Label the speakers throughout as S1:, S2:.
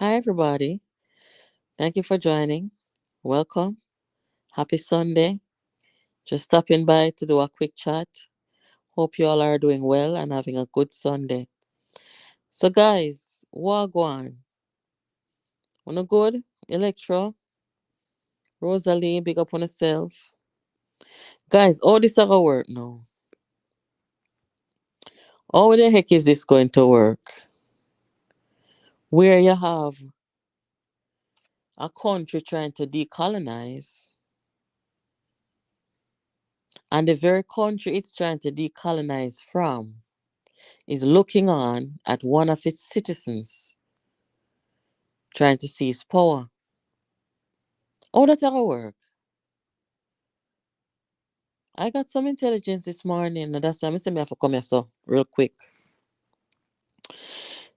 S1: Hi, everybody. Thank you for joining. Welcome. Happy Sunday. Just stopping by to do a quick chat. Hope you all are doing well and having a good Sunday. So, guys, Wagwan. Wanna good? Electro, Rosalie, big up on yourself. Guys, all this ever work now. How the heck is this going to work? Where you have a country trying to decolonize, and the very country it's trying to decolonize from is looking on at one of its citizens trying to seize power. How that ever work? I got some intelligence this morning, and that's why I say me have to come here so real quick.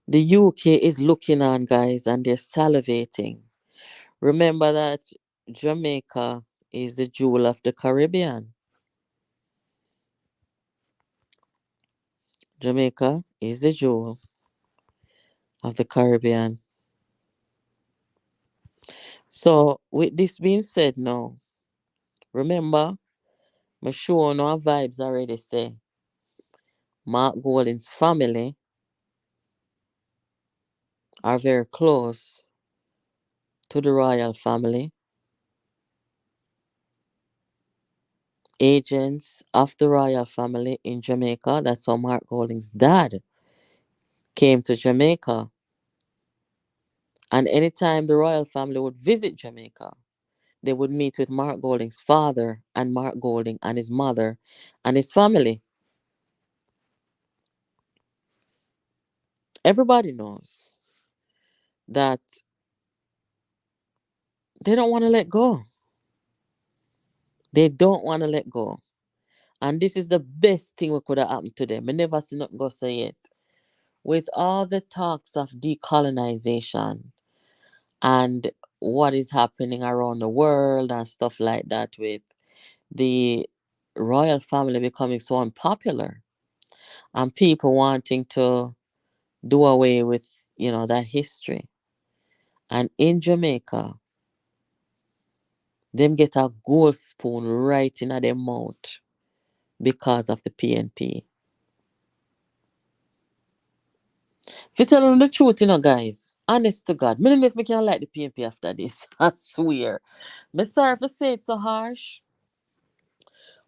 S1: The UK is looking on, guys, and they're salivating. Remember that Jamaica is the jewel of the Caribbean. Jamaica is the jewel of the Caribbean. So, with this being said, now, remember, my show no vibes already say Mark Golding's family are very close to the royal family, agents of the royal family in Jamaica. That's how Mark Golding's dad came to Jamaica. And anytime the royal family would visit Jamaica, they would meet with Mark Golding's father and Mark Golding and his mother and his family. Everybody knows that they don't want to let go. They don't want to let go. And this is the best thing that could have happened to them. I never seen nothing go say it. With all the talks of decolonization and what is happening around the world and stuff like that, with the royal family becoming so unpopular and people wanting to do away with, that history. And in Jamaica, them get a gold spoon right in their mouth because of the PNP. If you tell them the truth, guys, honest to God, me don't know if me can like the PNP after this. I swear. Me sorry for say it so harsh.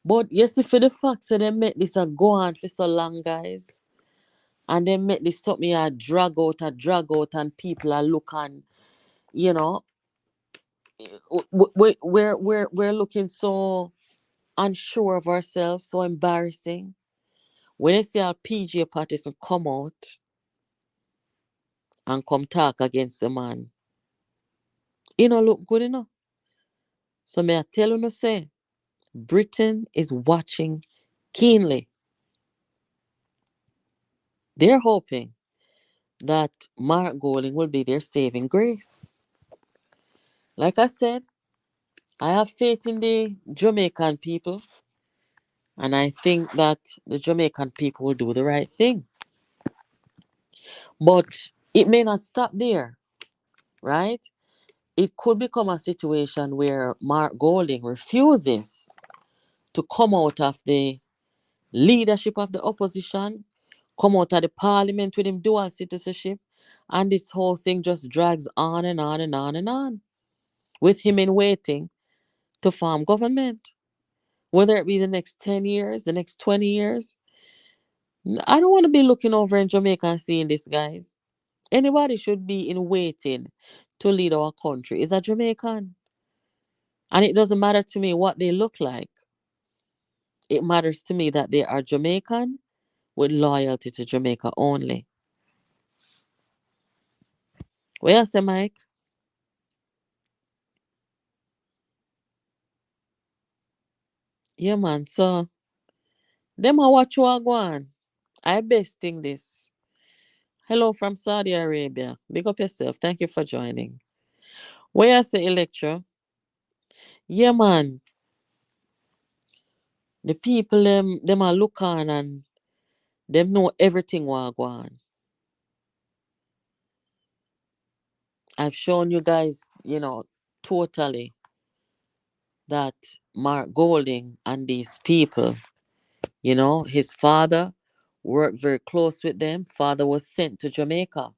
S1: But yes, if for the fact that they make this a go on for so long, guys, and they make this something a drag out, and people are looking, you know, we're looking so unsure of ourselves, so embarrassing. When you see our PJ Patterson come out and come talk against the man, look good enough. So may I tell you, no say, Britain is watching keenly. They're hoping that Mark Golding will be their saving grace. Like I said, I have faith in the Jamaican people, and I think that the Jamaican people will do the right thing. But it may not stop there, right? It could become a situation where Mark Golding refuses to come out of the leadership of the opposition, come out of the parliament with him dual citizenship, and this whole thing just drags on and on and on and on, with him in waiting to form government. Whether it be the next 10 years, the next 20 years. I don't want to be looking over in Jamaica and seeing this, guys. Anybody should be in waiting to lead our country is a Jamaican. And it doesn't matter to me what they look like. It matters to me that they are Jamaican with loyalty to Jamaica only. Where you say, Mike? Yeah, man. So, them a watch you are going. I besting this. Hello from Saudi Arabia. Big up yourself. Thank you for joining. Where you say, Electro? Yeah, man. The people, them are look on and them know everything what go on. I've shown you guys, totally that Mark Golding and these people, his father worked very close with them. Father was sent to Jamaica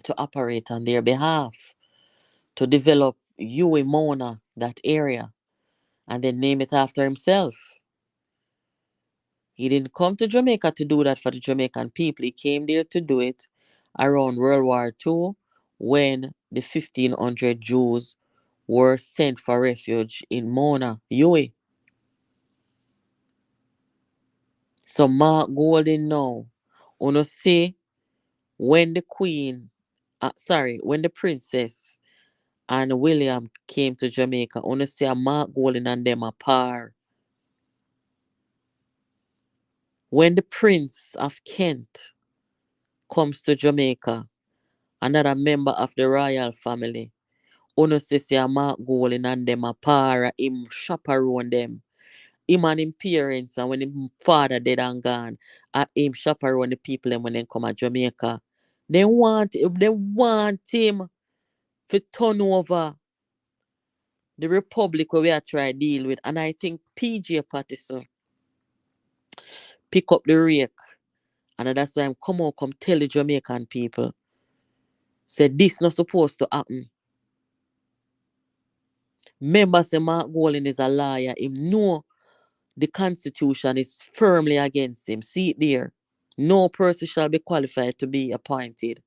S1: to operate on their behalf, to develop Huey Mona, that area, and then name it after himself. He didn't come to Jamaica to do that for the Jamaican people. He came there to do it around World War II when the 1,500 Jews were sent for refuge in Mona, Huey. So Mark Golding now, uno see when the queen, when the princess and William came to Jamaica, uno see a Mark Golding and them a par. When the Prince of Kent comes to Jamaica, another member of the royal family, uno see a Mark Golding and them a par, him chaperone them. Him and him parents and when him father dead and gone, him chaperone the people them when they come to Jamaica. They want him to turn over the republic where we are trying to deal with. And I think PJ Patterson pick up the rake. And that's why I'm come tell the Jamaican people. Say this not supposed to happen. Remember say Mark Golding is a liar. Him know the constitution is firmly against him. See it there. No person shall be qualified to be appointed.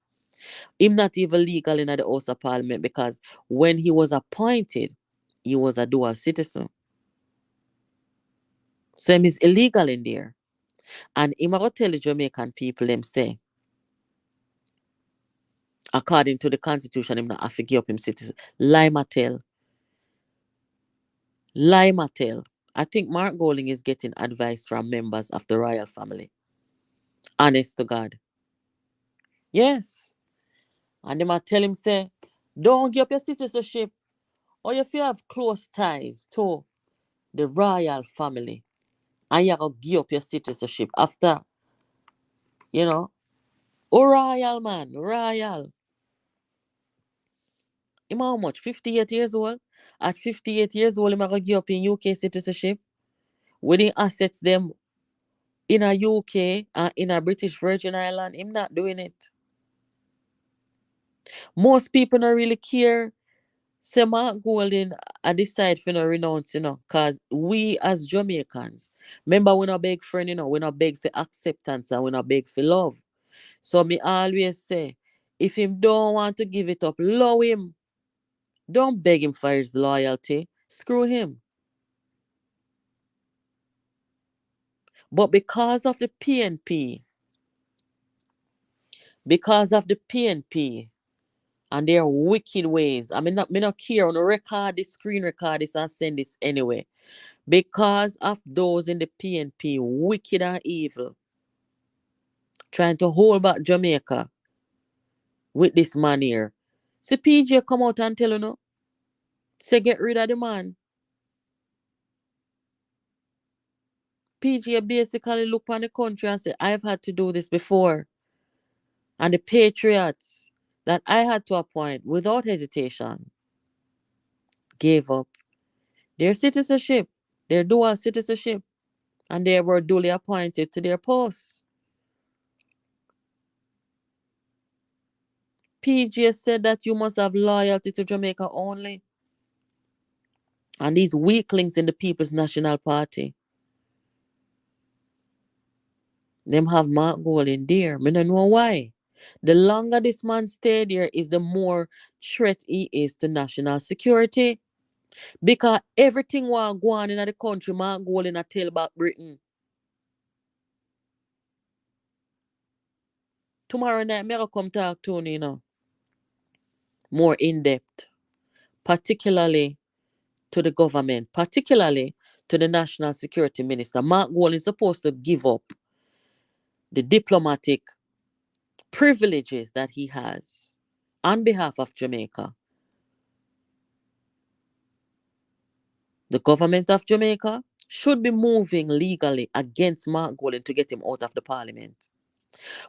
S1: Him not even legal in the House of Parliament because when he was appointed, he was a dual citizen. So him is illegal in there. And him a go tell the Jamaican people them say, according to the constitution, him not have to give up him citizen. Lie ma tell. Lie ma tell. I think Mark Golding is getting advice from members of the royal family. Honest to God. Yes. And them a tell him say, don't give up your citizenship or if you have close ties to the royal family and you go give up your citizenship after, you know, oh royal man, royal. Him how much? 58 years old? At 58 years old, him a go give up in UK citizenship with the assets them in a UK and in a British Virgin Island. Him not doing it. Most people don't really care. Say Mark Golding I decide for no renounce, cause we as Jamaicans, remember we not beg friend, we not beg for acceptance and we not beg for love. So me always say, if him don't want to give it up, love him. Don't beg him for his loyalty. Screw him. But because of the PNP and their wicked ways, me not care on the record this, screen record this and send this anyway. Because of those in the PNP, wicked and evil, trying to hold back Jamaica with this man here. See PJ come out and tell you no, say get rid of the man. PJ basically look on the country and say, I've had to do this before. And the patriots that I had to appoint without hesitation gave up their citizenship, their dual citizenship, and they were duly appointed to their posts. PJ said that you must have loyalty to Jamaica only. And these weaklings in the People's National Party, them have Mark Golding there. Me don't know why. The longer this man stay there is the more threat he is to national security. Because everything was going in the country, Mark Golding a tell back Britain. Tomorrow night, me gonna come talk to you, more in depth, particularly to the government, particularly to the National Security Minister. Mark Golding is supposed to give up the diplomatic privileges that he has on behalf of Jamaica. The government of Jamaica should be moving legally against Mark Golding to get him out of the parliament.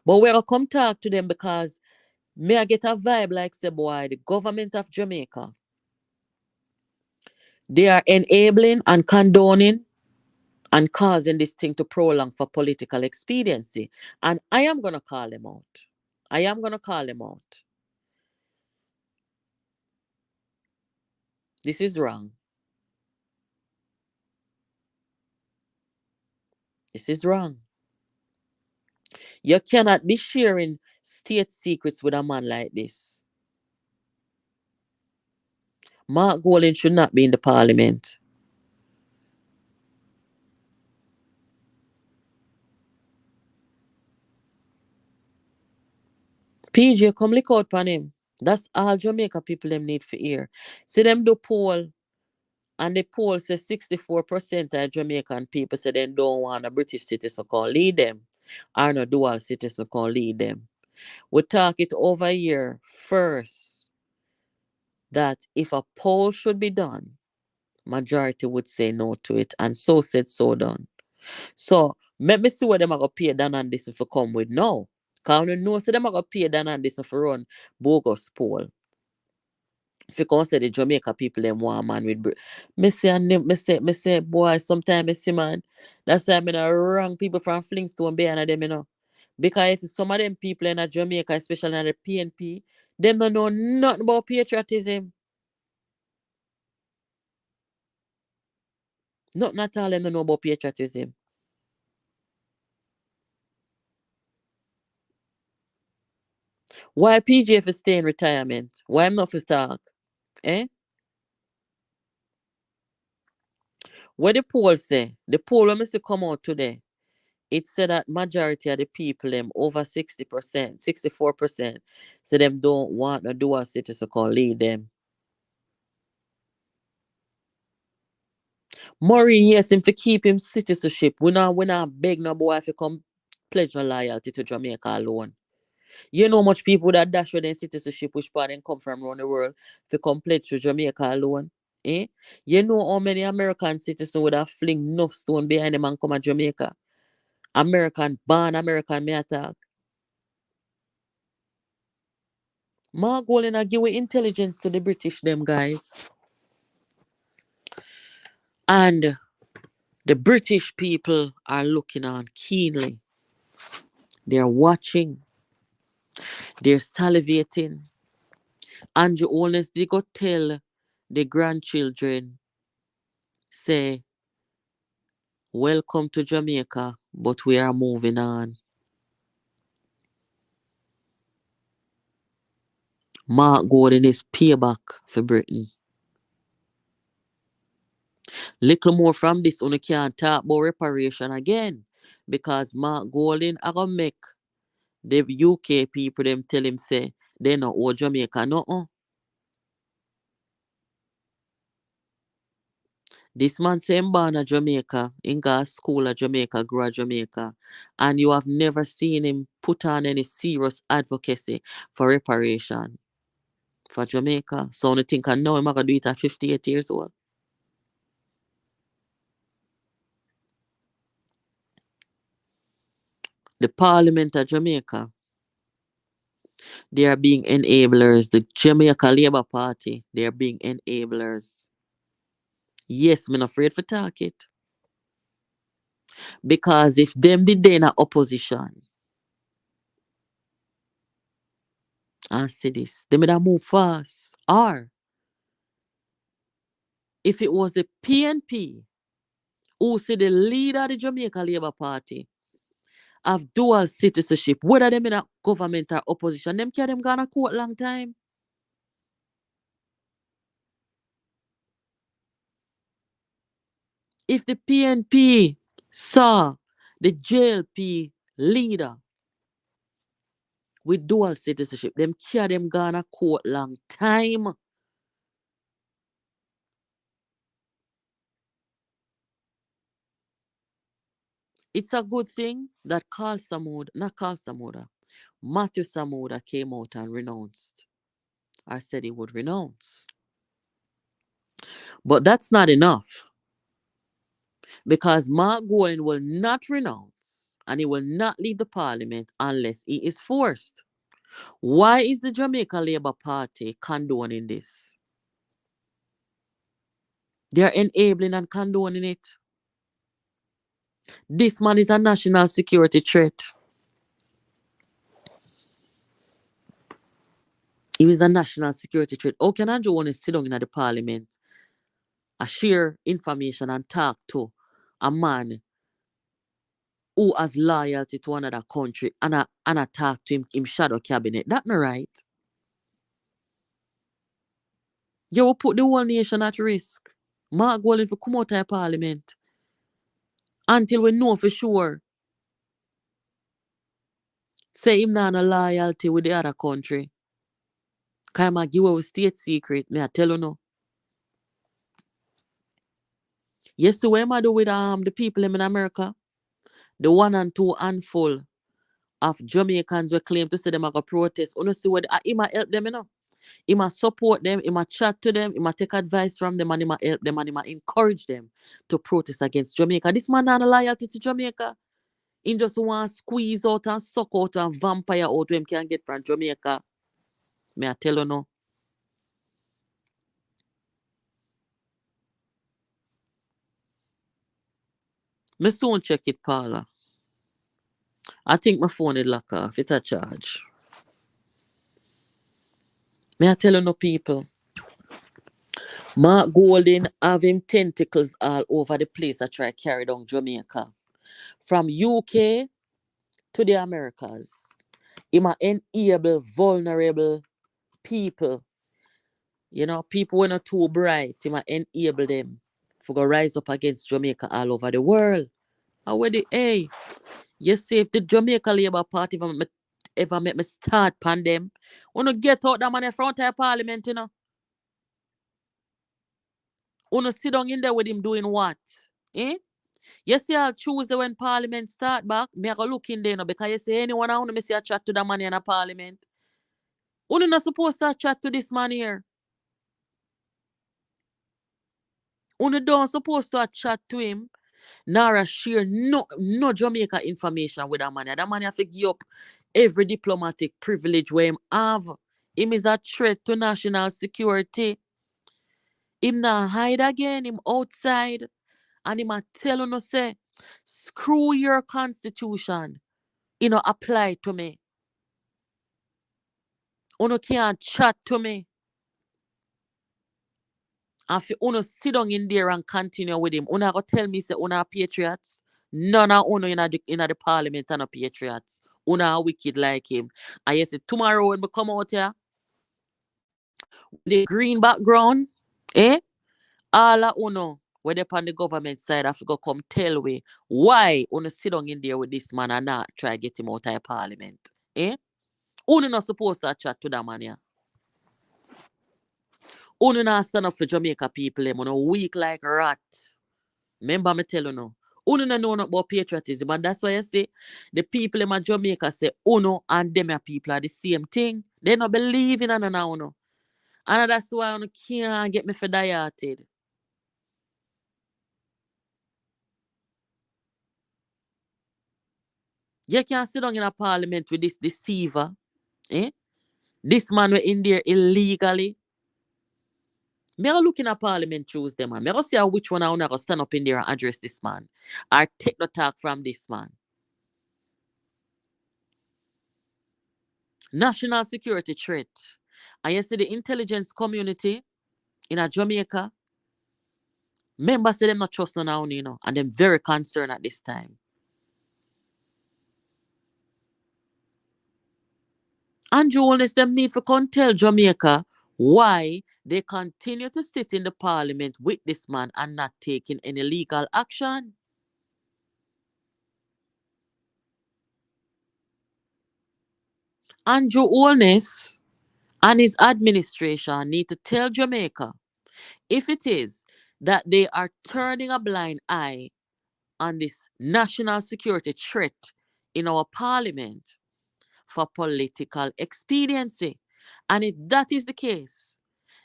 S1: But we're going to come talk to them because May I get a vibe like say boy, the government of Jamaica, they are enabling and condoning and causing this thing to prolong for political expediency. And I am gonna call them out. I am gonna call them out. This is wrong. This is wrong. You cannot be sharing state secrets with a man like this. Mark Golding should not be in the parliament. PJ, come look out on him. That's all Jamaica people them need for hear. See them do poll, and the poll says 64% of Jamaican people say they don't want a British citizen can lead them, or no dual citizen can lead them. We talk it over here first that if a poll should be done, majority would say no to it, and so said, so done. So let me see what them are gonna pay Dan and this if come with now. Cause we know so them are gonna pay Dan and this if run bogus poll. If you consider the Jamaica people them want man with me say and me say boy sometimes I see man. That's why I'm gonna wrong people from Flintstone behind them, you know. Because you see some of them people in Jamaica, especially in the PNP, them don't know nothing about patriotism. Nothing at all them don't know about patriotism. Why PJ if stay in retirement? Why I'm not for talk? Eh? What the poll say? The poll when me see come out today, it said that majority of the people them over 60%, 64%, say them don't want no dual citizen can lead them. Maureen, yes, him to keep him citizenship. We not beg no boy if you come pledge no loyalty to Jamaica alone. You know much people that dash with their citizenship, which part them come from around the world, to come pledge to Jamaica alone. Eh? You know how many American citizens would have fling enough stone behind them and come to Jamaica? American born, American me attack. Margolin I give intelligence to the British them guys. And the British people are looking on keenly. They're watching. They're salivating. Andrew Holness, they go tell the grandchildren, say, welcome to Jamaica, but we are moving on. Mark Gordon is payback for Britain. Little more from this, only can't talk about reparation again. Because Mark Golding I gonna make the UK people them tell him say they not owe Jamaica no. This man say him born at Jamaica, in got school at Jamaica, grew at Jamaica, and you have never seen him put on any serious advocacy for reparation for Jamaica. So I think I know him I gonna do it at 58 years old. The Parliament of Jamaica, they are being enablers. The Jamaica Labour Party, they are being enablers. Yes, I'm not afraid for talk it. Because if them did they in a opposition and see this, they would have move fast. Or if it was the PNP who say the leader of the Jamaica Labour Party have dual citizenship, whether them in a government or opposition, them carry them gonna court long time. If the PNP saw the JLP leader with dual citizenship, them carry them gonna court long time. It's a good thing that Carl Samuda, Matthew Samuda came out and renounced. I said he would renounce. But that's not enough because Mark Gowen will not renounce and he will not leave the parliament unless he is forced. Why is the Jamaica Labour Party condoning this? They're enabling and condoning it. This man is a national security threat. He is a national security threat. How can Andrew want to sit down in the parliament, share information and talk to a man who has loyalty to another country and talk to him shadow cabinet? That not right. You will put the whole nation at risk. Mark Golding for come out of parliament until we know for sure. Say him not a loyalty with the other country. Cause him give away state secret. Me I tell you no. Yes, so what am I do with the people in America? The 1 and 2 handful of Jamaicans we claim to say them are going protest. You know see what he might help them, you know. He must support them, he must chat to them, he must take advice from them, and he must help them, and he must encourage them to protest against Jamaica. This man not a loyalty to Jamaica. He just want to squeeze out and suck out and vampire out what him can get from Jamaica. Me I tell you no. Me soon check it, Paula. I think my phone is lock off. It's a charge. Me I tell you no, people. Mark Golding have him tentacles all over the place. I try carry down Jamaica. From UK to the Americas. He might enable vulnerable people. You know, people who are not too bright. He might enable them for go rise up against Jamaica all over the world. How would hey, you see if the Jamaica Labour Party ever make me start pan them, wanna get out that man in front of parliament, you know. Wanna sit down in there with him doing what? Eh? You see on Tuesday when parliament start back, me I go look in there, you know, because you see anyone I want to see a chat to that man in a parliament. You're not supposed to chat to this man here. You don't supposed to chat to him, nor share no Jamaica information with that man. That man have to give up every diplomatic privilege where him have. Him is a threat to national security. Him not hide again, him outside. And him a tell you say, screw your constitution. You know, apply to me. You can't chat to me. And if you sit down in there and continue with him, you go tell me say you are patriots. None of you in the parliament are not patriots. You are wicked like him. And you say tomorrow when we come out here, the green background, eh? All of where they on the government side have to go come tell we why sit down in there with this man and not try to get him out of the parliament. Eh? You not supposed to chat to that man here. You not stand up for Jamaica people, you weak like rat. Remember me tell you no. Uno no know not about patriotism, and that's why I say the people in Jamaica say Uno and them people are the same thing. They not believe in another Uno. And that's why Uno can't get me for dieted. You can't sit down in a parliament with this deceiver. Eh? This man were in there illegally. Me go look in a parliament Tuesday, man. Me go see which one I wanna go stand up in there and address this man. Or take the talk from this man. National security threat. And you see the intelligence community in a Jamaica, members say them not trust no now, you know, and them very concerned at this time. Andrew Holness, them need to come tell Jamaica why they continue to sit in the parliament with this man and not taking any legal action. Andrew Holness and his administration need to tell Jamaica if it is that they are turning a blind eye on this national security threat in our parliament for political expediency. And if that is the case,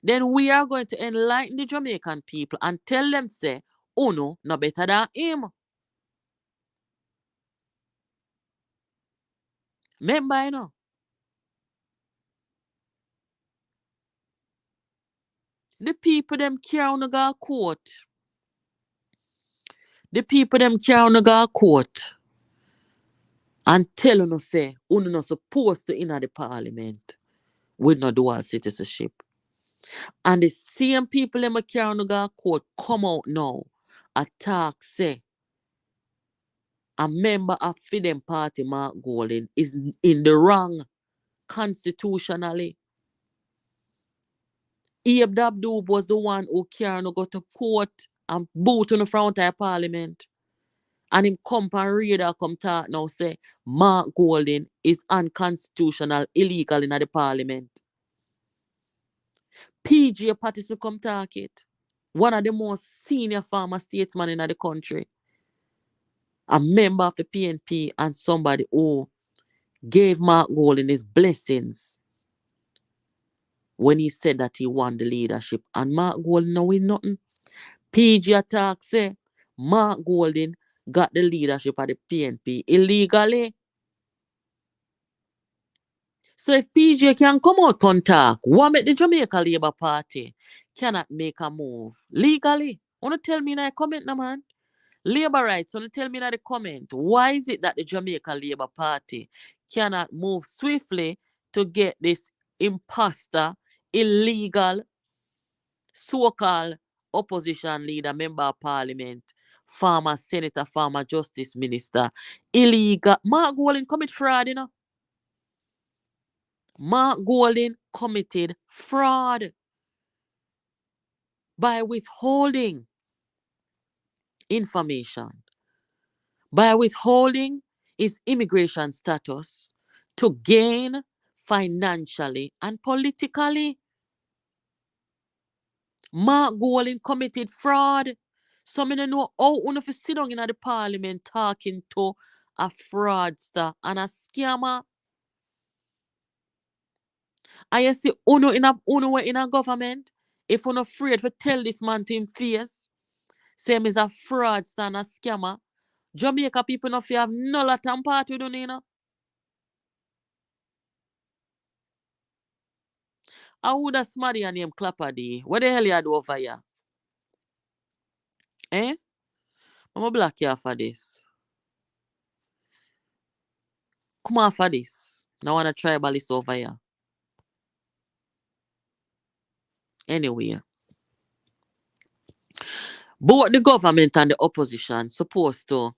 S1: then we are going to enlighten the Jamaican people and tell them, say, Uno no better than him. Remember, you know, The people them care on the court. The people them care on the court and tell you say, you not supposed to enter the parliament with no dual citizenship. And the same people them care on the court come out now, attack say, a member of Freedom Party, Mark Golding, is in the wrong constitutionally. Abe Dabdoob was the one who carried go to court and boot on the front of parliament. And him come and read or come talk now say Mark Golding is unconstitutional, illegal in the parliament. PJ Patterson come talk it. One of the most senior farmer statesmen in the country. A member of the PNP and somebody who gave Mark Golding his blessings when he said that he won the leadership. And Mark Golding no win nothing. PG attack say Mark Golding got the leadership of the PNP illegally. So if PJ can come out and talk, what make the Jamaica Labour Party cannot make a move legally? Wanna tell me in a comment now, man? Labour rights, wanna tell me in the comment, why is it that the Jamaica Labour Party cannot move swiftly to get this imposter, illegal, so-called opposition leader, member of parliament, former senator, former justice minister, illegal? Mark Golding commit fraud, you know? Mark Golding committed fraud by withholding information, by withholding his immigration status to gain financially and politically. Mark Golding committed fraud. So I don't know how you fi sit down in the parliament talking to a fraudster and a scammer. And you see uno in a government, if you're not afraid to tell this man to him face, say him is a fraudster and a scammer, Jamaica people no fi have no lot and part with you know. I would have smarty your name Clapperdy. What the hell you do over here? Eh? I'm gonna block you for this. Come on for this. Now wanna tribalist over here. Anyway. Both the government and the opposition supposed to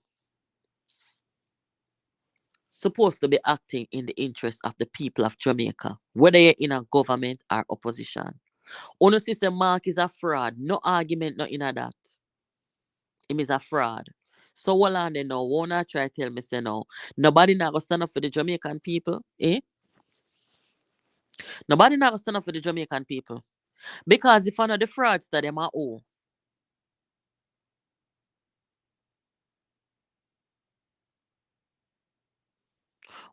S1: be acting in the interest of the people of Jamaica, whether you're in a government or opposition. Ono system Mark is a fraud. No argument, no in that. Him is a fraud. So what on they now? Wanna try tell me say no. Nobody now go stand up for the Jamaican people. Eh? Nobody now go stand up for the Jamaican people. Because if I know the frauds that them are all.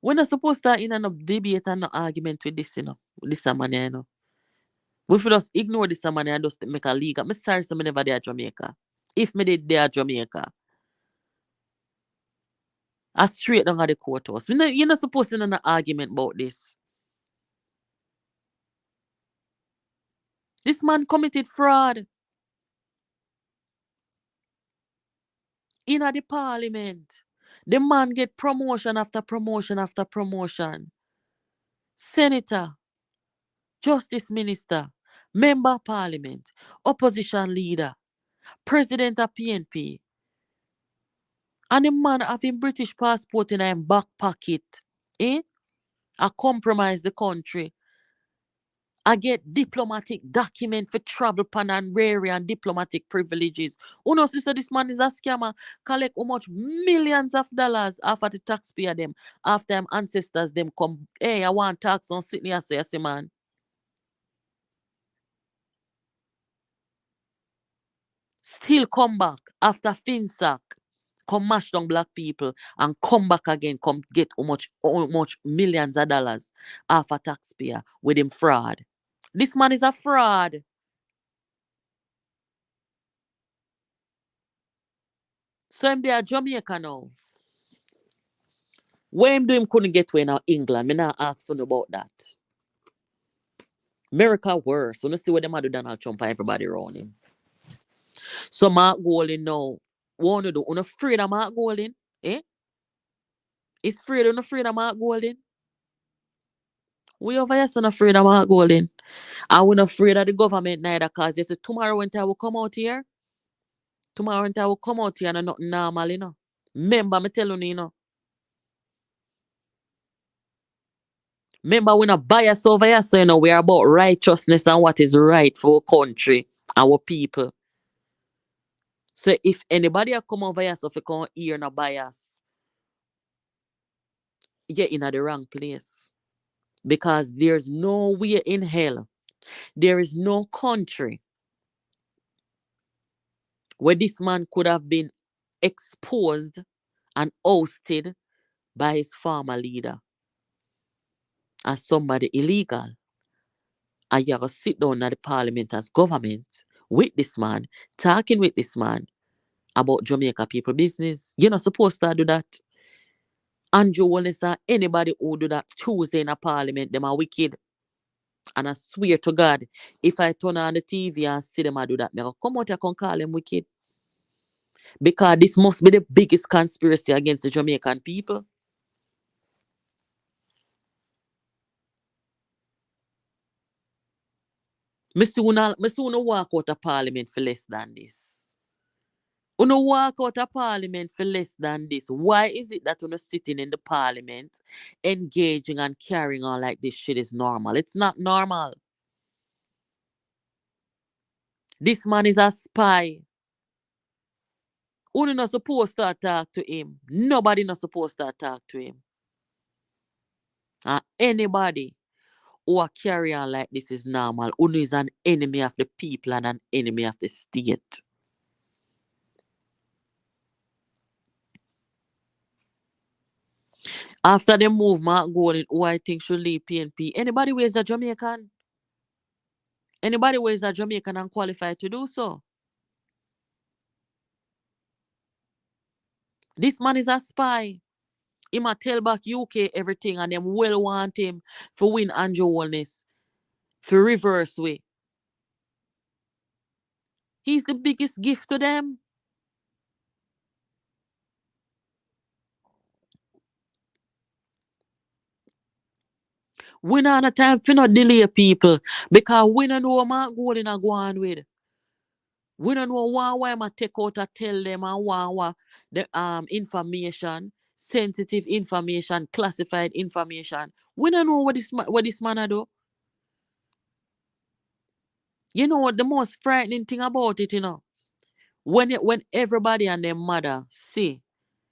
S1: We're not supposed to in no debate and no argument with this, you know. With this man, you know. We should just ignore this man and just make a league. I'm sorry so me never there Jamaica. If me did there Jamaica, I straight down at the courthouse. You're not supposed to know an argument about this. This man committed fraud in the parliament. The man get promotion after promotion after promotion. Senator, justice minister, member of parliament, opposition leader, president of PNP. And the man having British passport in his back pocket. Eh? I compromise the country. I get diplomatic document for travel pan and rare and diplomatic privileges. Who knows this man is a scammer, collect how much millions of dollars after the taxpayer them, after them ancestors them come, hey, I want tax on Sydney, I say, man. Still come back after Finsack, come mash down black people and come back again, come get how much millions of dollars after taxpayer with him fraud. This man is a fraud. So him there Jamaica now. Where him do him couldn't get way now England. Me not ask you about that. America worse. So, you see what them a do Donald Trump for everybody around him. So, Mark Golding now, what you do? You afraid of Mark Golding? Eh? Is afraid, you afraid of Mark Golding? We over here son afraid of Mark Golding. I we not afraid of the government neither, cause they say tomorrow when I will come out here, tomorrow when I will come out here and nothing normal, you know. Remember, me tell you, you know. Remember, we not bias over here, so you know, we are about righteousness and what is right for our country, our people. So if anybody a come over here, so if you come here no bias, you're in the wrong place. Because there's no way in hell, there is no country where this man could have been exposed and ousted by his former leader as somebody illegal. And you have to sit down at the parliament as government with this man, talking with this man about Jamaica people business. You're not supposed to do that. Andrew Wallace or anybody who do that Tuesday in a parliament, them are wicked. And I swear to God, if I turn on the TV and see them I do that, me go come out here and call them wicked. Because this must be the biggest conspiracy against the Jamaican people. Me soon walk out of parliament for less than this. Uno walk out of parliament for less than this. Why is it that uno sitting in the parliament, engaging and carrying on like this shit is normal? It's not normal. This man is a spy. Uno not supposed to talk to him. Nobody not supposed to talk to him. And anybody who are carry on like this is normal. Uno is an enemy of the people and an enemy of the state. After the move, Mark Golding, who I think should leave PNP. Anybody who is a Jamaican? Anybody who is a Jamaican and qualified to do so? This man is a spy. He might tell back UK everything and them well want him for win Andrew Holness. For reverse way. He's the biggest gift to them. We not have time for not delay people because we don't know what Mark Golding are going with. We don't know why am I take out and tell them and why the information, sensitive information, classified information. We don't know what this man a do. You know what the most frightening thing about it, you know? When everybody and their mother see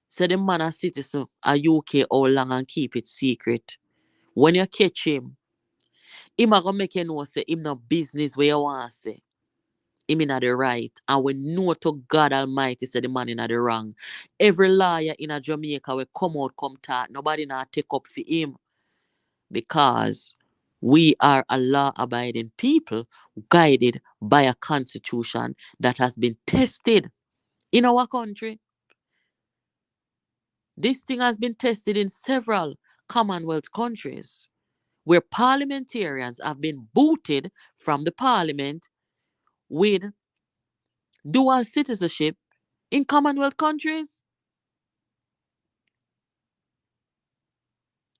S1: say the man a citizen a UK all long and keep it secret. When you catch him a gonna make you know say him no business where you want to say. Him in the right. And we know to God Almighty say the man in the wrong. Every lawyer in a Jamaica will come out, come talk. Nobody not take up for him. Because we are a law abiding people guided by a constitution that has been tested in our country. This thing has been tested in several Commonwealth countries where parliamentarians have been booted from the parliament with dual citizenship in Commonwealth countries.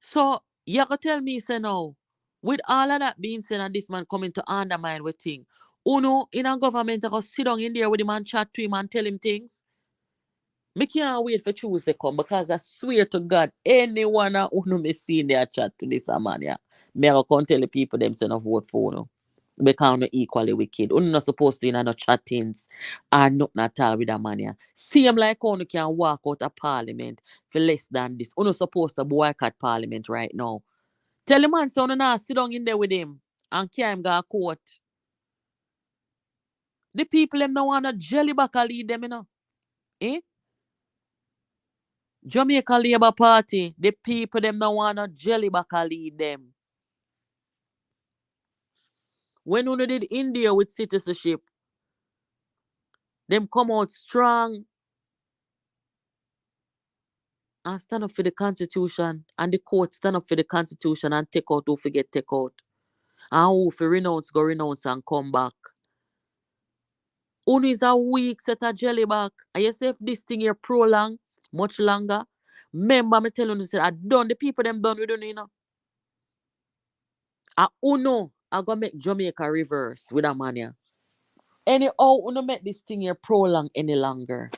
S1: So you gonna tell me, say no, with all of that being said and this man coming to undermine with thing, Uno in a government I go sit down in there with him and chat to him and tell him things. Me can't wait for Tuesday come because I swear to God, anyone who me see in there chat to this man, yeah. Me I go come tell the people them say no vote for Uno. Because no equally wicked. Uno not supposed to in no chattings or nothing at all with a man, yeah. Same like Uno can walk out of parliament for less than this. Uno supposed to boycott parliament right now. Tell the man so Uno not sit down in there with him and carry him go court. The people them no want to jelly back a lead them, you know. Eh? Jamaica Labour Party, the people them no want to jelly back a lead them. When Uno did India with citizenship, them come out strong and stand up for the constitution and the court stand up for the constitution and take out who forget take out. And who if renounce, go renounce and come back. Unu is a weak set of jelly back. And you say if this thing here prolong much longer, remember me tell you, say, I done the people them done with you know. And Uno, I go make Jamaica reverse with a mania. Anyhow, Uno make this thing here prolong any longer.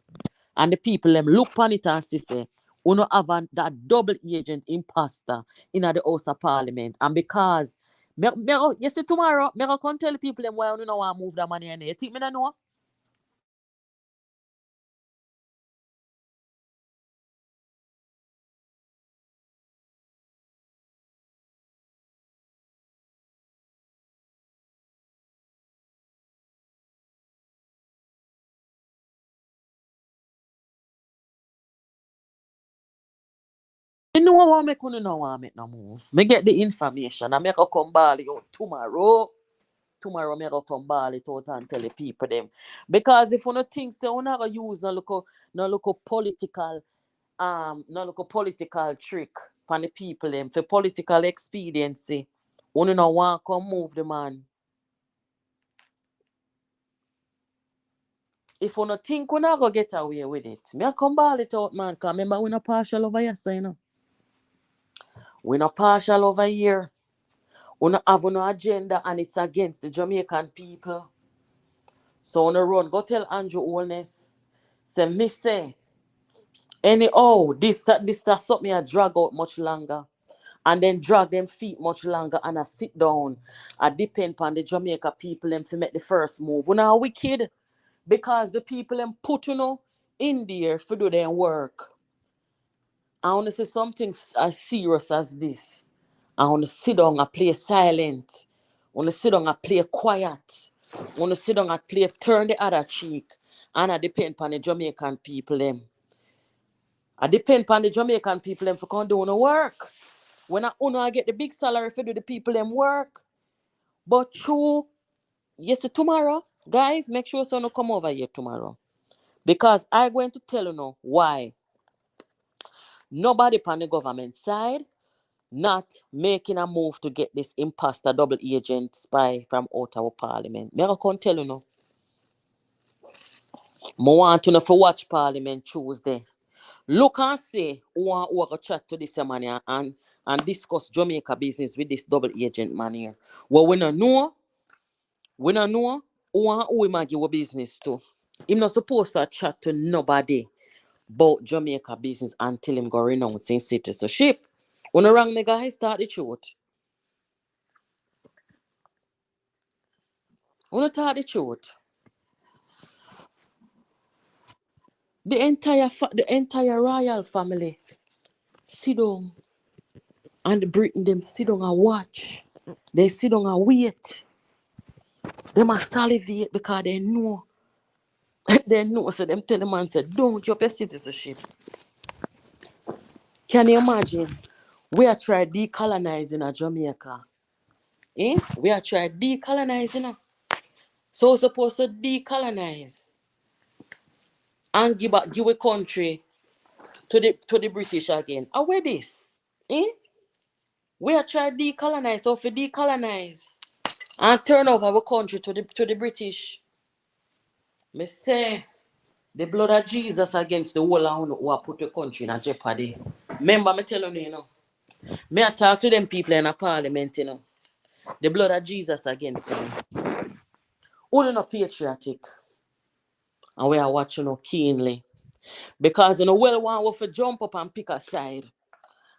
S1: And the people them look on it and say, Uno have that double agent imposter in the House of Parliament. And because you see tomorrow, me go come tell the people them why Uno no want move the money in there. You think me don't know? Me know what make Uno no want make no move. Me get the information and me go come ball it out tomorrow. Tomorrow me go come ball it out and tell the people them. Because if you no think so, you not gonna use no look political no look political trick for the people them for political expediency. You no want come move the man. If you no think you not gonna get away with it, me a come ball it out, man. Cause remember we no partial over here, so you know. We no partial over here. We no have no agenda and it's against the Jamaican people. So on the run, go tell Andrew Holness, say me say, anyhow, this that something I drag out much longer. And then drag them feet much longer and I sit down. I depend on the Jamaica people them to make the first move. We are wicked because the people them put in there to do their work. I want to say something as serious as this. I want to sit down and play silent. I want to sit down and play quiet. I want to sit down and play turn the other cheek. And I depend on the Jamaican people them. I depend on the Jamaican people them for come do no work. When I get the big salary for do the people them work. But true, yes, tomorrow, guys, make sure so no come over here tomorrow. Because I'm going to tell you now why nobody on the government side not making a move to get this imposter double agent spy from out of parliament. Me I can tell you now. I want to know for watch parliament Tuesday. Look and see who go chat to this man here and discuss Jamaica business with this double agent man here. Well, we don't know who him a give a business to. Him not supposed to chat to nobody about Jamaica business until him go renounce in citizenship. When you wrong me guys, start the truth. When you start the truth. The entire royal family sit down and the Britain them sit down and watch. They sit down and wait. They must salivate because they know. They know. So them tell the man say, don't your citizenship. Can you imagine? We are trying decolonizing a Jamaica. We are trying decolonizing. So we're supposed to decolonize and give a country to the British again. Are we this? We are trying decolonize. So if we decolonize and turn over our country to the British, me say the blood of Jesus against the whole of who have put the country in a jeopardy. Remember me telling you, me I talk to them people in a parliament, the blood of Jesus against them. Who not patriotic and we are watching keenly. Because well want to jump up and pick a side.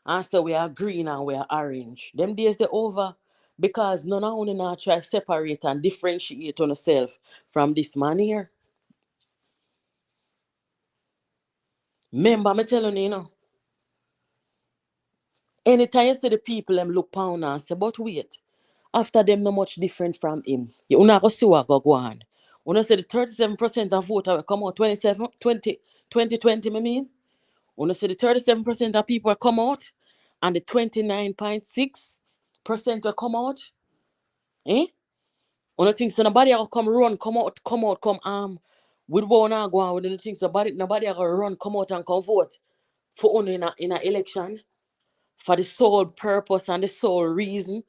S1: And so we are green and we are orange. Them days they over because none of you now try to separate and differentiate on yourself from this man here. Remember me telling anytime you see the people them look pound and say, but wait, after them not much different from him. You not go see what go on. When I say the 37% of voter will come out 2020, me mean? When I say the 37% of people will come out and the 29.6% will come out, eh? When I think so nobody will come run, come with one go on with the things nobody will run, come out and come vote for only in a election for the sole purpose and the sole reason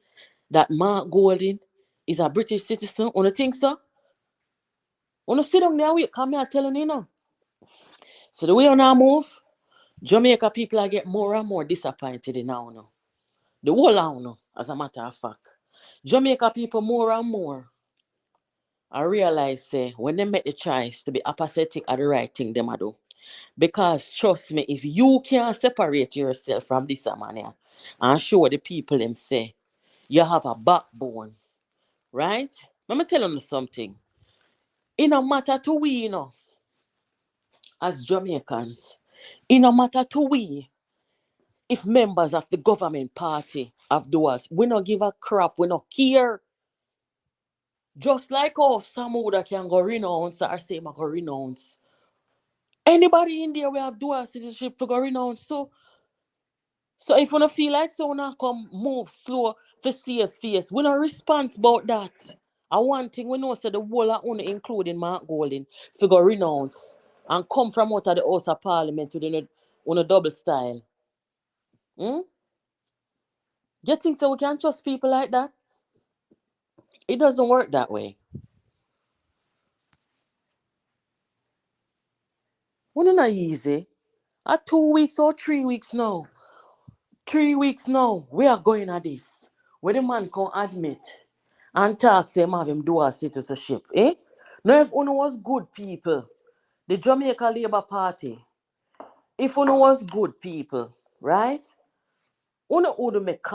S1: that Mark Golding is a British citizen? Wanna think so? Wanna sit down there and wait, come here telling you now. So the way on our move, Jamaica people are get more and more disappointed in now. No. The whole now, no, as a matter of fact. Jamaica people more and more I realize say when they make the choice to be apathetic at the right thing them a do. Because trust me, if you can't separate yourself from this man here and show the people them say you have a backbone, right? Let me tell you something. It no matter to we, as Jamaicans, it no matter to we if members of the government party of the world, we not give a crap, we not care. Just like how some would can go renounce or say I go renounce. Anybody in there we have dual citizenship to go renounce too. So if you don't feel like so now come move slow to see a face, we not responsible about that. And one thing we know say the whole of only including Mark Golding to go renounce and come from out of the House of Parliament to the on a double style. Hmm? You think so we can trust people like that? It doesn't work that way. Well, not easy. At 2 weeks or 3 weeks now. 3 weeks now. We are going at this. Where the man can admit and talk say him have him dual citizenship. Eh? Now if Uno was good people, the Jamaica Labour Party, if Uno was good people, right? Uno would make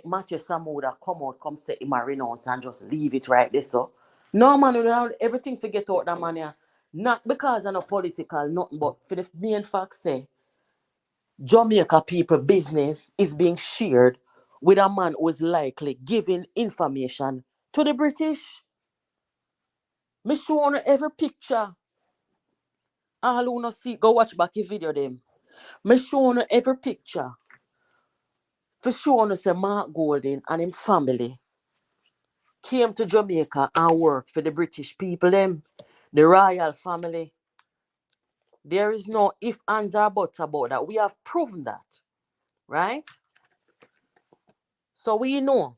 S1: Matthew Samuda come out, come say him a renounce and just leave it right there so. No man, we have everything to get out that man here. Not because of no political, nothing, but for the main fact say Jamaica people business is being shared with a man who is likely giving information to the British. Me show on every picture. All who no see, go watch back the video them. Me show on every picture. For show on say Mark Golding and him family came to Jamaica and worked for the British people them, the royal family. There is no if, ands, or buts about that. We have proven that, right? So we know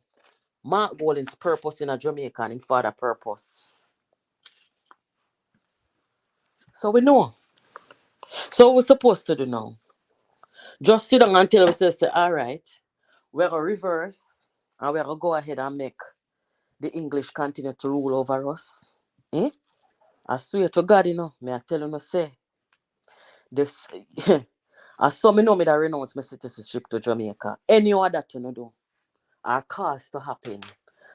S1: Mark Golding's purpose in a Jamaica and his father purpose. So we know. So what we're supposed to do now? Just sit down and tell ourselves, say, all right, we're going to reverse and we're going to go ahead and make the English continue to rule over us. Eh? I swear to God, may I tell you, say, this, as some know me that renounce my citizenship to Jamaica. Any other to no do, or cause to happen,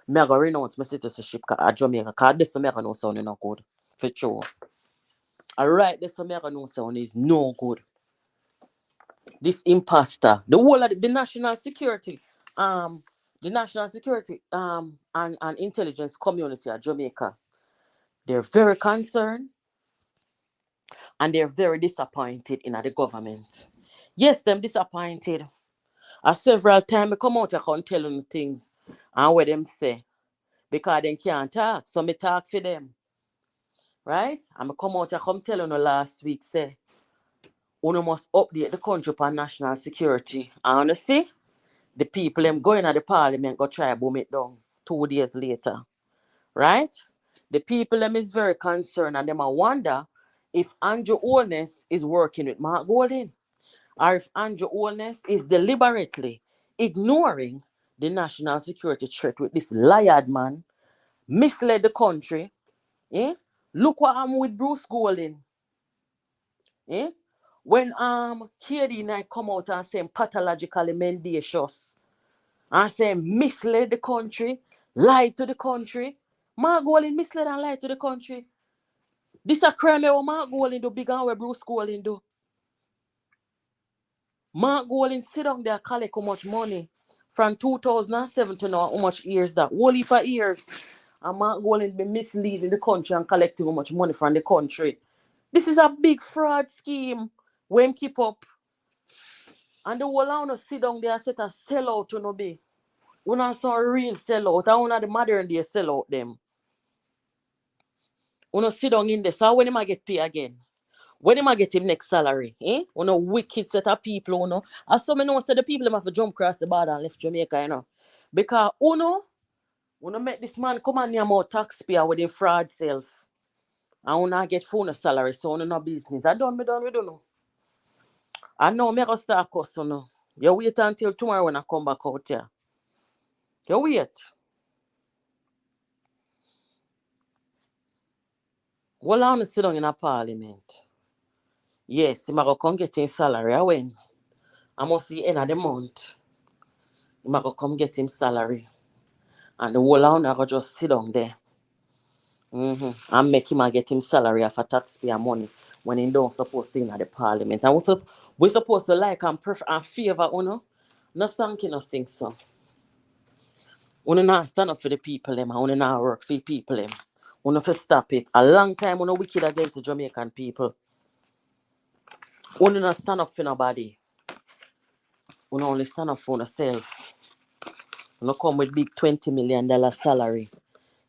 S1: me I go renounce my citizenship at Jamaica, because this me I know sound no good, for sure. Alright, this me I know sound is no good. This imposter, the whole of the national security, um, and intelligence community at Jamaica, they're very concerned and they're very disappointed in the government. Yes, them disappointed. Several times I come out I can tell them things and what them say because they can't talk. So me talk for them. Right? And I come out I come tell them last week say we must update the country for national security. And you see, the people them going at the parliament go try boom it down 2 days later. Right? The people them is very concerned and them I wonder if Andrew Holness is working with Mark Golding or if Andrew Holness is deliberately ignoring the national security threat with this liar man, misled the country. Eh? Look what happened with Bruce Golding. Eh? When KD Knight come out and say pathologically mendacious and say misled the country, lied to the country. Mark Golding misled and lied to the country. This a crime what Mark Golding do bigger than what Bruce Golding do. Mark Golding sit down there collect how much money from 2007 to now, how much years that? Whole heap of years. And Mark Golding been misleading the country and collecting how much money from the country. This is a big fraud scheme when keep up. And the whole of sit down there and set a sellout to no be. We not some real sellout. And one of the modern day sellout them. We not sit down in there. So when am I get paid again? When am I get him next salary? Eh? We no wicked set of people, As some know say the people them have to jump across the border and left Jamaica, Because uno make this man come and name out taxpayer with a fraud self. And uno get phone salary, so uno no business. I done, me done, we don't know. I know me go start cuss uno. You wait until tomorrow when I come back out here. You wait. Well, I want to sit down in a parliament. Yes, he go come get his salary. I when? I must see end of the month. He go come get him salary. And the whole I go just sit down there. And make him get him salary for taxpayer money when he don't supposed to in the parliament. And we supposed to like and favor uno. No thanking no sing so. Uno not stand up for the people them and uno not work for the people them. Uno for stop it. A long time uno wicked against the Jamaican people. Uno not stand up for nobody. Uno only stand up for yourself. Uno come with big $20 million salary.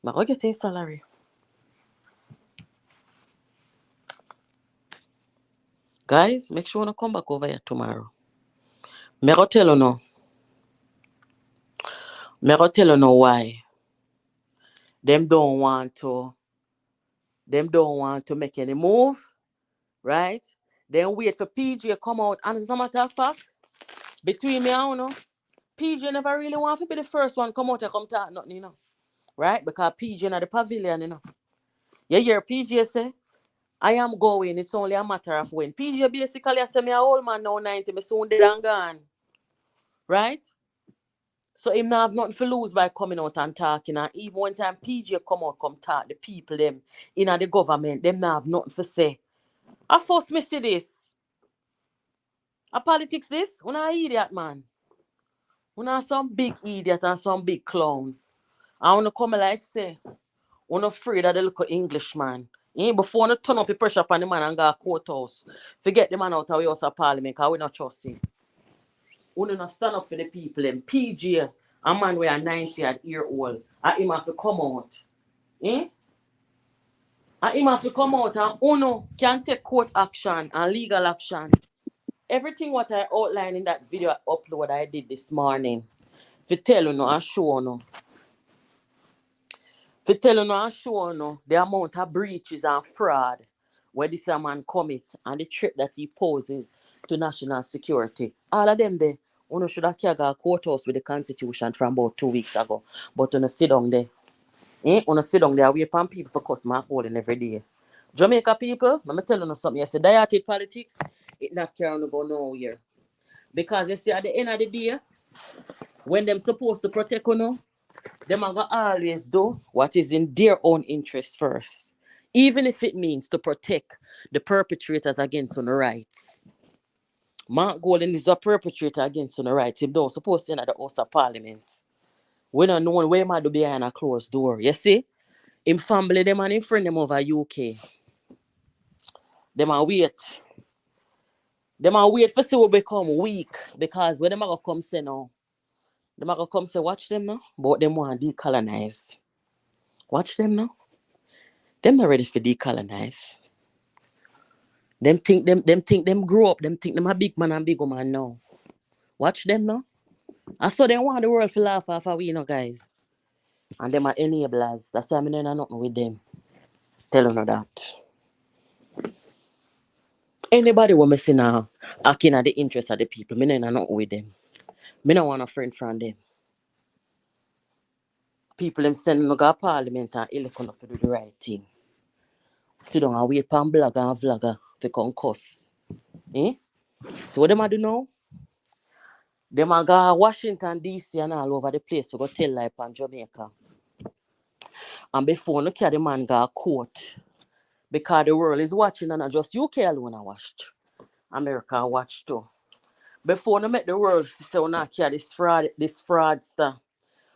S1: I go get his salary. Guys, make sure you come back over here tomorrow. Me go tell you no. Me go tell you no why. Them don't want to make any move, right? Then wait for PJ come out. And as a matter of fact, between me and you, PJ never really want to be the first one come out and come talk nothing, right? Because PJ in the pavilion, You hear PJ say, I am going, it's only a matter of when. PJ basically I say me a old man now 90, me soon dead and gone. Right? So him not have nothing to lose by coming out and talking. And even one time PJ come out, come talk, the people them in the government, them not have nothing to say. I first me see this. A politics this? Una idiot man. Una some big idiot and some big clown. I wanna come like say, una afraid of the little Englishman. Before you turn up the pressure upon the man and go to courthouse. Forget the man out of the House of Parliament because we not trust him. Una not stand up for the people. And PJ, a man we are 90-year old, and him have to come out. And him have to come out and Uno can take court action and legal action. Everything what I outlined in that video upload I did this morning. To tell you no and show no. To tell you no and show no the amount of breaches and fraud where this man commit and the threat that he poses to national security. All of them there. Uno should have carried a courthouse with the constitution from about 2 weeks ago. But uno sit down there. Uno sit down there wait for people for customer holding every day. Jamaica people, let me tell you something. You say diated politics, it not carrying go nowhere. Because you see at the end of the day, when them supposed to protect you, them are gonna always do what is in their own interest first. Even if it means to protect the perpetrators against on the rights. Mark Golden is a perpetrator against on the rights. He don't supposed to in the House of Parliament. We don't know where man do behind a closed door. You see? Him family, them and him friend them over UK. Them are wait. Them are wait for see we become weak. Because when them are gonna come say now. Them are gonna come say, watch them now. But them want to decolonize. Watch them now. Them not ready for decolonize. Them think them grow up. Them think them a big man and big woman now. Watch them now. I saw them want the world to laugh off of we, guys. And them are enablers. That's why I'm not nothing with them. Tell you that. Anybody want me see now acting at the interest of the people, me not nothing with them. Me not want a friend from them. People them sending me go to parliament and elect to do the right thing. Sit down and wait for blogger and vlogger to come cuss. So what them a do now? Them a go Washington DC and all over the place to go tell life on Jamaica. And before no carry the man go court. Because the world is watching and not just UK alone I watched. America watch too. Before no make the world say not carry this fraudster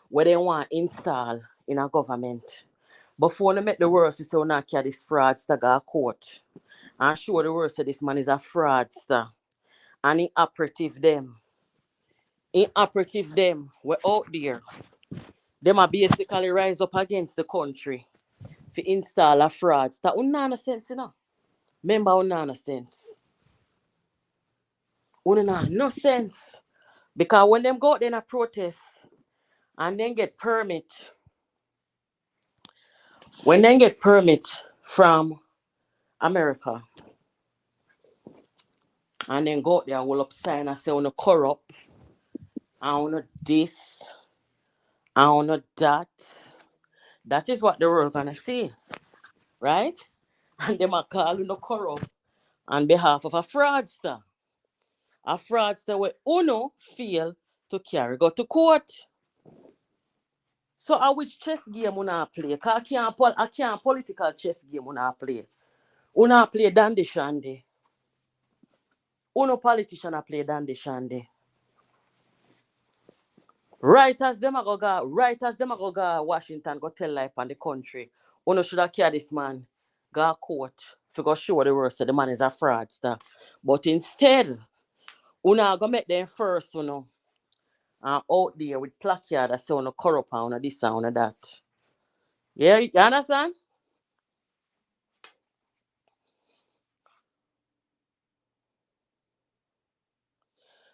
S1: where they want install in a government. Before no make the world say not carry this fraudster go court. And show the world say this man is a fraudster. And he operative them. We're out there. Them are basically rise up against the country to install a fraud. That no sense, Remember, no sense. No sense. Because when them go out there in a protest and then get permit. When they get permit from America, and then go out there, will up sign and say, "On corrupt, I on this, I on that." That is what the world gonna see, right? And them are calling the corrupt on behalf of a fraudster where Uno feel to carry go to court. So, which chess game una play? Cause I can't political chess game una play. Una play dandy shandy. Uno politician a play dandy shandy. Writers them a go Washington go tell life on the country. Uno should have carry this man go court for go show the world say the man is a fraudster. But instead, Una go make them first, out there with placard that say uno corrupt and this and that. Yeah, you understand?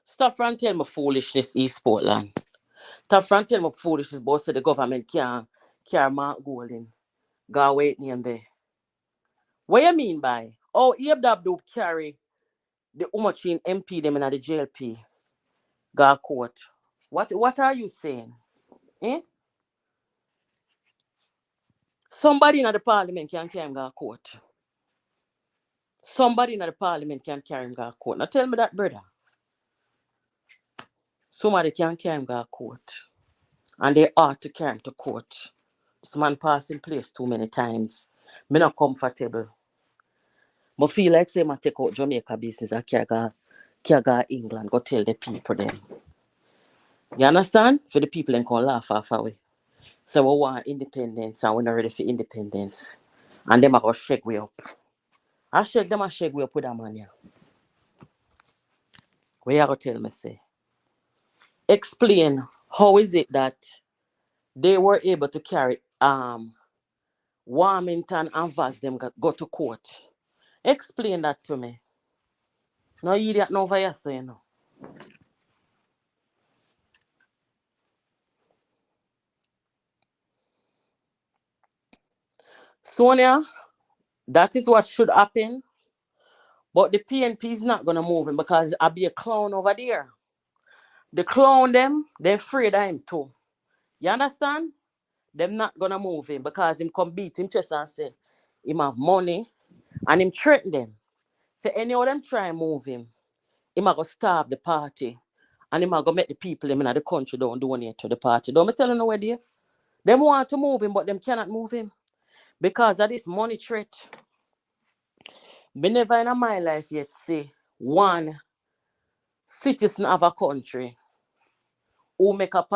S1: Stop from tell me foolishness, East Portland. Stop from tell me foolishness, boss say the government can't carry Mark Golding. Go wait name there. What you mean by? Oh, Abdab do carry the Umachin MP them in the JLP. Go court. What are you saying? Eh? Somebody in the parliament can carry him go court. Somebody in the parliament can carry him go court. Now tell me that, brother. Somebody can carry him go court. And they ought to carry him to court. This man passing place too many times. Me not comfortable. But feel like say I take out Jamaica business and can go England, go tell the people them. You understand? For the people and can laugh off away. So we want independence and we're not ready for independence. And them are going to shake we up. I shake we up with that man here. What you going to tell me say? Explain how is it that they were able to carry Warmington and Vaz them go to court. Explain that to me. No idiot no for so you know. Sonia, that is what should happen. But the PNP is not gonna move him because I'll be a clown over there. The clown them, they're afraid of him too. You understand? Them not gonna move him because him come beat him chest and say him have money and him threaten them. Say any of them try and move him, him a go starve the party and him a go make the people them in the country don't donate to the party. Don't me tell you no idea. Them want to move him, but them cannot move him because of this money threat. Me never in my life yet see one citizen of a country who make up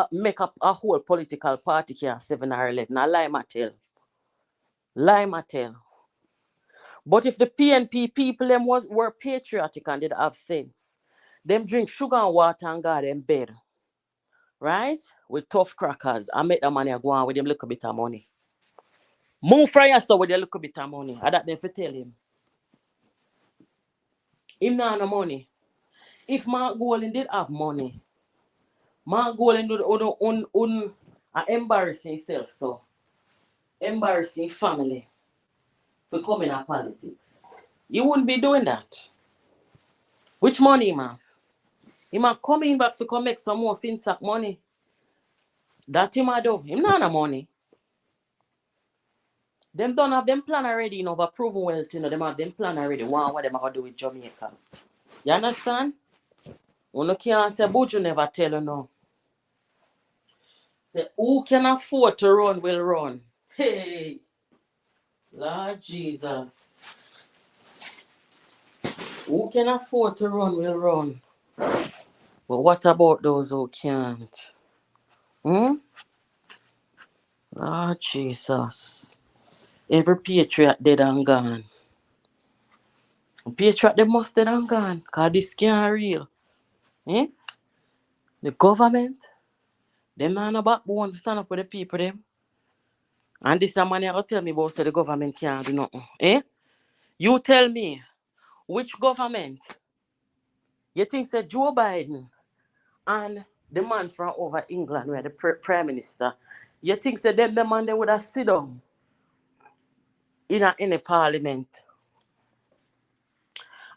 S1: a whole political party can 7 or 11. Now lie my tell. Lie my tell. But if the PNP people them were patriotic and did have sense, them drink sugar and water and go them bed. Right? With tough crackers. I make the money go on with them little bit of money. Move from yourself with a little bit of money. I that them for tell him. Him not no money. If Mark Golding did have money, Mark Golding would embarrassing himself, so embarrassing family for coming to politics. You wouldn't be doing that. Which money him have? Him have coming back to come make some more finsack money. That him a do. Him not no money. Them don't have them plan already, over proven wealth, them have them plan already. What them are gonna do with Jamaica. You understand? You can't say Buju never tell you no. Say who can afford to run will run. Hey, Lord Jesus. Who can afford to run will run. But what about those who can't? Hmm? Lord Jesus. Every patriot dead and gone. Patriot they must dead and gone. Cause this can't real. Eh? The government, them not no backbone to stand up with the people them. And this man here tell me about say the government can't do nothing. Eh? You tell me, which government? You think say Joe Biden and the man from over England, where the prime minister, you think that them the man they would have sit down in any parliament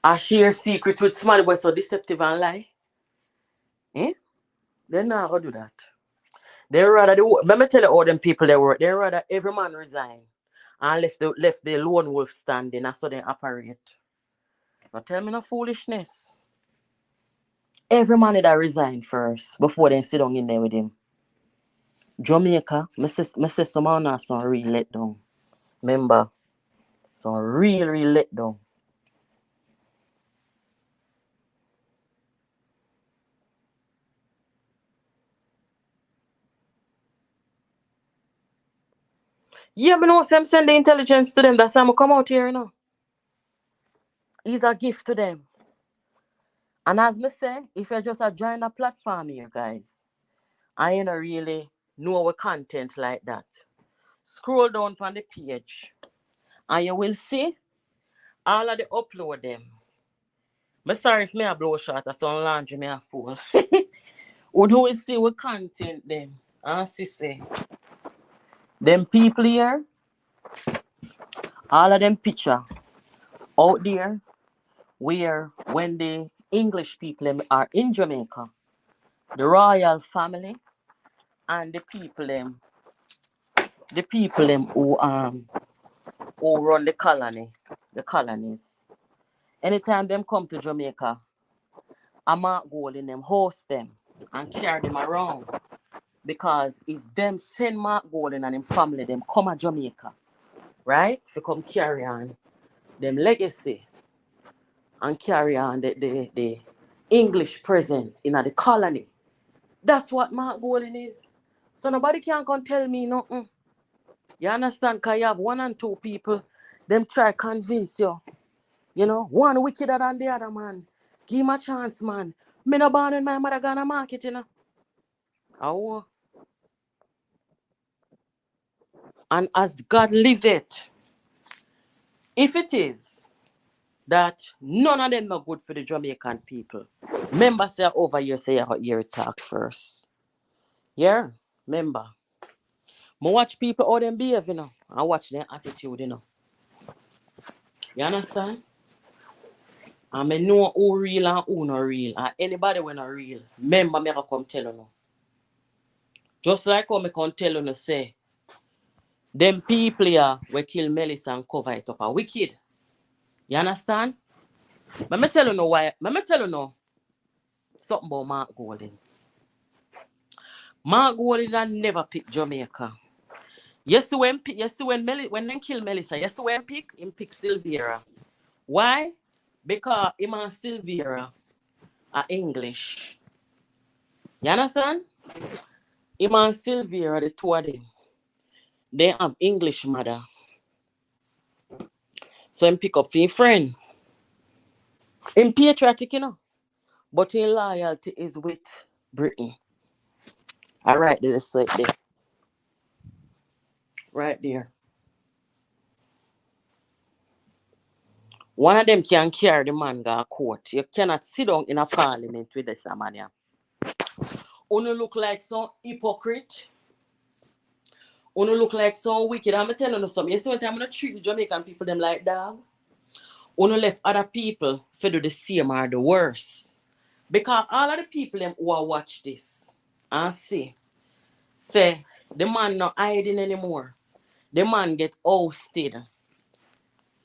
S1: or share secret with somebody was so deceptive and lie? Eh? They not gonna do that. They rather let me tell you all them people they work. They rather every man resign and left the lone wolf standing. That's how they operate. Now tell me no foolishness. Every man that resign first before they sit down in there with him. Jamaica, me say some man are some real let down. Remember, some real let down. Yeah, me know some send the intelligence to them. That's why I come out here, you know. It's a gift to them. And as me say, if you just a join a platform here, guys, I ain't really know our content like that. Scroll down on the page and you will see all of the upload them. Me sorry if me a blow shot or some laundry me a fool. Would you will see what content them. And see say, them people here, all of them picture out there where when the English people them are in Jamaica, the royal family and the people them who run the colonies. Anytime them come to Jamaica, a Mark Gold in them host them and carry them around because it's them send Mark Gold and them family them come to Jamaica, right? To come carry on them legacy and carry on the English presence in the colony. That's what Mark Golden is. So nobody can come tell me nothing. You understand? Because you have one and two people, them try convince you. You know, one wickeder than the other, man. Give him a chance, man. Me no born in my mother gonna market, you know. Oh. And as God lived it, if it is that none of them are good for the Jamaican people, remember say over here say you hear it talk first. Yeah, remember. I watch people how them behave, you know. I watch their attitude, you know. You understand? And I know who real and who not real. And anybody when not real, remember me I come tell you no. Just like how me come tell you no say, them people here we kill Melissa and cover it up are wicked. You understand? Let me tell you no why. Let me tell you no something about Mark Golden. Mark Golden had never picked Jamaica. When they kill Melissa, yes when pick Silvera. Why? Because him and Silvera are English. You understand? Him and Silvera, the two of them, they have English mother. So him pick up for his friend. Him patriotic, you know. But his loyalty is with Britain. Alright, let's say it there. Right there. One of them can carry the man go to court. You cannot sit down in a parliament with this man here. Uno look like some hypocrite. Uno look like some wicked. I'm telling you something. You see what I'm gonna treat the Jamaican people them like dog. Uno left other people for do the same or the worse. Because all of the people them who are watch this and see, say the man not hiding anymore. The man get ousted.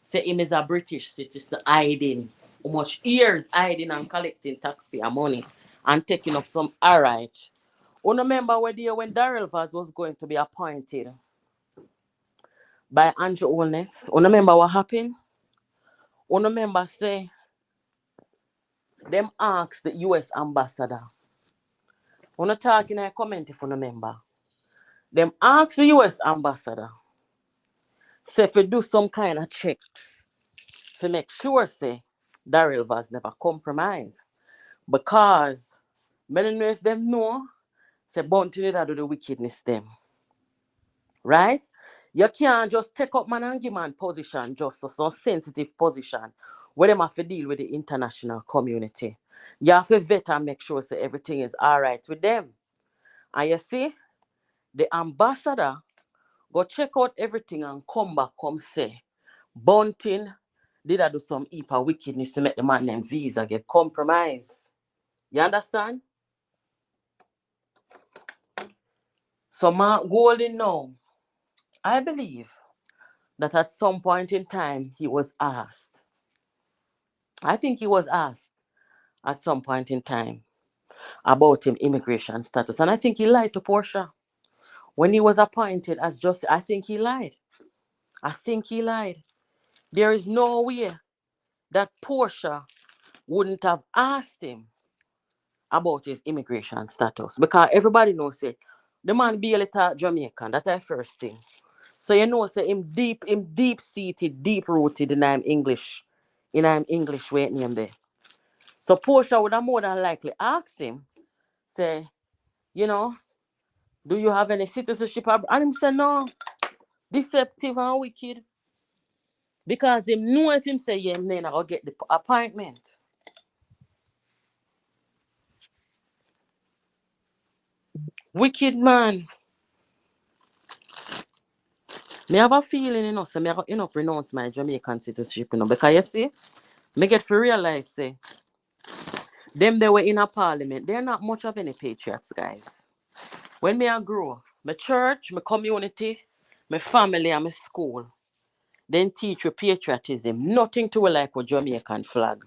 S1: Say him is a British citizen hiding. How much years hiding and collecting taxpayer money and taking up some alright. You remember when Daryl Vaz was going to be appointed by Andrew Holness? You remember what happened? You remember say them asked the US ambassador. You not talking in a comment if you remember. Them asked the US ambassador say if you do some kind of checks to make sure say Daryl Vaz never compromise. Because many know if them know, say bounty to do the wickedness them. Right? You can't just take up man and give man position just so some sensitive position where them have to deal with the international community. You have to vet and make sure that everything is all right with them. And you see, the ambassador go check out everything and come back, come say, Bunting did I do some heap of wickedness to make the man them visa get compromised. You understand? So Mark Golding now, I believe that at some point in time he was asked. I think he was asked at some point in time about him immigration status. And I think he lied to Portia. When he was appointed as justice, I think he lied. I think he lied. There is no way that Portia wouldn't have asked him about his immigration status. Because everybody knows it. The man barely talk Jamaican. That's the first thing. So you know, say him deep seated, deep rooted in him English. In him English way name there. So Portia would have more than likely asked him, say, you know, do you have any citizenship? And him say no. Deceptive and wicked. Because him know if him say yeah, him then I'll get the appointment. Wicked man. Me have a feeling, so me have to renounce my Jamaican citizenship, because you see, me get to realize, say, them they were in a parliament, they're not much of any patriots, guys. When me I grow, my church, my community, my family, and my school, then teach you patriotism, nothing to like a Jamaican flag,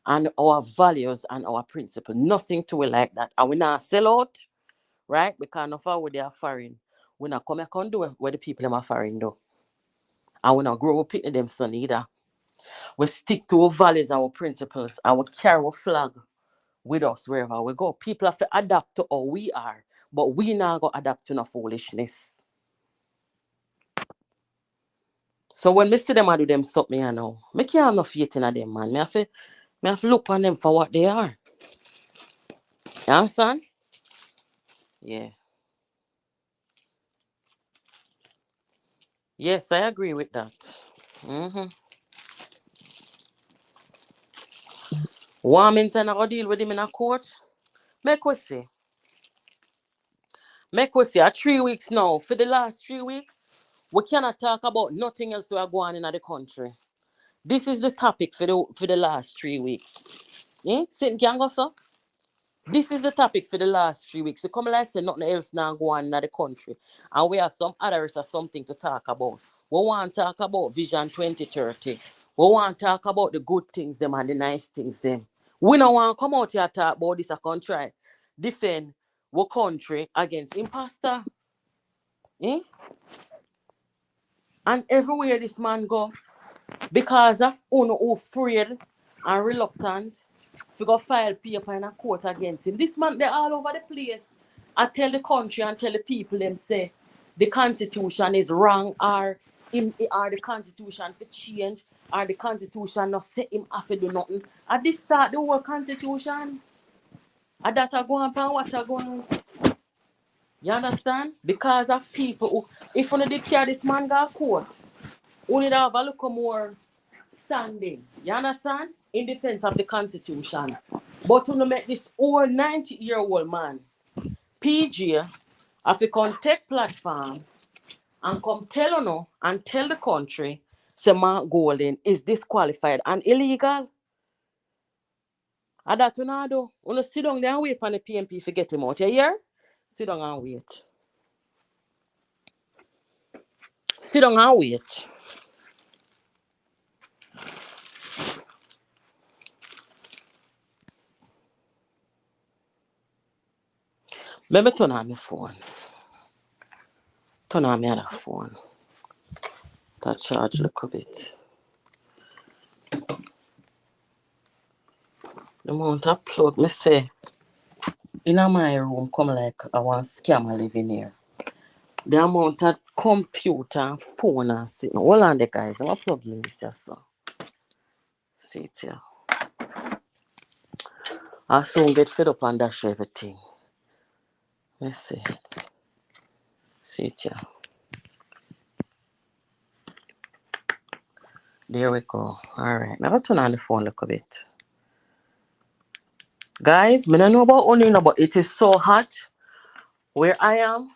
S1: and our values and our principle, nothing to like that. And we not sell out, right? Because of how they are foreign. We not come and do what the people them are foreign do. And we not grow up in them son either. We stick to our values and our principles and we carry our flag with us wherever we go. People have to adapt to how we are, but we not go adapt to no foolishness. So when me see them I do them stop me, know, me can't have no faith in them, man. Me have to look on them for what they are. You understand? Yeah. Yes, I agree with that. Mm-hmm. Warmington, I go deal with him in a court. Make we see. Make we see. 3 weeks now. For the last 3 weeks, we cannot talk about nothing else we are going on in the country. This is the topic for the last 3 weeks. Yeah? Sit can go, sir? This is the topic for the last 3 weeks. So come like say nothing else now go on in the country. And we have some others or something to talk about. We want to talk about Vision 2030. We want to talk about the good things them and the nice things them. We don't want to come out here and talk about this a country. Defend our country against imposter. Eh? And everywhere this man go, because of who afraid and reluctant to go file paper in a court against him. This man, they're all over the place. I tell the country and tell the people them say the constitution is wrong or the constitution for change or the constitution not say him have to do nothing. At this start the whole constitution. And that are going on what are going on. You understand? Because of people who, if only they carry this man go to court, only they have a little more standing. You understand? In defense of the constitution. But to make this old 90-year-old man, PG, have to come take platform and come tell you and tell the country, say Mark Golding is disqualified and illegal. And that you know do. You sit down there and wait for the PMP to get him out. You hear? Sit down and wait. Sit down and wait. Let me turn on my phone. Turn on my other phone. That charge a little bit. The amount of plug, me say, in my room come like I want scammer living here. The amount of computer and phone and sitting. Hold on the guys, I'm going to plug in this just so. See it here. I soon get fed up and dash everything. Let's see. See it here. There we go. Alright. I'm gonna turn on the phone a little bit. Guys, I don't know about only but it is so hot where I am.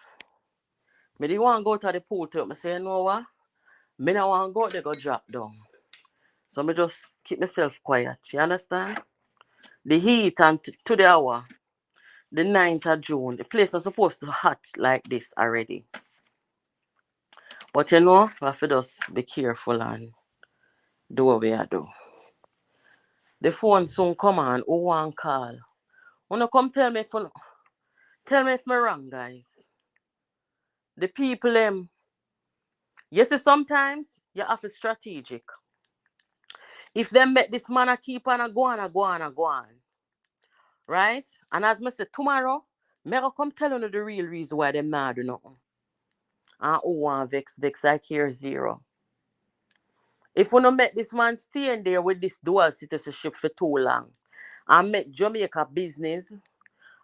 S1: I didn't want to go to the pool too. I say, you know what? I don't want to go there, go drop down. So I just keep myself quiet. You understand? The heat and to the hour, the 9th of June, the place is supposed to hot like this already. But you know, we have to just be careful and do what we are do. The phone soon come on. Who want call? Wanna come tell me if me wrong, guys. The people you see sometimes you have to strategic. If them make this man a keep on a go on, a go on, a go on. Right? And as me say tomorrow, me go come tell you the real reason why them not do nothing. And who want vex, I care zero. If we don't make this man stay in there with this dual citizenship for too long and make Jamaica business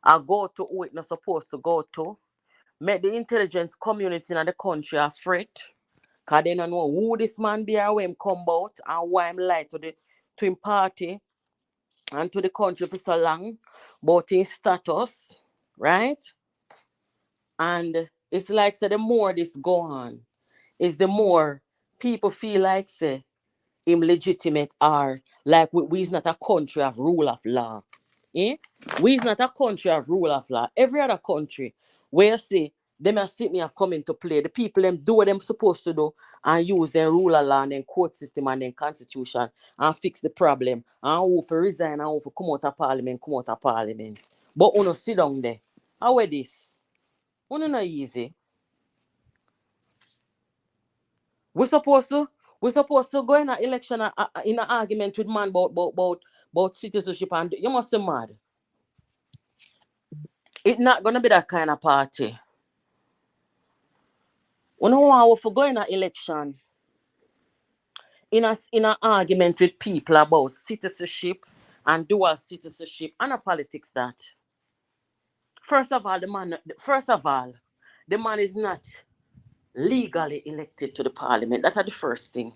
S1: and go to who it not supposed to go to, make the intelligence community in the country afraid, because they don't know who this man be or where him come about and why him lie to him party and to the country for so long about his status, right? And it's like say the more this go on, is the more people feel like say him legitimate or like we is not a country of rule of law. Eh? We is not a country of rule of law. Every other country where you see them a sit me a come into play. The people them do what them supposed to do and use their rule of law and then court system and then constitution and fix the problem. And who for resign and who for come out of parliament. But uno sit down there. How is this? Uno not easy. We supposed to go in an election in an argument with man about citizenship and you must be mad. It's not gonna be that kind of party. We don't want to go in an election in an argument with people about citizenship and dual citizenship and a politics that. The man is not legally elected to the parliament. That's the first thing.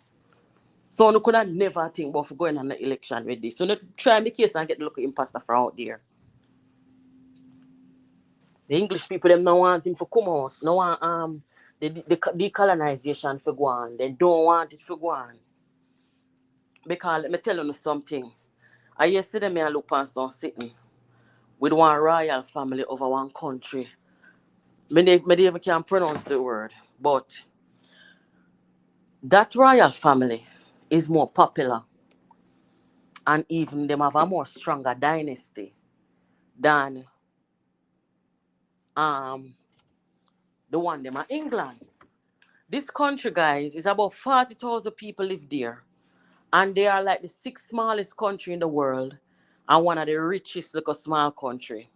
S1: So you could have never think about going on an election with this. So you try my case and get the look imposter from out there. The English people them no want him to come out. No want the decolonization for go on. They don't want it for go on. Because let me tell you something. I yesterday me I look on some sitting with one royal family over one country. Me even can't pronounce the word. But that royal family is more popular and even them have a more stronger dynasty than um the one them are England. This country, guys, is about 40,000 people live there. And they are like the sixth smallest country in the world and one of the richest little small country.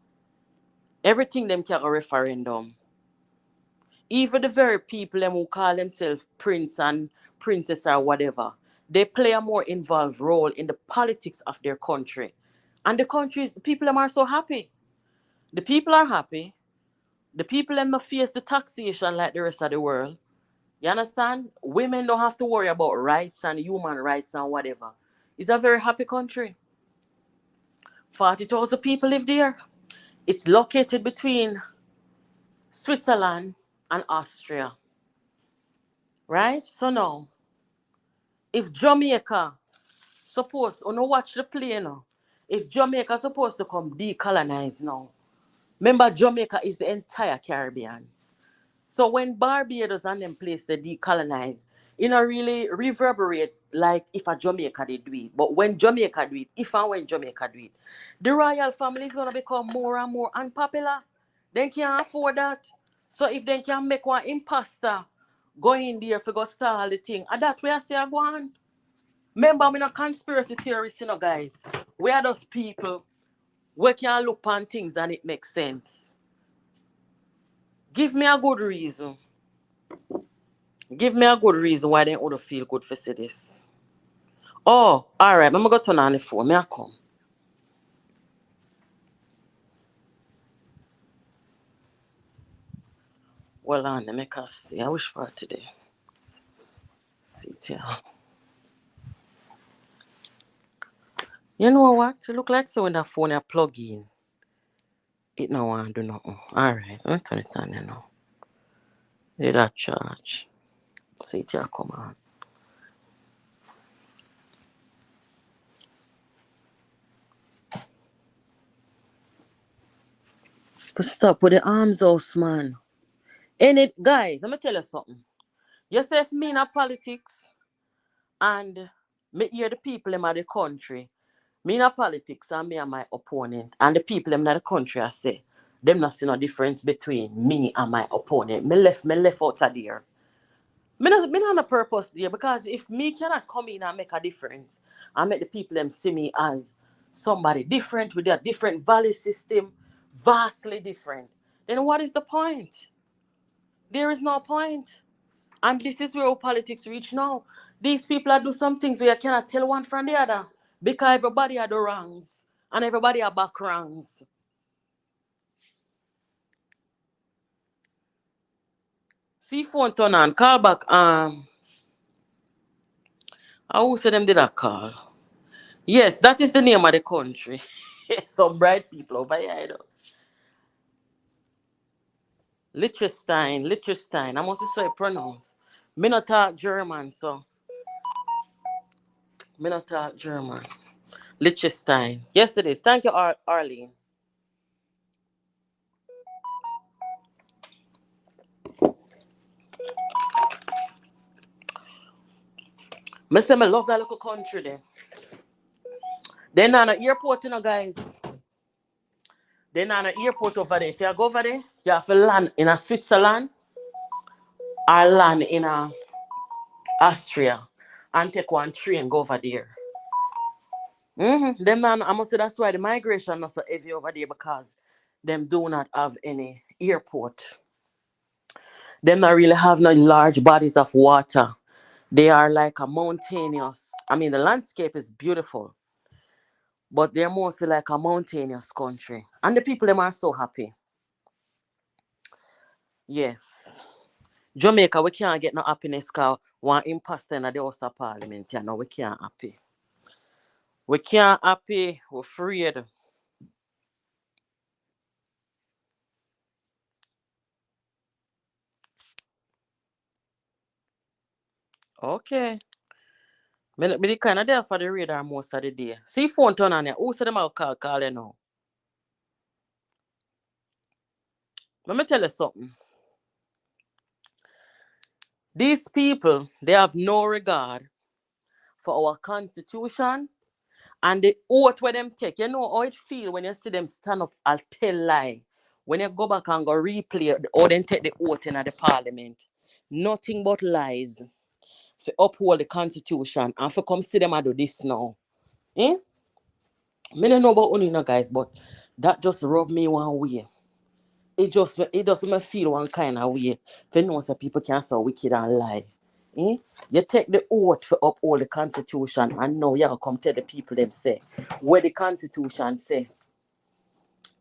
S1: Everything them can a referendum. Even the very people them who call themselves prince and princess or whatever, they play a more involved role in the politics of their country. And the people them are so happy. The people are happy. The people them not face the taxation like the rest of the world. You understand? Women don't have to worry about rights and human rights and whatever. It's a very happy country. 40,000 people live there. It's located between Switzerland and Austria. Right? So now, if Jamaica suppose, you know, watch the play now. If Jamaica supposed to come decolonize now, remember Jamaica is the entire Caribbean. So when Barbados and them place they decolonize, it not really reverberate like if a Jamaica did do it. But when Jamaica do it, if and when Jamaica do it, the royal family is gonna become more and more unpopular. They can't afford that. So if they can make one imposter go in there for go stall the thing, and that way I say I go on. Remember, I'm not conspiracy theorists, you know, guys. We are those people we can look on things and it makes sense. Give me a good reason. Give me a good reason why they ought to feel good for see this. Oh, all right. I'm going to turn on the phone. May I come? Well, on, let me see. I wish for today. See it here. You know what? It look like so when that phone you plug in. It no want do nothing. Alright, let me turn it on you now. Let that charge. See it here come on. But stop with the arms house, man. And it guys, let me tell you something. You say if me in a politics and me hear the people in the country, me in a politics and me and my opponent and the people in the country I say, them not see no difference between me and my opponent. Me left out of there. Me not on a purpose there because if me cannot come in and make a difference and make the people them see me as somebody different with a different value system, vastly different, then what is the point? There is no point. And this is where our politics reach now. These people are do some things where you cannot tell one from the other because everybody are the wrongs and everybody are back wrongs. See phone turn on, call back. Who said them did a call? Yes, that is the name of the country. Some bright people over here. You know. Liechtenstein. I must say pronounce. Me not talk German, so me not talk German. Liechtenstein. Yes, it is. Thank you, Arlene. Me say me love that little country there. Then on the airport, you know, guys. Then on the airport over there. If you go over there, you have to land in a Switzerland or land in a Austria and take one train go over there. Them man, I must say that's why the migration is so heavy over there because them do not have any airport. Them not really have no large bodies of water. They are like a mountainous. I mean, the landscape is beautiful, but they're mostly like a mountainous country, and the people them are so happy. Yes. Jamaica, we can't get no happiness because one imposter in the House of Parliament. You know, we can't happy. We can't happy. We're afraid. Okay. Me the kind of there for the radar most of the day. See phone turn on here. Who said them out call you now? Let me tell you something. These people, they have no regard for our constitution and the oath where them take. You know how it feel when you see them stand up and tell lie. When you go back and go replay or then take the oath in the parliament. Nothing but lies. For uphold the constitution and for come see them and do this now. Eh? Me don't know about only no guys, but that just rub me one way. It just me feel one kind of way. If you know some people can so wicked and lie. Eh? You take the oath for uphold the constitution and now you come tell the people them say where the constitution say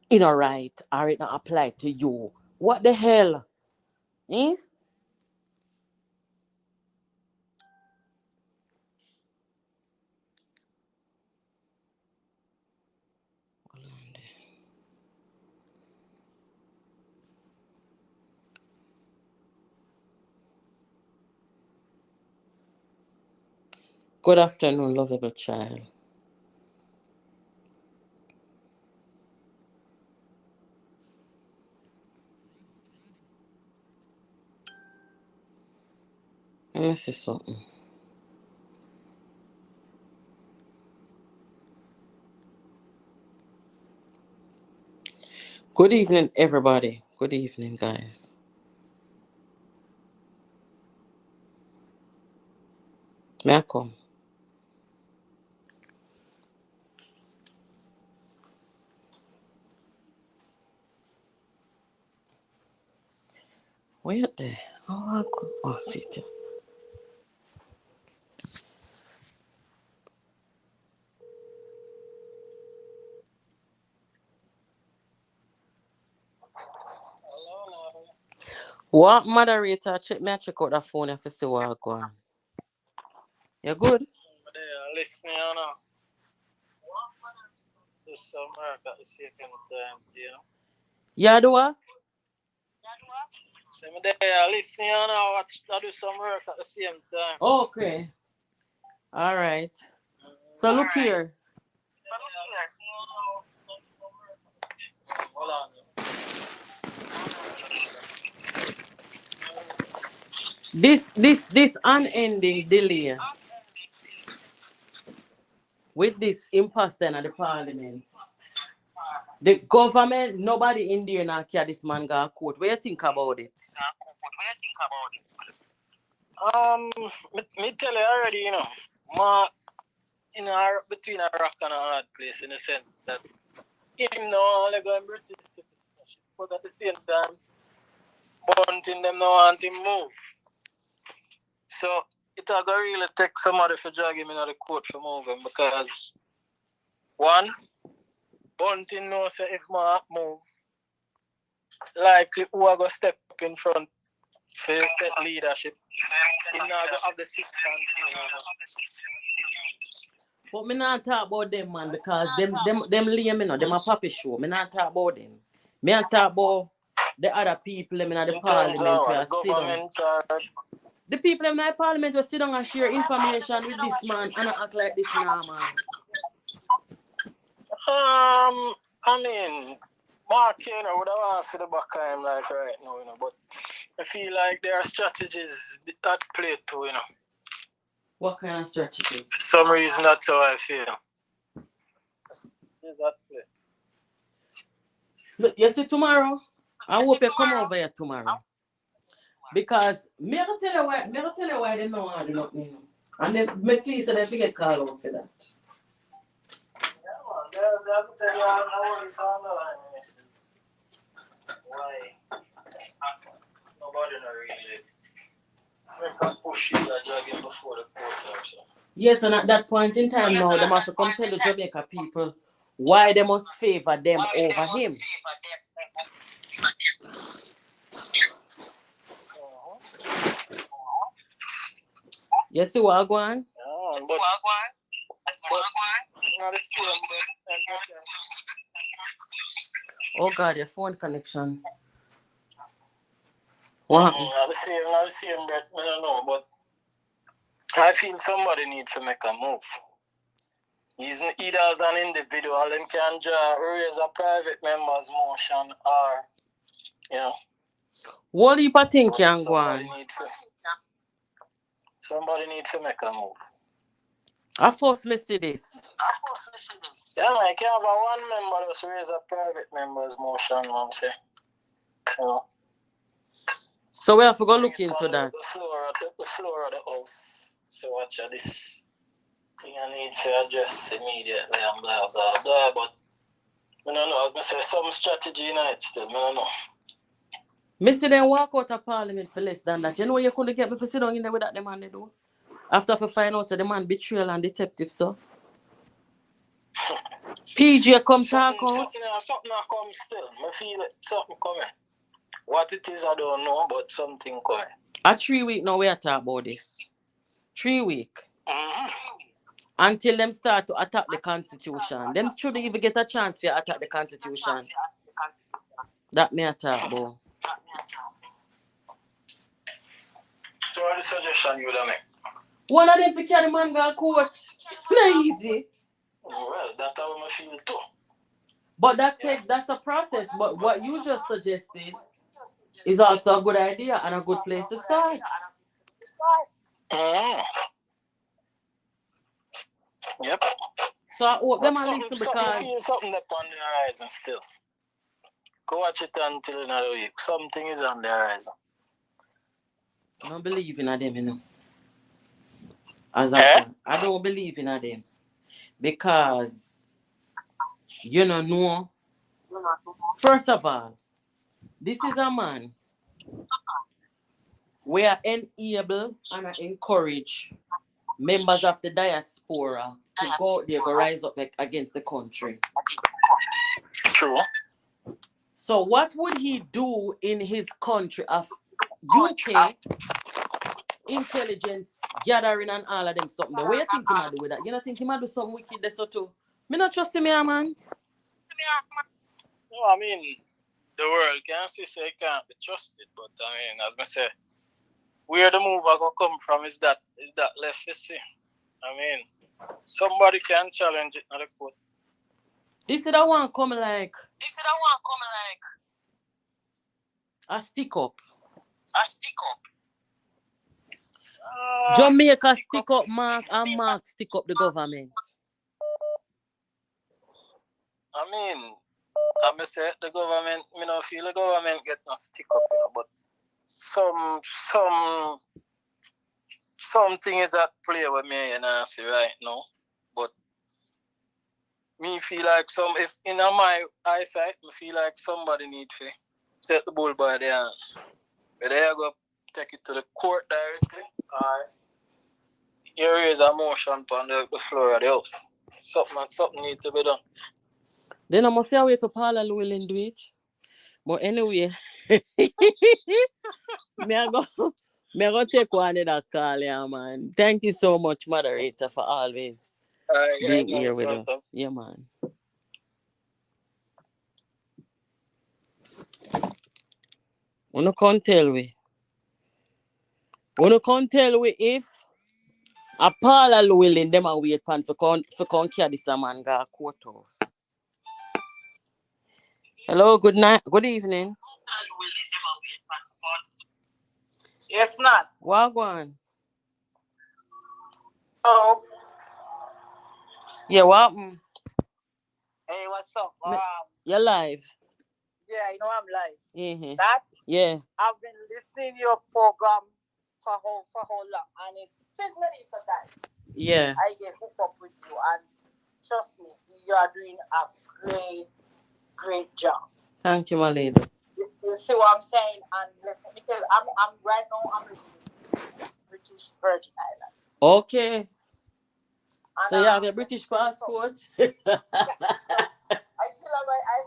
S1: it not right or it not apply to you. What the hell? Eh? Good afternoon, lovable child. Let me see something. Good evening, everybody. Good evening, guys. May I come? Where there? Oh, I go. Oh, sit here. What moderator? Check me. I check out the phone if you see what I go on. You good?
S2: Listening, you know. do some work at the same time, you know.
S1: Yeah, do what?
S2: So I'm there, listen, you know, I do some work at the same time.
S1: Okay. All right. So look here.
S2: Hold on.
S1: This unending delay with this imposter in the parliament. The government, nobody in there now care this man got court. What do you think about it?
S2: Me tell you already, you know, ma between a rock and a hard place in the sense that him no only going British citizenship, but at the same time, bunting them no want him move. So it will go really take somebody for drag him in the court for moving because one, bunting knows if ma move, likely who are going to step in front for that leadership. He not going to have the system.
S1: But me not talk about them, man, because them lame, you know, them a puppy show. Me not talk about them. Me not talk about the other people in the parliament where sit down. The people in the parliament will sit down and share information with this man and act like this now, man.
S2: I mean, Mark, you know, would have asked the back of him like right now, you know, but I feel like there are strategies at play too, you know.
S1: What kind of strategies?
S2: For some reason, that's how I feel. Is that play?
S1: Look, you see tomorrow? I hope you come over here tomorrow. Because me I tell you why they don't want to do nothing. And they feel so they get called out for that.
S2: Yeah, man. They'll tell you how why nobody not really push it like dragging before the court also.
S1: Yes, and at that point in time now, they have to come tell the Jamaica people why they must favor them over him. You see what I go on? Oh God, your phone connection.
S2: What happened? Not the same, but I don't know, but I feel somebody need to make a move. Either as an individual, them can raise a private member's motion or, you know.
S1: What do you think can go on?
S2: Somebody need to make a move.
S1: I first listed this.
S2: Yeah, man, you can have a one member just raise a private member's motion, man, say. You know.
S1: So we have to go look into that.
S2: The floor of the house. So watch this thing I need to address immediately and blah blah blah. But I don't know. I say some strategy in it still. I don't know.
S1: Missy then walk out of parliament for less than that. You know you couldn't get me to sit down in there with that man they do. After I find out that the man betrayal and deceptive so. PJ come talk out.
S2: Something come still. I feel it. Something coming. What it is, I don't know, but something coming.
S1: A 3 week now we are talking about this. 3 weeks. Until them start to attack the constitution. Them should even get a chance to attack the constitution. That me a talk about.
S2: So what the suggestion you would make?
S1: One of them to carry man go court. Not easy.
S2: Well, that's how I feel too.
S1: But that's a process. But what you just suggested is also a good idea and a good place to start.
S2: Yep.
S1: So I hope them listen because
S2: I feel something that's on the horizon still. Go watch it until another week. Something is on the horizon.
S1: I don't believe in them, you know. I don't believe in them. Because you know, first of all, this is a man we are enable and encourage members of the diaspora to go out there, go rise up against the country.
S2: True.
S1: So what would he do in his country of UK intelligence gathering and all of them something? The way you think he might do with that? You don't think he might do something wicked there so too? Me not trust him here, man.
S2: No, I mean, the world can't say it can't be trusted, but I mean, as I say, where the move I go come from is that left, you see. I mean, somebody can challenge it, not a court.
S1: This is the one coming like a stick up. Jamaica stick up Mark and Mark stick up the government.
S2: I mean, I may say the government, me not feel the government get no stick up, but something is at play with me and I see right now. But me feel like if in my eyesight, me feel like somebody need to take the bull by the hand. Whether I go take it to the court directly or you raise a motion on the floor of the house. Something needs to be done.
S1: Then I must say wait to Paula willing do it. But anyway, me I go take one of that call, yeah, man. Thank you so much, moderator, for always being here with us. Yeah, man. Wanna can't tell we if a Paula willing them a wait pan for carry this man go courthouse. Hello, good night, good evening.
S2: Yes, not.
S1: Wagwan.
S2: Oh.
S1: Yeah, what?
S2: Hey, what's up?
S1: You're live.
S2: Yeah, you know I'm live.
S1: Mm-hmm.
S2: Yeah. I've been listening to your program for how long, and it's since Melissa died.
S1: Yeah.
S2: I get hooked up with you, and trust me, you are doing a great job.
S1: Thank you, my lady.
S2: You see what I'm saying? And let me tell you, I'm right now I'm in British Virgin Islands.
S1: Okay.
S2: And
S1: so you have your British passport?
S2: I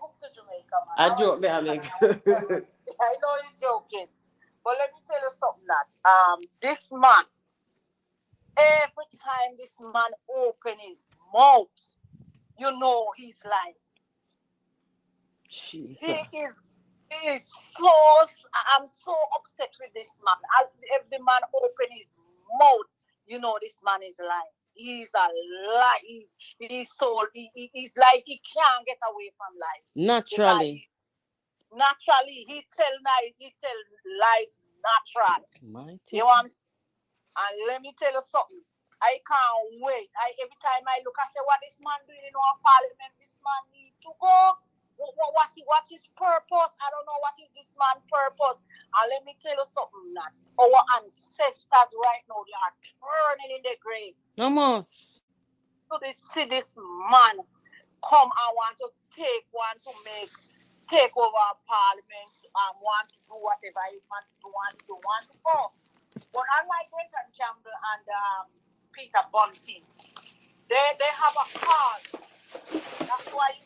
S2: hope to Jamaica, man.
S1: I joke, me, I make.
S2: I know you're joking, but let me tell you something. That this man, every time this man open his mouth, you know he's lying.
S1: Jesus.
S2: He is so. I'm so upset with this man. As if the man open his mouth, you know this man is lying. He's a lie. He's like he can't get away from lies.
S1: Naturally.
S2: He tell lies naturally. You know what I'm saying? And let me tell you something. I can't wait. Every time I look, I say, what this man doing in our parliament? This man need to go. What's his purpose? I don't know what is this man's purpose. And let me tell you something, Nats. Our ancestors right now, they are turning in their graves.
S1: No more.
S2: So they see this man come and want to take over our parliament and want to do whatever he want to go. But unlike Vincent Campbell and Peter Bunting, they have a cause. That's why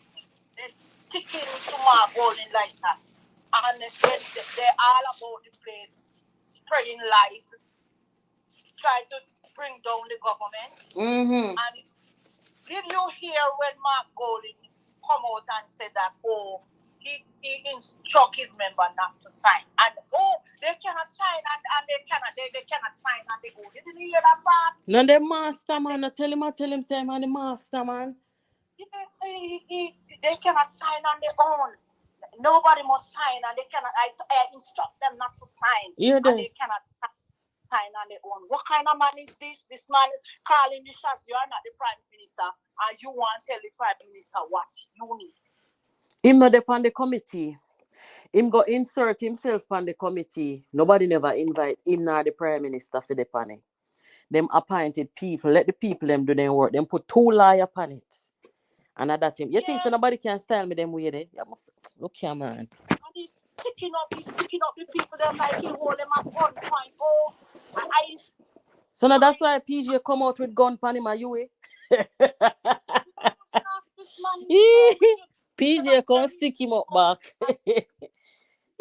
S2: they're sticking to my bowling like that. And they're all about the place, spreading lies, try to bring down the government.
S1: Mm-hmm.
S2: And did you hear when Mark Golding come out and said that, he instruct his member not to sign? And, they cannot sign and they cannot sign and they go. Didn't you hear that part?
S1: No, the master man. I tell him, say, man, the master man.
S2: They cannot sign on their own. Nobody must sign and they cannot. I instruct them not to sign. And they cannot sign on their own. What kind of man is this? This man calling the shots. You are not the prime minister and you want to tell the prime minister what you need.
S1: Him not on the committee. Him go insert himself on the committee. Nobody never invite him nor the prime minister for the panel. Them appointed people. Let the people them do their work. Them put 2 lawyers upon it. And at that time, you think so nobody can style me them way there? You must look here, man.
S2: And he's sticking up the people that like he hold them at gunpoint.
S1: So now that's why PJ come out with gun pan him a you PJ can't stick him up back.
S2: I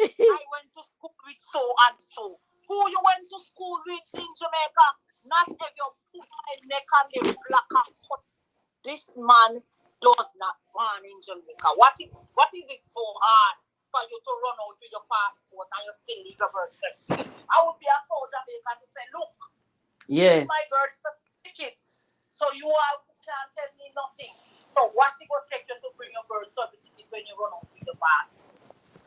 S2: went to school with so and so. Who you went to school with in Jamaica? Not if you put my neck on the black and cut. This man does not ban in Jamaica. What is it so hard for you to run out with your passport and you still leave your birth certificate? I would be a proud Jamaican to say, look, yes, this is my birth certificate. So you all can't tell me nothing. So what's it going to take you to bring your birth certificate when you run out with your passport?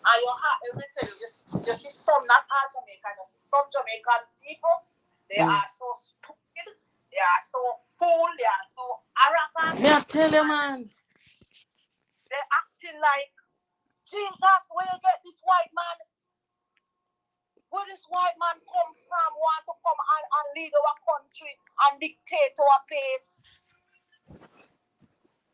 S2: And you have, let me tell you, you see some, not all Jamaican, you see some Jamaican people, they are so stupid, they are so fool, they are so arrogant.
S1: Me I tell you, man.
S2: They're acting like, Jesus, where you get this white man? Where this white man come from? Want to come and lead our country and dictate our pace?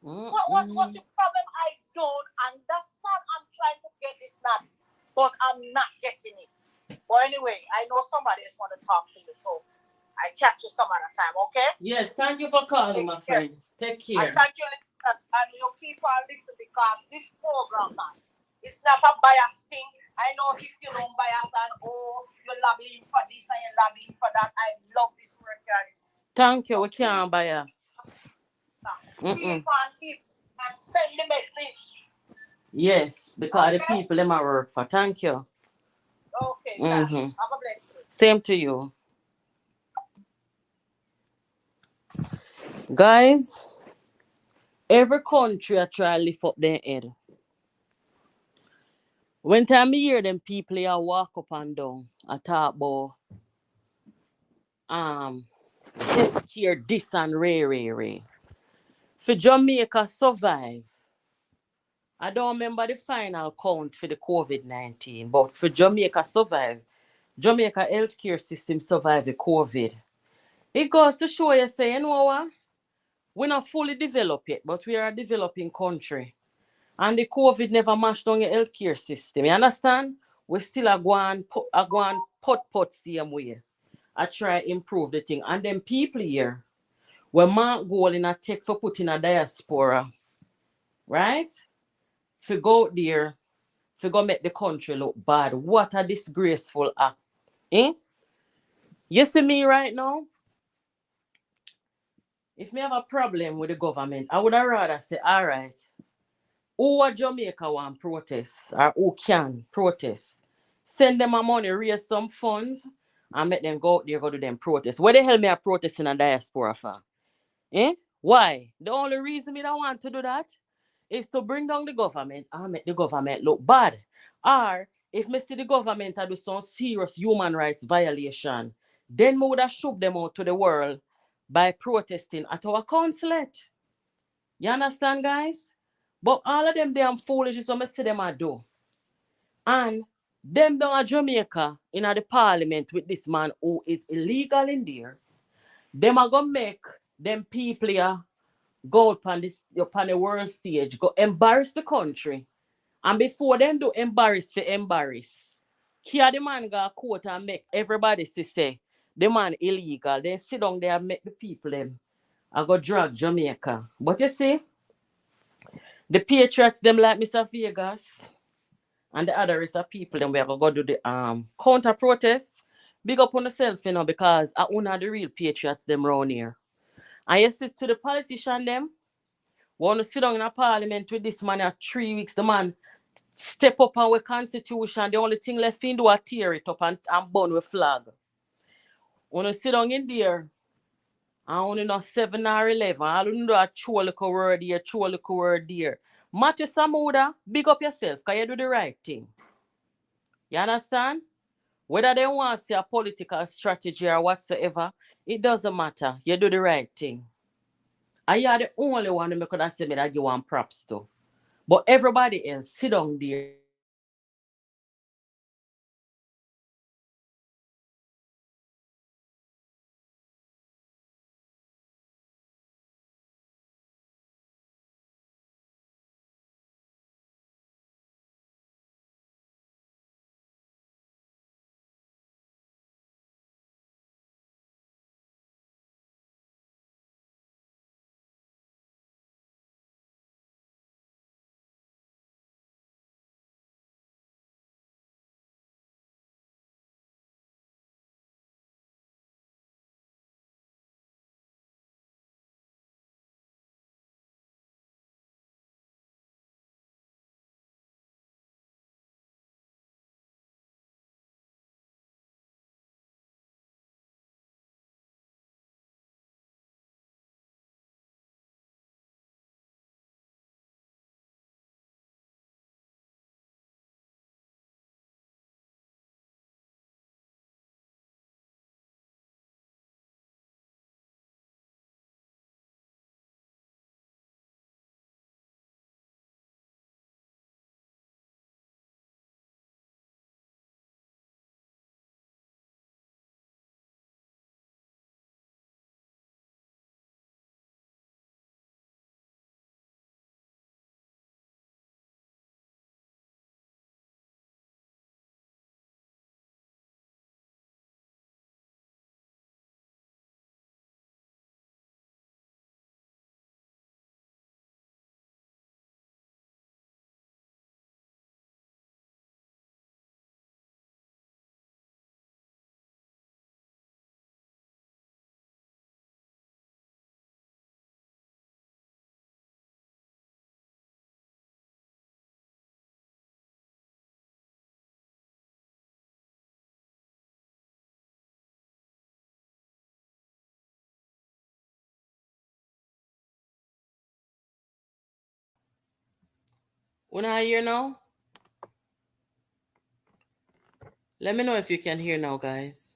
S2: What's your problem? I don't understand. I'm trying to get this nuts, but I'm not getting it. But anyway, I know somebody else want to talk to you, so I catch you some other time, okay?
S1: Yes, thank you for calling, my friend. Take care.
S2: I thank you, and you keep on listening because this program, man, it's not a bias thing. I know if you don't bias and you're lobbying for this and you're lobbying for that. I love this work.
S1: Thank you. We can't bias.
S2: Keep and send the message.
S1: Yes, because the people them I work for. Thank you.
S2: Okay, have a blessed day.
S1: Same to you. Guys, every country I try to lift up their head. When time I hear them people I walk up and down, I talk about healthcare this and ray. For Jamaica survive. I don't remember the final count for the COVID-19, but for Jamaica survive. Jamaica healthcare system survive the COVID. It goes to show you say, you know what? We're not fully developed yet, but we are a developing country. And the COVID never mashed down your healthcare system. You understand? We still are going pot same way. I try improve the thing. And then people here, when my goal in a take for putting a diaspora, right? For go out there, for go make the country look bad. What a disgraceful act. Eh? You see me right now? If me have a problem with the government, I would have rather say, all right, who a Jamaica want protest or who can protest? Send them a money, raise some funds, and make them go out there go do them protest. What the hell me a protest in a diaspora for? Eh? Why? The only reason me don't want to do that is to bring down the government and make the government look bad. Or if me see the government do some serious human rights violation, then me would have shook them out to the world by protesting at our consulate. You understand, guys? But all of them damn foolish is what me see them a do. And them down at Jamaica in the parliament with this man who is illegal in there, them are gonna make them people here go upon the world stage, go embarrass the country. And before them do embarrass for embarrass, here the man go court and make everybody see say the man illegal. Then sit down there and make the people them I go drag Jamaica. But you see, the patriots them like Mr. Vegas and the other is of people them we are gonna go do the counter protest. Big up on yourself, you know, because I own the real patriots them round here. And you see to the politician them, want to sit down in a parliament with this man at 3 weeks. The man step up on the constitution. The only thing left in do is tear it up and burn with flag. Want to sit down in there and only know 7 or 11. All you do a throw a little word here, throw a little word there. Matthew Samuda, big up yourself because you do the right thing. You understand? Whether they want to see a political strategy or whatsoever, it doesn't matter. You do the right thing. And you are the only one who could have said me that you want props to. But everybody else sit down there and watch the government embarrass the country. And When I hear now? Let me know if you can hear now, guys.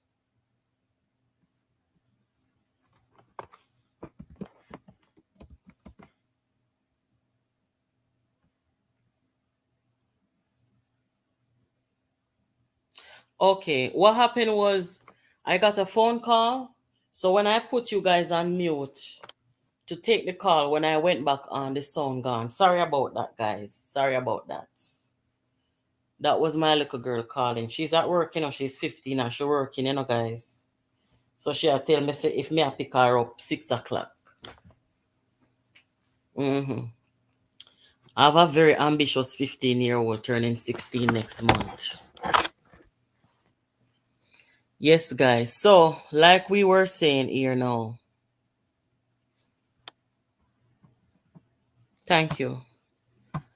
S1: Okay, what happened was I got a phone call. So when I put you guys on mute to take the call, when I went back on, the sound gone. Sorry about that, guys. Sorry about that. That was my little girl calling. She's at work, she's 15 and she's working, guys. So she'll tell me, say, if me I pick her up 6 o'clock. Mm-hmm. I have a very ambitious 15-year-old turning 16 next month. Yes, guys. So, like we were saying here now. Thank you.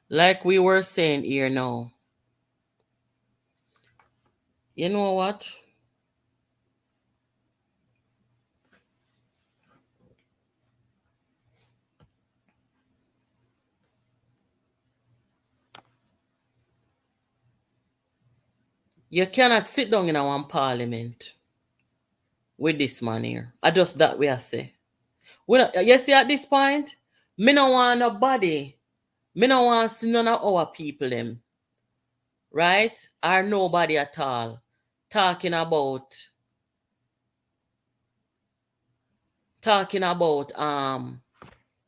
S1: Like we were saying here now. You know what? You cannot sit down in our parliament with this man here. I just that way I say. You see at this point, me no want nobody. Me no want see none of our people them. Right? Or nobody at all. Talking about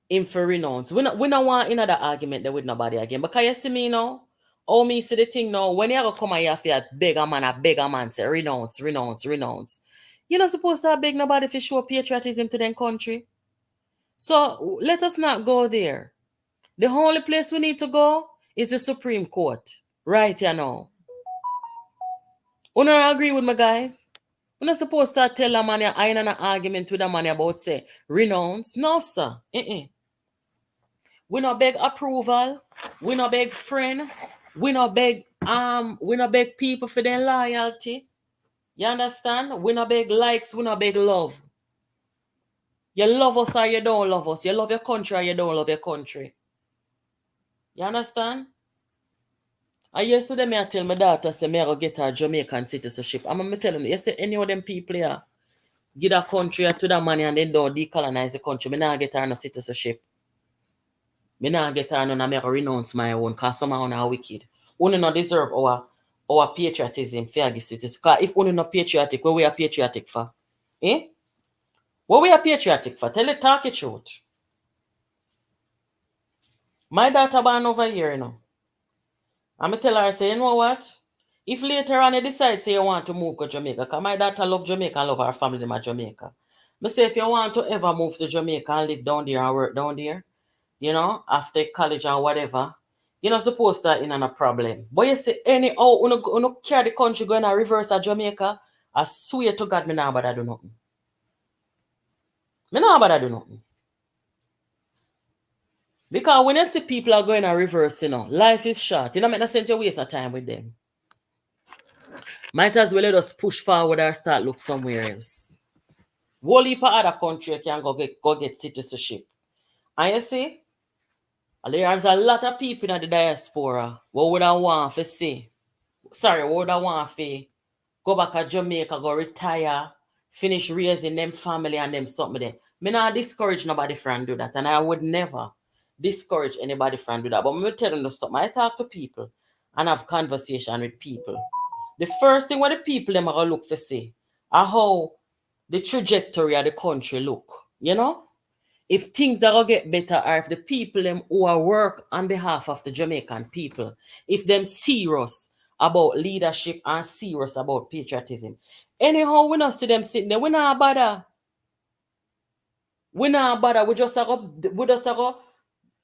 S1: him for renounce. We not want another argument there with nobody again. Because you see me now, oh me see the thing now, when you go come here for a beg a man say renounce, renounce, renounce. You're not supposed to beg nobody to show patriotism to them country. So let us not go there. The only place we need to go is the Supreme Court. Right here now. You don't agree with me, guys? We're not supposed to tell a man I in an argument with a man about say renounce. No, sir. We not beg approval. We not beg friend. We not beg people for their loyalty. You understand? We not beg likes. We not beg love. You love us or you don't love us. You love your country or you don't love your country. You understand? And yesterday me I tell my daughter say me I go get her Jamaican citizenship. I'm telling you, you say any of them people here give a country to the money and then don't decolonize the country. Me not get her no citizenship. Me not get her none and me renounce my own because some of are wicked. Only not deserve our patriotism for the citizens. Because if only not patriotic, what we are patriotic for? Eh? What we are patriotic for? Tell it, talk it truth. My daughter born over here, I'm tell her, say, you know what? If later on you decide, say you want to move to Jamaica, because my daughter love Jamaica and love her family in Jamaica. Me say if you want to ever move to Jamaica and live down there and work down there, after college or whatever, you're not supposed to in a problem. But you say anyhow, you carry the country going to reverse at Jamaica, I swear to God, me not about to do nothing. Me not about to do nothing. Because when you see people are going to reverse, life is short. You know, make no sense you waste your time with them. Might as well let us push forward or start look somewhere else. Whole heap of other country can go get citizenship. And you see, there's a lot of people in the diaspora what would I want to see. Sorry, what would I want to go back to Jamaica, go retire, finish raising them family and them something there. Me not discourage nobody from do that. And I would never discourage anybody from do that. But me tell you something. I talk to people and have conversation with people. The first thing what the people them are going to look for see are how the trajectory of the country look. If things are going to get better or if the people them who are work on behalf of the Jamaican people, if them serious about leadership and serious about patriotism. Anyhow, we not see them sitting there. We not bother. We not bother. We just go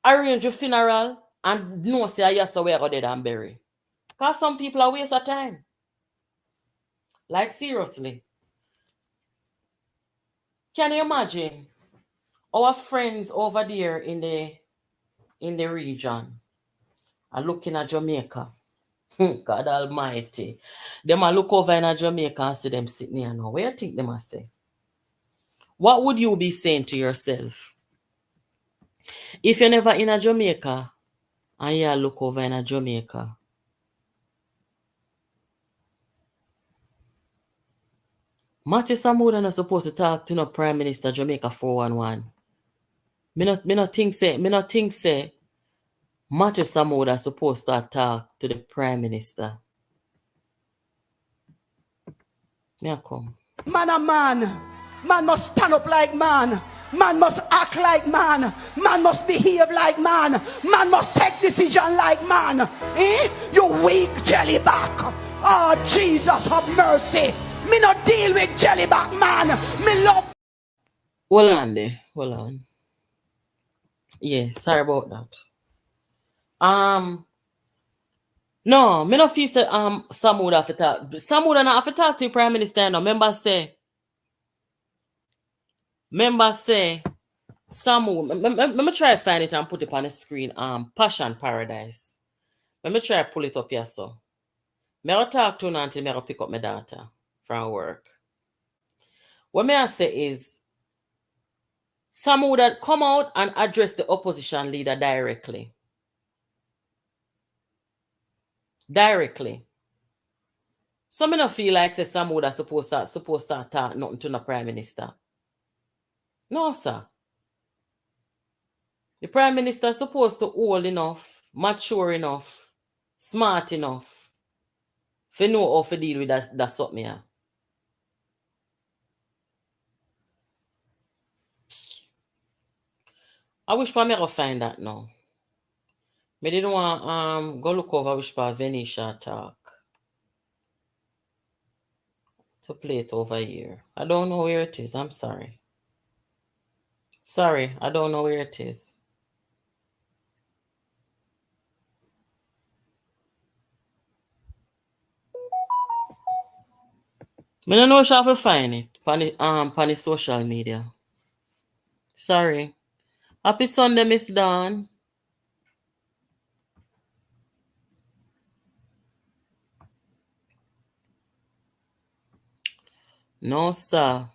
S1: arrange a funeral and no say yes, so we are going dead and bury. Because some people are waste of time. Like seriously. Can you imagine our friends over there in the region are looking at Jamaica? God Almighty. Them a look over in Jamaica and see them sitting here now. What do you think them a say? What would you be saying to yourself if you're never in Jamaica And you look over in Jamaica. Matthew Samuda not supposed to talk to no Prime Minister Jamaica 411. Me not think say Matthew Samuda supposed to talk to the Prime Minister. Me a come.
S3: Man a man. Man must stand up like man. Man must act like man. Man must behave like man. Man must take decision like man. Eh? You weak jellyback. Oh, Jesus, have mercy. Me not deal with jellyback, man. Me love.
S1: Hold on there. Hold on. Yeah, sorry about that. No, me no feel say Samuda have to talk. Samuda not have to talk to the Prime Minister. No, member say Samu. Let me try to find it and put it on the screen. Passion Paradise. Let me try to pull it up here so. Me will talk to her until me pick up my data from work. What me I say is Samuda come out and address the opposition leader directly. So me no feel like say Samuda supposed to talk nothing to the Prime Minister. No, sir. The Prime Minister is supposed to old enough, mature enough, smart enough to know how to deal with that something here. I wish I may find that now. I didn't want go look over which part Venetia talk. To play it over here. I don't know where it is. I'm sorry. Sorry, I don't know where it is. I don't know if I have to find it on the social media. Sorry. Happy Sunday, Miss Dawn. No, sir.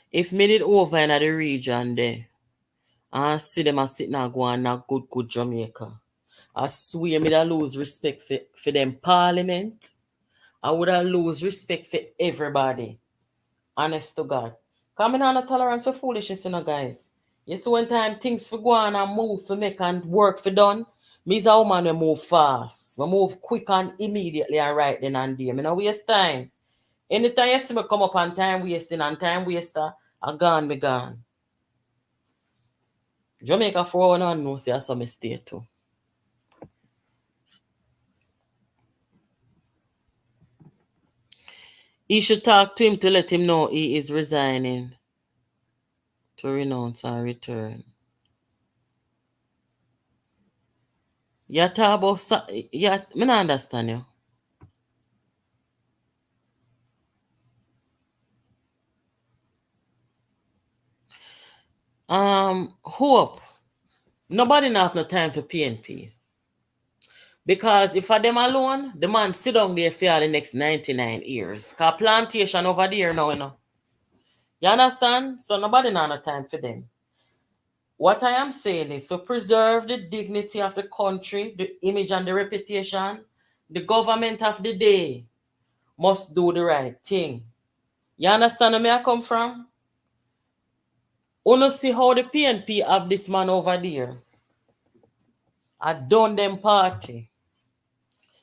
S1: If me did over in the region there, I see them a sitting and go on a good Jamaica, I swear me that lose respect for them parliament. I would have lose respect for everybody. Honest to God. Because I not tolerance for foolishness, you know, guys. You see, when time things for go on and move for make and work for done, me is a woman we move fast. We move quick and immediately and right then and there. Me no waste time. Anytime you see me come up on time wasting and time waster, I gone, me gone. Jamaica 411 no say I saw me stay too. He should talk to him to let him know he is resigning to renounce and return. You talk about yeah, me not understand you. Hope. Nobody not have no time for PNP. Because if for them alone, the man sit down there for the next 99 years. Because plantation over there now, you know. You understand? So nobody not have no time for them. What I am saying is to preserve the dignity of the country, the image and the reputation, the government of the day must do the right thing. You understand where I come from? Wanna see how the PNP have this man over there? I done them party.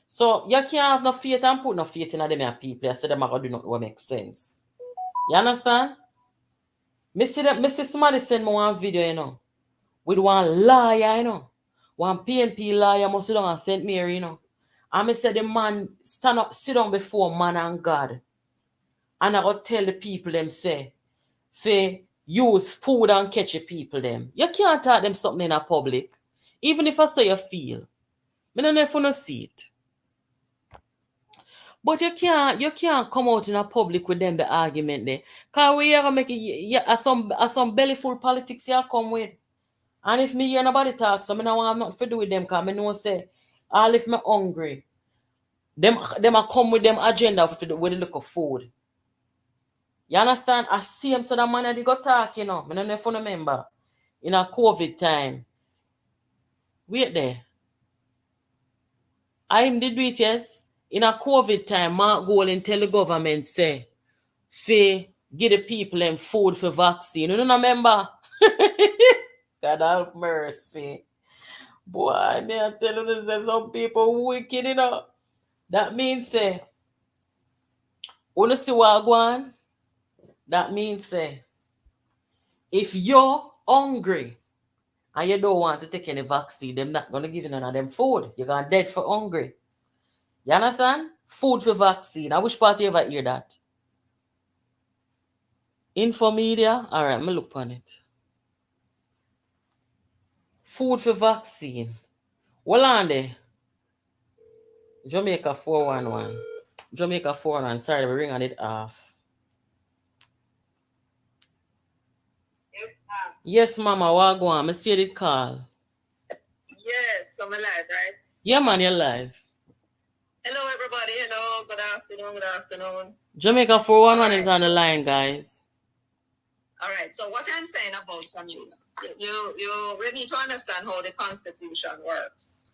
S1: So you can't have no faith and put no faith in them people. I said them are gonna do nothing what makes sense. You understand? Me see somebody send me one video, you know, with one liar, you know. One PNP liar must sit down and St. Mary, you know. And me say the man stand up, sit down before man and God. And I go tell the people them say, for use food and catch the people them. You can't tell them something in a public. Even if I say you feel. I don't know if you don't see it. But you can't come out in a public with them the argument there. Cause we ever make it as some bellyful politics you come with. And if me hear nobody talk, so I don't want nothing to do with them because I know say all if me hungry, them a come with them agenda with the look of food. You understand? I see him so that man they go talk, you know. I don't know if you remember. In a COVID time. Wait there. I did do it, yes. In a COVID time, Mark Golding tell the government, say, fi give the people them food for vaccine. You don't remember? God have mercy. Boy, me I tell you this, say some people wicked, you know. That means, say, wanna see what I go on? That means, say, if you're hungry and you don't want to take any vaccine, them not gonna give you none of them food. You're gonna dead for hungry. You understand? Food for vaccine. I wish part you ever hear that. Info media. All right, me look on it. Food for vaccine. Well on there. Jamaica 411. Jamaica 411. Sorry, we're ringing it off. Yes, Mama, what go on? I see the call.
S4: Yes, I'm alive, right?
S1: Yeah, man, you're live.
S4: Hello, everybody. Hello. Good afternoon. Good afternoon.
S1: Jamaica 411
S4: All
S1: is
S4: right.
S1: on the line, guys.
S4: All right. So what I'm saying about Samuel, we need to understand how the Constitution works.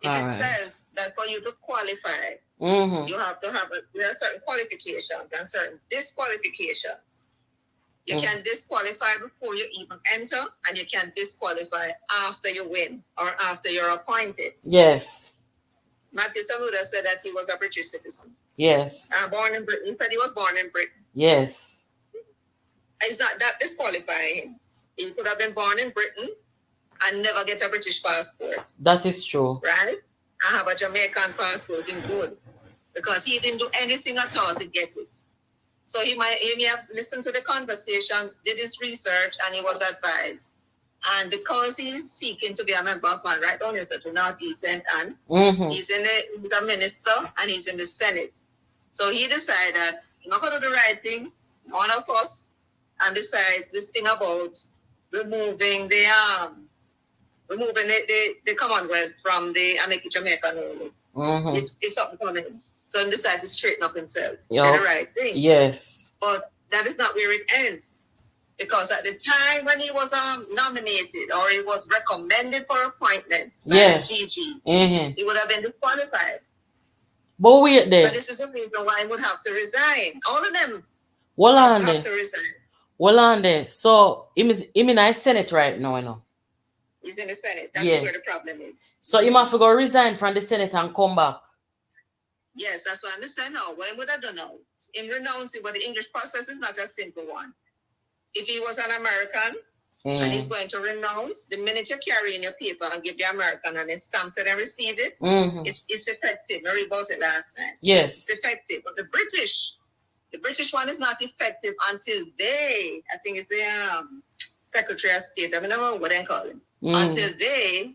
S4: If
S1: All
S4: it
S1: right.
S4: says that for you to qualify,
S1: Mm-hmm.
S4: you have to have there are certain qualifications and certain disqualifications. You can disqualify before you even enter, and you can disqualify after you win or after you're appointed.
S1: Yes.
S4: Matthew Samuda said that he was a British citizen.
S1: Yes.
S4: Born in Britain. He said he was born in Britain.
S1: Yes.
S4: It's not that disqualifying him. He could have been born in Britain and never get a British passport.
S1: That is true.
S4: Right? I have a Jamaican passport in good. Because he didn't do anything at all to get it. So he may have listened to the conversation, did his research, and he was advised. And because he's seeking to be a member of right down here to Northeast and he's a minister and he's in the Senate. So he decided that he's not going to do the right thing, one of us, and decides this thing about removing the Commonwealth from the Jamaica only. It's something coming. So he decided to straighten up himself.
S1: Yep.
S4: And the right thing.
S1: Yes.
S4: But that is not where it ends. Because at the time when he was nominated or he was recommended for appointment by the GG, he would have been disqualified.
S1: But wait there.
S4: So this is the reason why he would have to resign. All of them
S1: have
S4: to resign.
S1: Well on there. So he in the Senate right now, you know.
S4: He's in the Senate. That's where the problem is.
S1: So he must go resign from the Senate and come back.
S4: Yes, that's what I'm saying now. What he would have done now, in renouncing, but the English process is not a simple one. If he was an American and he's going to renounce, the minute you carry in your paper and give the American and he stamps it and receive it, it's effective. I read about it last night.
S1: Yes.
S4: It's effective. But the British one is not effective until they, I think it's the Secretary of State, I don't know what they call him, until they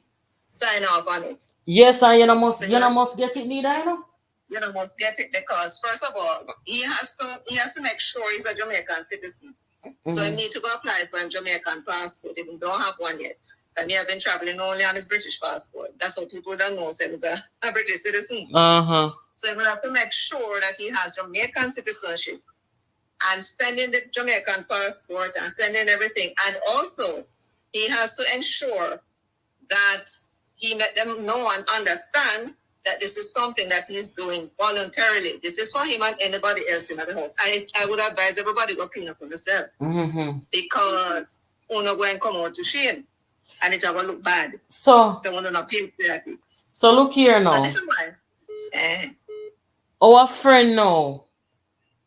S4: sign off on it.
S1: Yes, and you must get it neither, you know?
S4: You must get it because, first of all, he has to make sure he's a Jamaican citizen. So he need to go apply for a Jamaican passport if he don't have one yet. And he have been traveling only on his British passport. That's how people don't know him as a British citizen. So he will have to make sure that he has Jamaican citizenship and send in the Jamaican passport and send in everything. And also, he has to ensure that he let them know and understand that this is something that he's doing voluntarily. This is for him and anybody else in the house. I would advise everybody go clean up on themselves. Because uno go and come out to shame. And it's going to look bad. So uno not patriotic.
S1: So look here now.
S4: So this is why.
S1: Our friend now.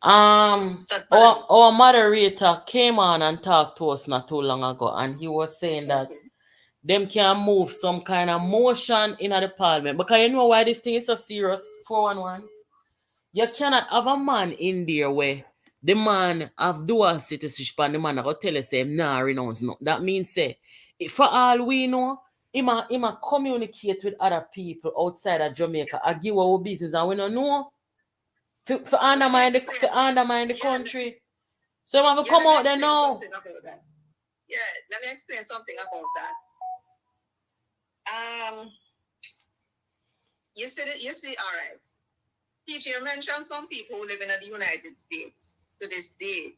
S1: Our moderator came on and talked to us not too long ago. And he was saying that them can move some kind of motion in the parliament. Because you know why this thing is so serious, 411? You cannot have a man in there where the man have dual citizenship and the man will tell us say, nah, renounce. No. That means, say, for all we know, he might communicate with other people outside of Jamaica and give our business and we don't know. For undermine the country. So you have to come out there now.
S4: Yeah, let me explain something about that. You see, all right. Peter, you mentioned some people who live in the United States to this day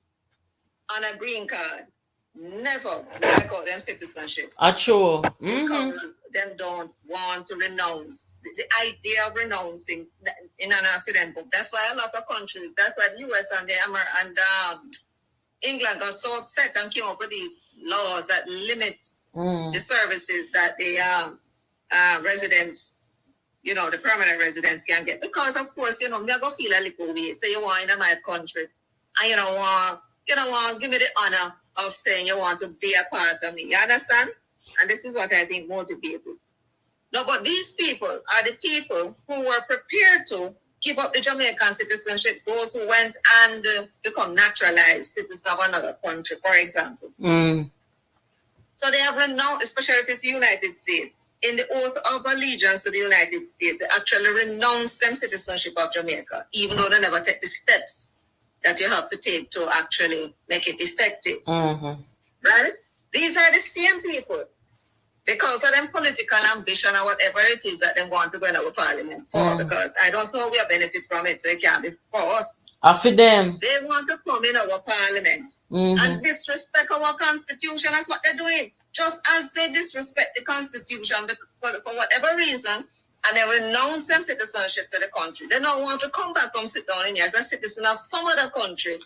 S4: on a green card. never take out them citizenship.
S1: True.
S4: Because them don't want to renounce. The idea of renouncing in an accident book. That's why a lot of countries, that's why the US and England got so upset and came up with these laws that limit the services that the residents, the permanent residents can get. Because of course, me I go feel a little way. Say you want in my country and you don't want give me the honor of saying you want to be a part of me. You understand? And this is what I think motivated. No, but these people are the people who were prepared to give up the Jamaican citizenship, those who went and become naturalized citizens of another country, for example. So they have renounced, especially if it's the United States, in the oath of allegiance to the United States, they actually renounce them citizenship of Jamaica, even though they never take the steps that you have to take to actually make it effective. Right? These are the same people. Because of them political ambition or whatever it is that they want to go in our parliament for, because I don't know we have benefit from it, so it can't be for us.
S1: For them.
S4: They want to come in our parliament and disrespect our constitution. That's what they're doing. Just as they disrespect the constitution for whatever reason, and they renounce them citizenship to the country. They don't want to come back and sit down in here as a citizen of some other country.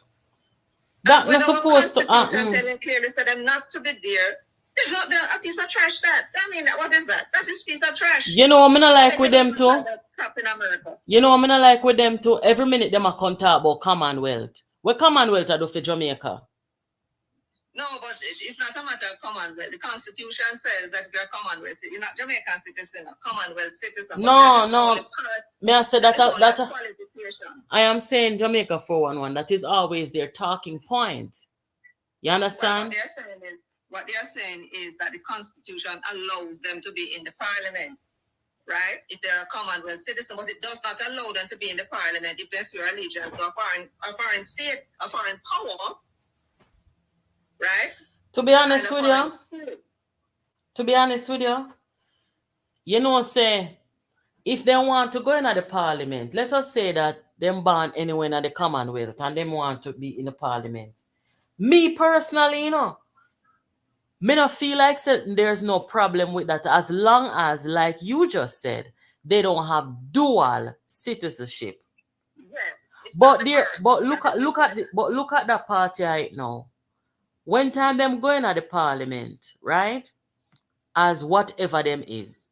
S1: That's not supposed to
S4: happen. Telling clearly for them not to be there. It's not a piece of trash that. I mean, what is that? That is a piece of trash.
S1: You know what I'm not like with them too?
S4: Crap in America.
S1: You know what I'm not like with them too? Every minute them are come talk about Commonwealth. What Commonwealth I do for Jamaica?
S4: No, but it's not a matter of Commonwealth. The Constitution says that you're a Commonwealth citizen. You're not Jamaican citizen, a Commonwealth citizen.
S1: No. May I say that
S4: qualification.
S1: I am saying Jamaica 411. That is always their talking point. You understand?
S4: Well, what they are saying is that the Constitution allows them to be in the Parliament, right? If they're a Commonwealth citizen, but it does not allow them to be in the Parliament if they swear allegiance to a foreign state, a foreign power, right?
S1: To be honest with you, say, if they want to go in the Parliament, let us say that them born anywhere in the Commonwealth and them want to be in the Parliament. Me personally, me not feel like there's no problem with that as long as, like you just said, they don't have dual citizenship.
S4: Yes.
S1: But look at that party right now. When time them going at the parliament, right? As whatever them is,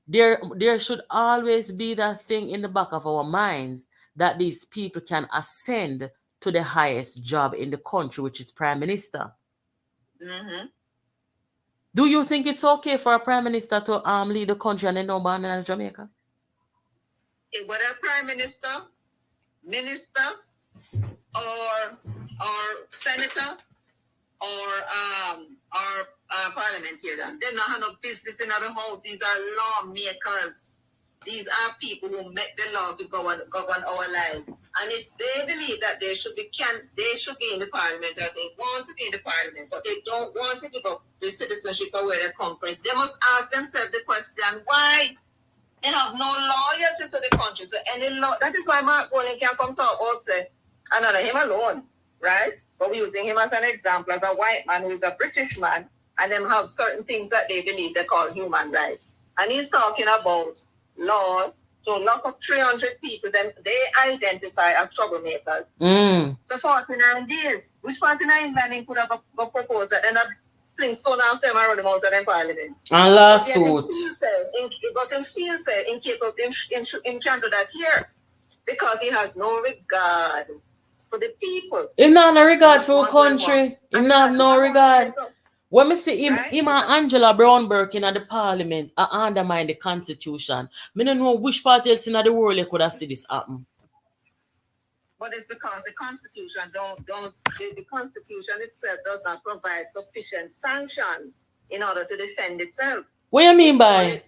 S1: there should always be that thing in the back of our minds that these people can ascend to the highest job in the country, which is Prime Minister. Do you think it's okay for a Prime Minister to lead the country and then no born in Jamaica?
S4: Whether Prime Minister, Minister, or Senator, or parliamentarian, they don't have no business in other house. These are lawmakers. These are people who make the law to govern our lives. And if they believe that they should be in the parliament, or they want to be in the parliament, but they don't want to give up the citizenship for where they come from, they must ask themselves the question, why? They have no loyalty to the country. So that is why Mark Golding can come talk about say, another him alone, right? But we're using him as an example, as a white man who is a British man, and them have certain things that they believe they call human rights. And he's talking about laws to lock up 300 people then they identify as troublemakers for 49 days. Which part in England could have go propose that and fling stone after them and run them out of them parliament?
S1: And lawsuit.
S4: But him feel say in case of him can't do that here because he has no regard for the people.
S1: He not no regard for a country. He not no regard. When we see him and Angela Brownberg in the parliament undermine the constitution, I don't know which part else in the world they could have seen this happen.
S4: But it's because the constitution the constitution itself does not provide sufficient sanctions in order to defend itself.
S1: What do you mean by?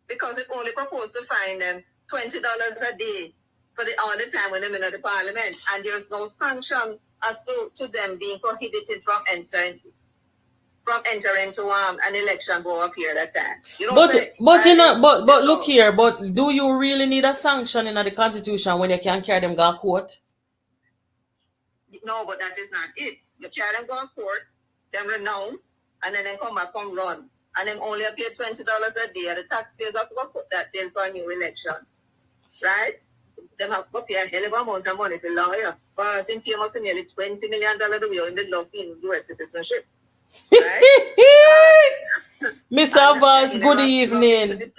S4: Because it only proposed to fine them $20 a day for all the time when they're in the parliament, and there's no sanction as to them being prohibited from entering to an election for a period of time.
S1: But look here, but do you really need a sanction in the constitution when you can carry them go to court?
S4: No, but that is not it. You carry them go to court, them renounce, and then they come back and run. And them only pay $20 a day, and the taxpayers have to go foot that bill for a new election. Right? Them have to go pay a hell of a amount of money for lawyer. Because in pay must nearly $20 million a year in the law in US citizenship. Right?
S1: Mr. Alvaz, good evening.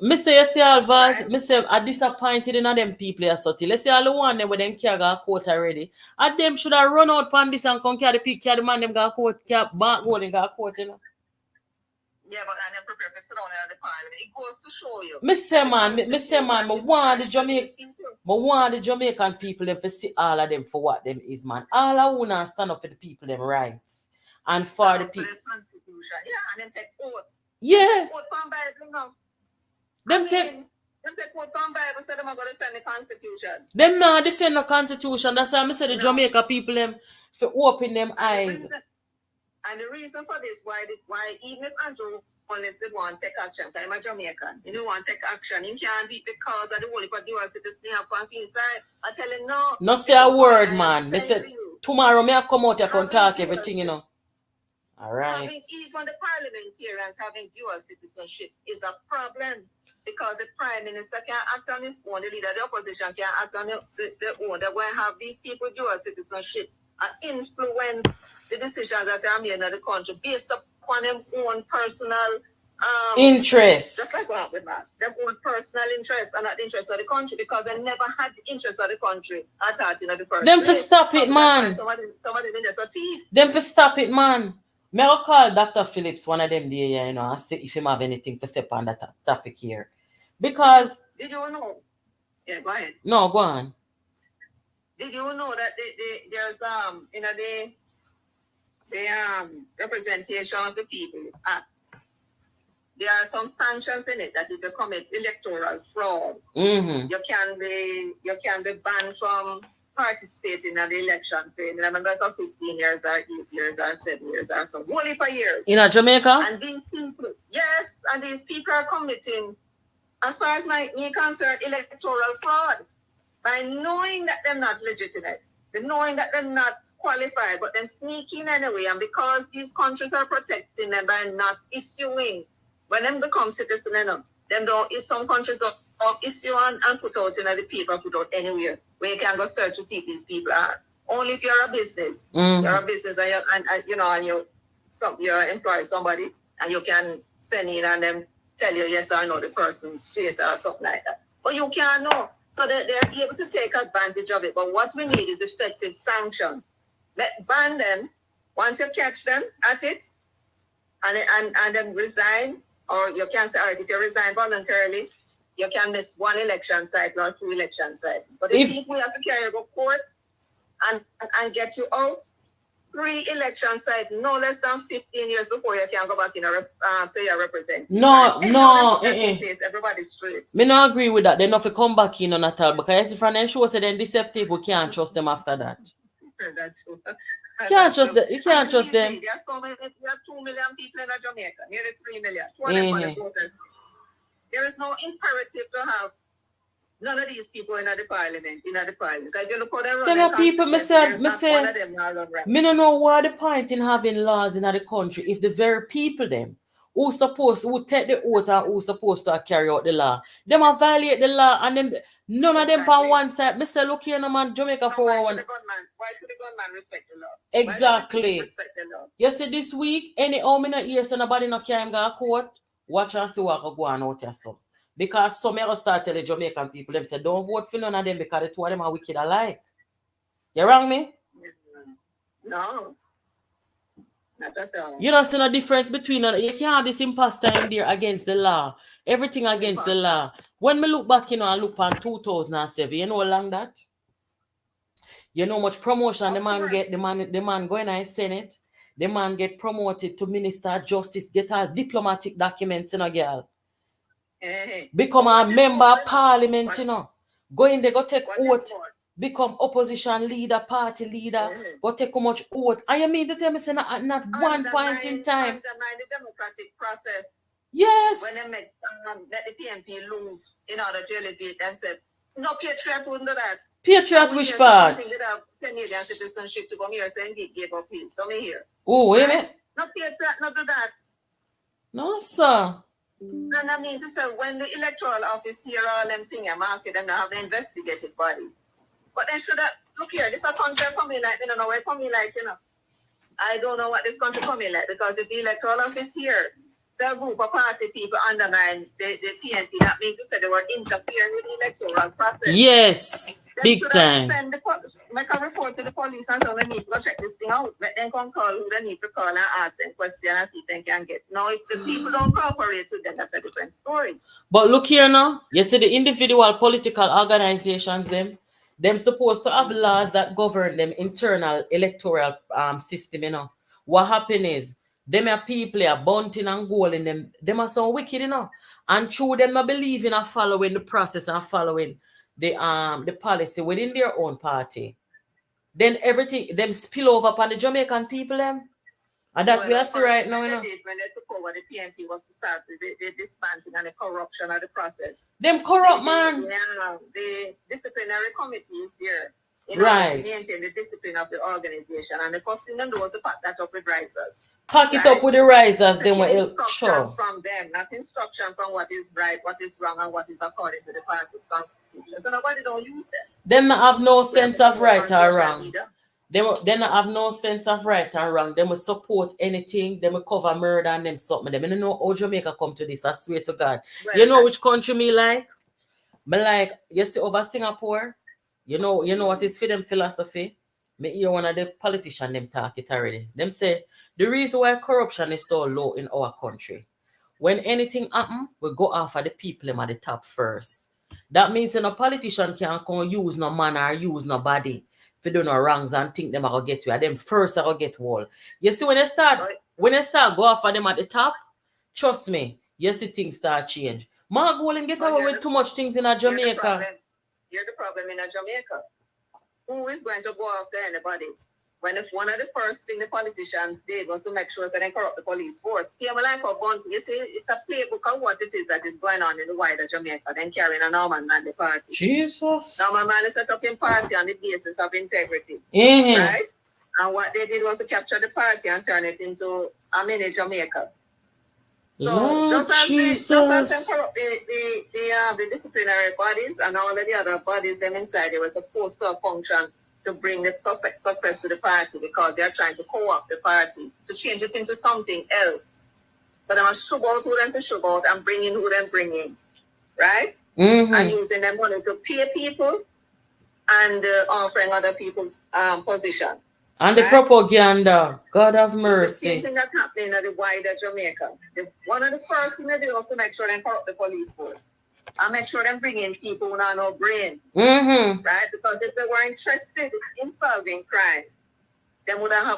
S1: Mr. Yes, Alvaz, Mr. I'm disappointed in them people here, so let's say all the one them with them carry a court already. And them should have run out pan this and come carry the man them got court, carry back go and got court, you know.
S4: Yeah, but I never prepare for sit down in the parliament. It goes to show you.
S1: Mr. Man, I want the Jamaican people them to see all of them for what them is, man. All I want to stand up for the people them rights. And for the people.
S4: The Constitution. Yeah, and then take oath.
S1: Yeah.
S4: Oath from Bible now.
S1: Them take
S4: oath from Bible, so them are going to defend the Constitution.
S1: Them not defend the Constitution. That's why I say the Jamaica people them for open them eyes.
S4: And the reason for this, why even if Andrew honestly want to take action, because I'm a Jamaican, you don't want to take action, he can't be because of the whole of dual citizen have on his side. I tell him no.
S1: No say a word, man. Me say tomorrow me I come out here and talk everything, you know. All right.
S4: Having even the parliamentarians having dual citizenship is a problem because the prime minister can't act on his own, the leader of the opposition can't act on the own. They're going to have these people dual citizenship and influence the decisions that are made in the country based upon their own personal
S1: interest.
S4: Just like what with that. Their own personal interest and not the interest of the country because they never had the interest of the country at heart in the first place.
S1: Them for stop it, man.
S4: Somebody been there, so thief.
S1: Them for stop it, man. May I call Dr. Phillips one of them there, you know, and see if him have anything to say on that topic here. Because
S4: did you know? Yeah, go ahead.
S1: No, go on.
S4: Did you know that there's you know the Representation of the People Act? There are some sanctions in it that if you commit electoral fraud, you can be banned from participating in the election for remember for 15 years or 8 years or 7 years or so, only for years.
S1: In Jamaica?
S4: And these people, yes, and these people are committing, as far as me concerned, electoral fraud by knowing that they're not legitimate, knowing that they're not qualified, but then sneaking anyway. And because these countries are protecting them by not issuing, when them become citizens, them don't. Some countries don't issue and put out in the paper, put out anywhere where you can go search to see if these people are. Only if you're a business, you're a business, and you employ somebody, and you can send in and them tell you yes or no the person's straight or something like that. But you can't know. So they're able to take advantage of it. But what we need is effective sanction. Ban them once you catch them at it, and then resign, or you can say, all right, if you resign voluntarily, you can miss one election cycle or 2 election cycles. But if we have to carry you to court and get you out, 3 election cycles, no less than 15 years before you can go back in say you represent.
S1: No.
S4: Everybody's straight.
S1: Me not agree with that. They not to come back in on at all because if they show say they're deceptive, we can't trust them after that. You can't trust them.
S4: There are so many. There are 2 million people in Jamaica, nearly 3 million. 2 million voters. There is no imperative to have none of these people in the parliament. Because you look at the
S1: people, me don't know what the point in having laws in the country if the very people them who take the oath and who supposed to carry out the law, them are violate the law and them none of them on one side. Me say, look here, no man, Jamaica for one.
S4: Why should the gunman respect the law?
S1: Exactly.
S4: Respect the law?
S1: You see this week, me not hear nobody not carry go to court. Watch and see what go on out here, so. Because some of us start telling Jamaican people, them say, don't vote for none of them because the two of them are wicked alike. You wrong me?
S4: No. Not at all.
S1: You don't see no difference between them. You can't have this imposter in there against the law. Everything against the law. When me look back, I look on 2007, you know how long that? You know much promotion the man get, the man going to the Senate, the man get promoted to Minister of Justice, get all diplomatic documents, girl. Become a member of parliament, Go in there, go take oath, become opposition leader, party leader, go take how much oath. And you mean to tell me, say, not one point in time.
S4: Undermine the democratic process.
S1: Yes.
S4: When they let the PNP lose in order to elevate themselves No, Patriot wouldn't do that.
S1: Patriot which part?
S4: They have Canadian citizenship to come here, saying gave up his. So me here.
S1: Oh, wait a minute.
S4: No, Patriot not do that.
S1: No, sir.
S4: And that means to say when the electoral office here all them thing and market them have the investigative body. But then should have look here, this a country coming like, don't know where coming like, I don't know what this country coming like, because if the electoral office here, so a group of party people undermine the PNP, that means to say they were interfering with the electoral process.
S1: Yes, big time.
S4: Send the make a report to the police and say, we need to go check this thing out. Let them come call who they need to call and ask them questions and see if they can get. Now, if the people don't cooperate with them, that's a different story.
S1: But look here now, you see the individual political organizations, them supposed to have laws that govern them internal electoral system, What happen is, them are people are bunting and goaling them are so wicked, And through them I believe in following the process and following the policy within their own party. Then everything them spill over upon the Jamaican people them. And that we are see right now,
S4: When they took over the PNP was to start the dismantling and the corruption of the process.
S1: Them corrupt, man.
S4: The disciplinary committee is there in
S1: right.
S4: order to maintain the discipline of the organization. And the first thing them do was to pack that up with risers.
S1: Pack it up with the risers. Then
S4: instructions from them, not instruction from what is right, what is wrong, and what is according to the party's constitution. So nobody don't use them.
S1: Them have no sense of right or wrong. They don't have no sense of right and wrong. They will support anything. They will cover murder and them something. They don't know how Jamaica come to this. I swear to God. Well, you know which country me like? Me like, you see over Singapore. You know what is for them philosophy? Me hear one of the politicians them talk it already. Them say the reason why corruption is so low in our country. When anything happen, we go after the people them at the top first. That means a politician can't come use no man or use no body. If you do no wrongs and think them are gonna get you, and them first are gonna get wall. You see when they start go after them at the top, trust me, you see things start change. Mark Golden get away with too much things in a Jamaica.
S4: You're the problem in a Jamaica. Who is going to go after anybody? When if one of the first thing the politicians did was to make sure that they corrupt the police force. See, I'm like a bunch. You see, it's a playbook of what it is that is going on in the wider Jamaica. Then carrying a Norman man the party.
S1: Jesus.
S4: Norman man is set up in party on the basis of integrity.
S1: Mm-hmm.
S4: Right? And what they did was to capture the party and turn it into a mini Jamaica. So just as them corrupt the disciplinary bodies and all of the other bodies them inside, they were supposed to function to bring the success to the party, because they are trying to co-opt the party to change it into something else. So they must sugar out who them to sugar out and bring in who them bring in, right?
S1: Mm-hmm.
S4: And using their money to pay people and offering other people's position.
S1: And the propaganda, God have mercy.
S4: The same thing that's happening in the wider Jamaica. One of the first things they do is to make sure they corrupt the police force. And make sure they bring in people who have no brain.
S1: Mm-hmm.
S4: Right? Because if they were interested in solving crime, they would have a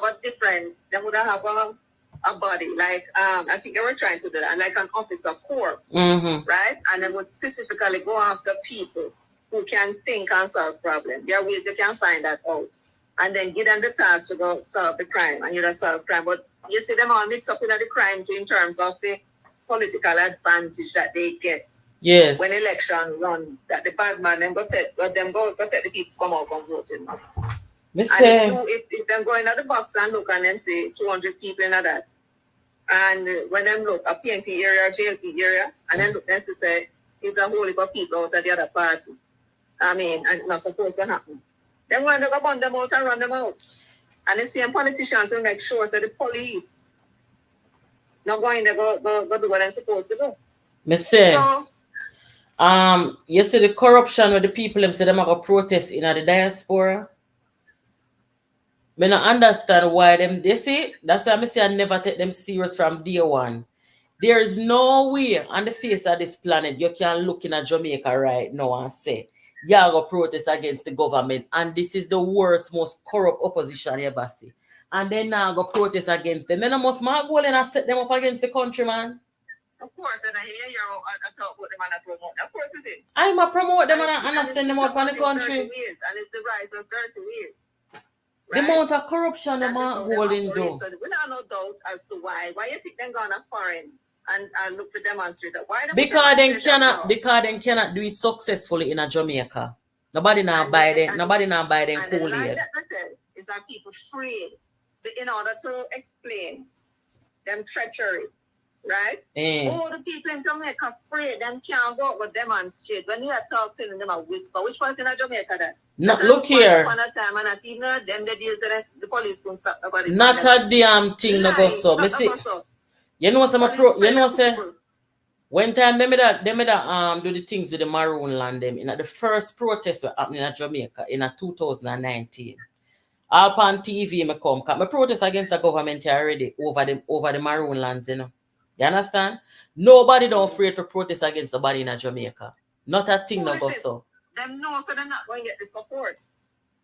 S4: body. Like, I think they were trying to do that, like an officer corps.
S1: Mm-hmm.
S4: Right? And they would specifically go after people who can think and solve problems. There are ways you can find that out. And then give them the task to go solve the crime, and you don't solve crime. But you see them all mix up in the crime too, in terms of the political advantage that they get.
S1: Yes.
S4: When election run, that the bad man then go take the people come out and vote in. And if them go into the box and look and them say 200 people in that, and when them look a PNP area, JLP area, and then look and say it's a whole heap of people out of the other party. I mean, and not supposed to happen. Then when they go burn them out and run them out. And the same politicians will make sure that the police not going to go do what they're supposed to do.
S1: Me say, you see the corruption with the people them say them have a protest in the diaspora. Me not understand why them they see. That's why I say I never take them serious from day one. There is no way on the face of this planet you can look in at Jamaica right now and say y'all go protest against the government, and this is the worst, most corrupt opposition you ever see. And then now go protest against them. Then I must go and set them up against the country, man.
S4: Of course, and I hear you talk about them and I promote. Of course, is it?
S1: I'm a promote them and I send them up on the country.
S4: And it's the rise of dirty ways.
S1: Right? The amount of corruption them are holding down.
S4: So we don't have no doubt as to why. Why you think them gone foreign and look for demonstrator. Why don't
S1: Because they
S4: demonstrate
S1: cannot do it successfully in a Jamaica. Nobody now
S4: And
S1: buy
S4: the-
S1: them.
S4: and-
S1: Nobody now buy them
S4: And the lie
S1: Kool-Aid.
S4: that I tell is that people afraid in order to explain them treachery, right? Oh, the people in Jamaica afraid them can't go out with demonstrate. When you are talking them a whisper, which part in Jamaica then?
S1: Look here.
S4: Once upon a time, and not even them the days that the police couldn't stop nobody.
S1: Not a damn thing no go so. Me see. You know some you know say when time them that do the things with the maroon land them in the first protest were happening in Jamaica in 2019. All on TV me come. Me protest against the government here already over the maroon lands, you know. You understand? Nobody don't afraid to protest against somebody in Jamaica. Not a thing no go so.
S4: Them know so they're not going to get the support.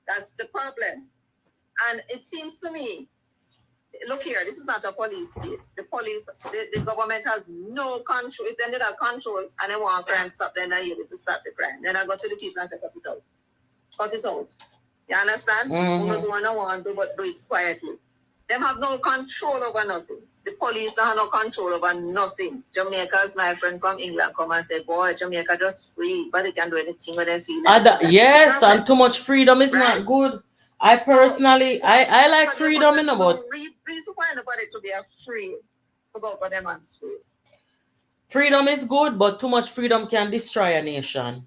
S4: That's the problem. And it seems to me, look here, this is not a police state. The police, the government has no control. If they need a control and they want crime stop, then they're able to stop the crime. Then I go to the people and say, cut it out. Cut it out. You understand? Mm-hmm. Do what I want to, but do it quietly. Them have no control over nothing. The police don't have no control over nothing. Jamaica's my friend from England come and say, boy, Jamaica just free, but they can do anything when they feel like
S1: yes, and too much freedom is not good. I personally, I like freedom in about.
S4: Please find nobody to be afraid to go for demonstrate.
S1: Freedom is good, but too much freedom can destroy a nation.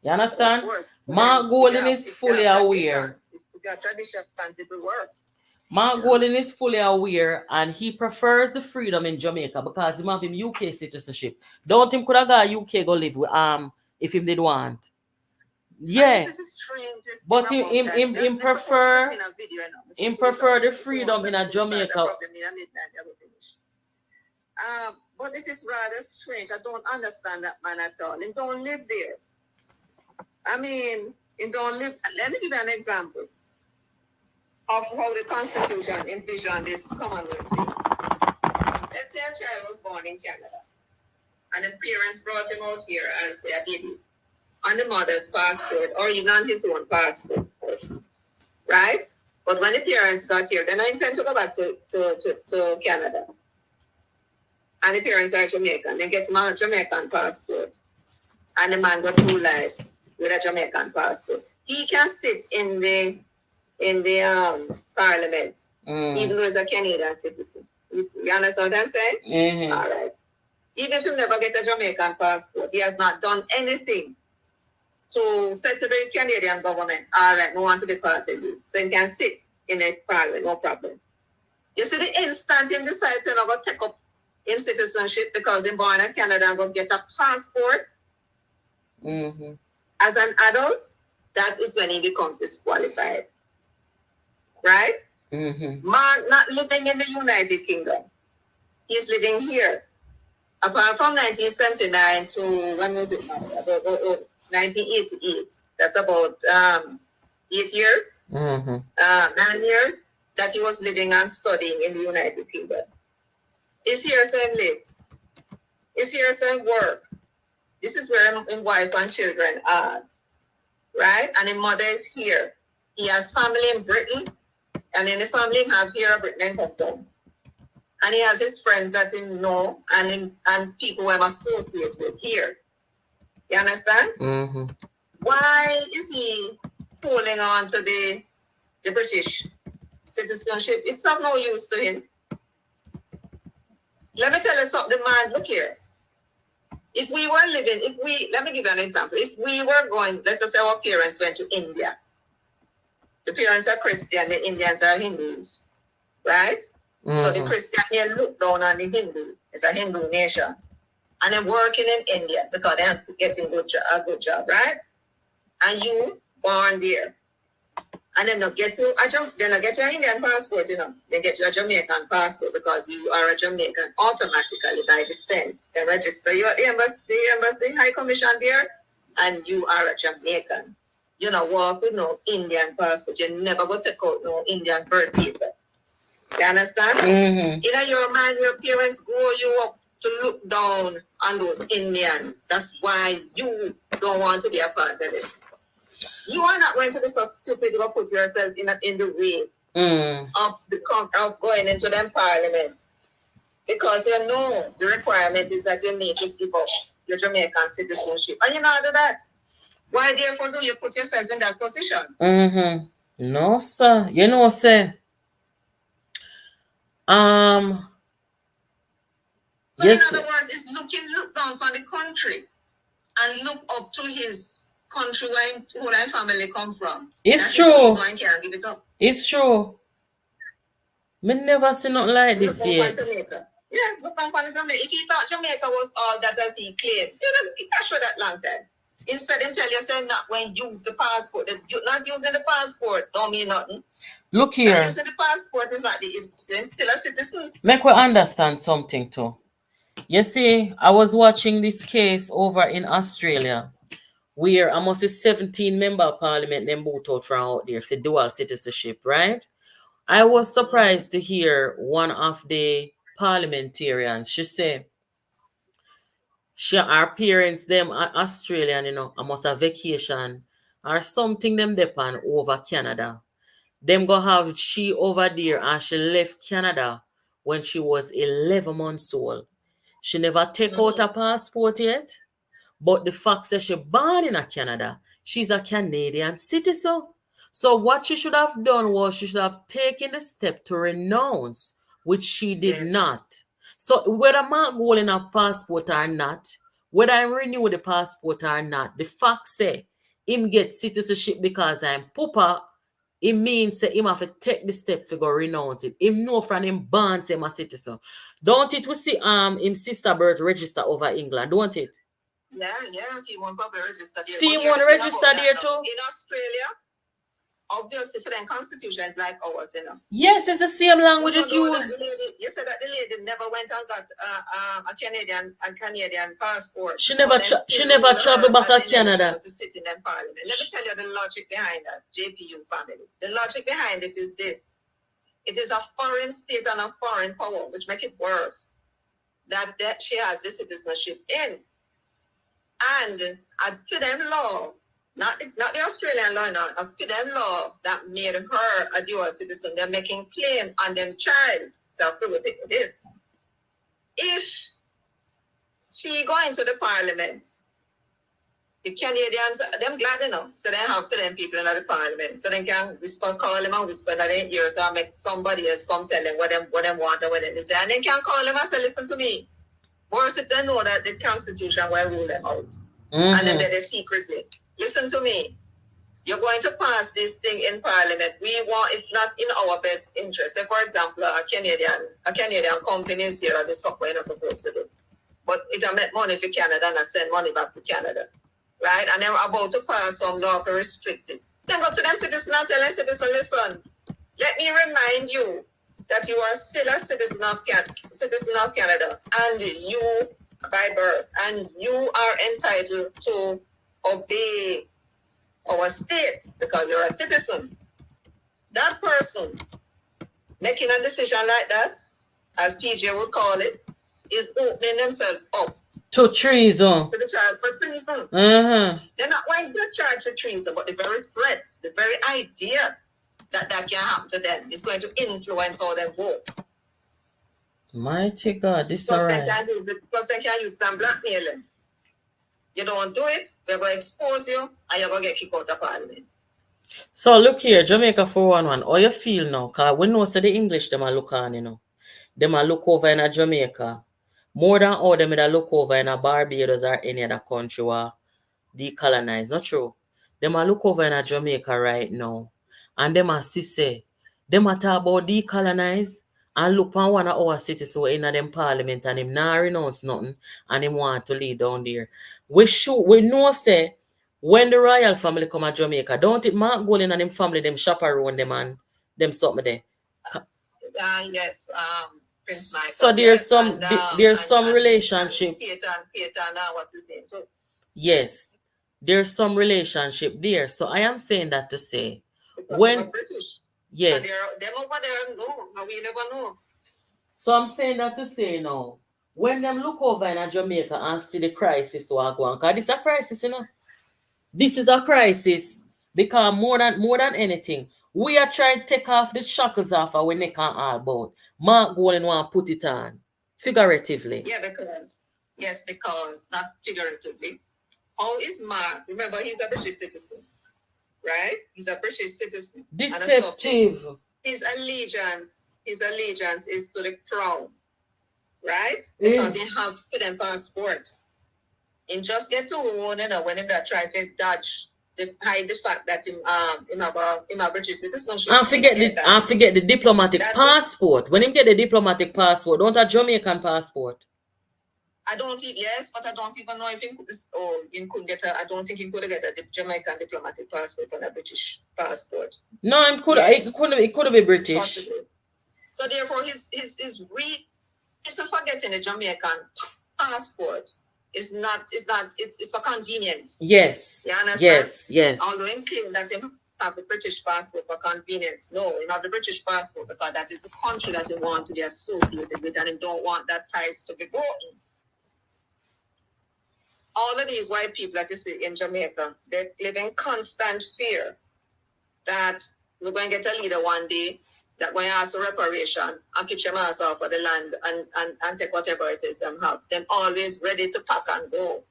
S1: You understand? Mark Golden is fully aware.
S4: If you have traditions, it will work.
S1: Mark Golden is fully aware, and he prefers the freedom in Jamaica because he have him UK citizenship. Don't him could have got UK go live with if him did want. Yeah, but him prefer the freedom in a Jamaica.
S4: But it is rather strange. I don't understand that man at all. Him don't live there. I mean, him don't live. Let me give you an example of how the Constitution envisioned this Commonwealth. Let's say a child was born in Canada, and the parents brought him out here as a baby on the mother's passport or even on his own passport, right? But when the parents got here, then I intend to go back to Canada. And the parents are Jamaican. They get him a Jamaican passport. And the man got through life with a Jamaican passport. He can sit in the parliament, even though he's a Canadian citizen. You understand what I'm saying?
S1: Mm-hmm.
S4: All right. Even if you never get a Jamaican passport, he has not done anything to say to the Canadian government, all right, we want to be part of you. So he can sit in the parliament, no problem. You see, the instant him decides to go take up his citizenship because he's born in Canada and go get a passport as an adult, that is when he becomes disqualified. Right?
S1: Mm-hmm.
S4: Man not living in the United Kingdom. He's living here. Apart from 1979 to, when was it now? 1988. That's about 8 years. 9 years that he was living and studying in the United Kingdom. He's here so him live. He's here so him work. This is where his wife and children are. Right? And his mother is here. He has family in Britain. And in the family he have here in Britain come from. And he has his friends that he know and people who I'm associated with here. You understand?
S1: Mm-hmm.
S4: Why is he holding on to the British citizenship? It's of no use to him. Let me tell you something, man. Look here. If we were living, let me give you an example. If we were going, let us say our parents went to India. The parents are Christian, the Indians are Hindus, right? Mm-hmm. So the Christian here look down on the Hindu. It's a Hindu nation. And they're working in India because they're getting a good job, right? And you born there. And then they get you an Indian passport, you know. They get you a Jamaican passport because you are a Jamaican automatically by descent. They register you at the embassy, High Commission there, and you are a Jamaican. You know, walk with no Indian passport. You never go take out no Indian birth paper. You understand?
S1: Mm-hmm.
S4: In your mind, your parents grow you up to look down on those Indians. That's why you don't want to be a part of it. You are not going to be so stupid to put yourself in the way of going into them parliament. Because you know the requirement is that you need to give up your Jamaican citizenship. And you know how to do that. Why therefore do you put yourself in that position?
S1: No, sir. You know, sir. Um,
S4: So in
S1: yes.
S4: other words, it's look down on the country and look up to his country where his family come from.
S1: It's
S4: That is the
S1: true.
S4: reason why he can't give it up.
S1: It's true. Me never see nothing like
S4: Look
S1: this
S4: down on
S1: yet.
S4: Jamaica. Yeah, look down on Jamaica. If he thought Jamaica was all that as he claimed, you can't show that long time. Instead, him tell you say not when use the passport. That you not using the passport don't mean nothing.
S1: Look here.
S4: Not using the passport is not the is still a citizen.
S1: Make we understand something too. You see, I was watching this case over in Australia where almost a 17 member of parliament them boot out from out there for dual citizenship, right? I was surprised to hear one of the parliamentarians. She said, our parents, them are Australian, almost a vacation or something them depend over Canada. Them go have she over there and she left Canada when she was 11 months old. She never take out a passport yet. But the fact that she born in a Canada, she's a Canadian citizen. So what she should have done was she should have taken the step to renounce, which she did not. So whether Mark Golden have passport or not, whether I renew the passport or not, the fact say him get citizenship because I'm Papa, it means that him have to take the step to go renounce it. Him know from him born say him a citizen. Don't it we see him sister birth register over England, don't it?
S4: Yeah, he won't probably register there.
S1: He won't register there too.
S4: In Australia, obviously for them constitution is like ours,
S1: Yes, it's the same language it use.
S4: You said that the lady never went and got a Canadian passport.
S1: She never traveled back to Canada.
S4: To sit in them parliament. Let me tell you the logic behind that, JPU family. The logic behind it is this. It is a foreign state and a foreign power, which make it worse, that she has the citizenship in. And as for them law, not the Australian law now, as for them law that made her a dual citizen, they're making claim on them child. So after we pick this. If she go into the parliament, the Canadians, them glad enough, so they have for them people in the parliament, so they can call them and whisper in their ears or make somebody else come tell them what them want and what they say. And they can call them and say, listen to me. Worse if they know that the Constitution will rule them out. And then they secretly. Listen to me. You're going to pass this thing in Parliament. It's not in our best interest. Say, for example, a Canadian company is there and the something you're not supposed to do. But it'll make money for Canada and send money back to Canada. Right? And they're about to pass some law to restrict it. Then go to them citizens and tell them citizen, listen, let me remind you that you are still a citizen of Canada, and you by birth, and you are entitled to obey our state because you're a citizen. That person making a decision like that, as PJ would call it, is opening themselves up
S1: to treason.
S4: To the charge for treason. They're not going to charge for treason, but the very threat, the very idea that can happen to them is going to influence how they vote.
S1: Mighty God, this is not right.
S4: Plus they can use them blackmailing. You don't do it, we're going to expose you and you're going to get kicked out of Parliament.
S1: So look here, Jamaica 411, how you feel now? Because we know so the English them are look on, Them are look over in a Jamaica. More than all them that look over in a Barbados or any other country where decolonized. Not true. Them are look over in a Jamaica right now. And them are say, them are talk about decolonize and look on one of our cities who in them parliament and him not renounce nothing and him want to lead down there. We know say when the royal family come to Jamaica, don't it Mark Golden and him family them chaperone them and them something there.
S4: Yes, Prince Michael.
S1: So there's some relationship.
S4: Peter, what's his name too?
S1: Yes, there's some relationship there. So I am saying that to say
S4: because
S1: when
S4: British.
S1: Yes.
S4: Them over there no, we never know.
S1: So I'm saying that to say now, when them look over in Jamaica and see the crisis what go on, because this is a crisis, This is a crisis because more than anything, we are trying to take off the shackles off our neck and all about. Mark Golden want to put it on. Figuratively.
S4: Yeah, because not figuratively. How is Mark? Remember, he's a British citizen, right? He's a British citizen.
S1: Deceptive.
S4: His allegiance is to the crown, right? Because he has hidden passport. And just get to one, when him that try to dodge hide the fact that him a British citizenship.
S1: And forget the diplomatic passport. When him get the diplomatic passport, don't a Jamaican passport.
S4: I don't even know if he could get I don't think he could get a Jamaican diplomatic passport and a British passport.
S1: No, it could be British.
S4: Possibly. So therefore he's forgetting the Jamaican passport. It's for convenience.
S1: Yes.
S4: You understand?
S1: Yes.
S4: Although he claim that he have the British passport for convenience. No, he have the British passport because that is a country that he want to be associated with and he don't want that ties to be broken. All of these white people that you see in Jamaica, they live in constant fear that we're going to get a leader one day that going to ask for reparation and pitch your ass off for the land and take whatever it is and have. Them always ready to pack and go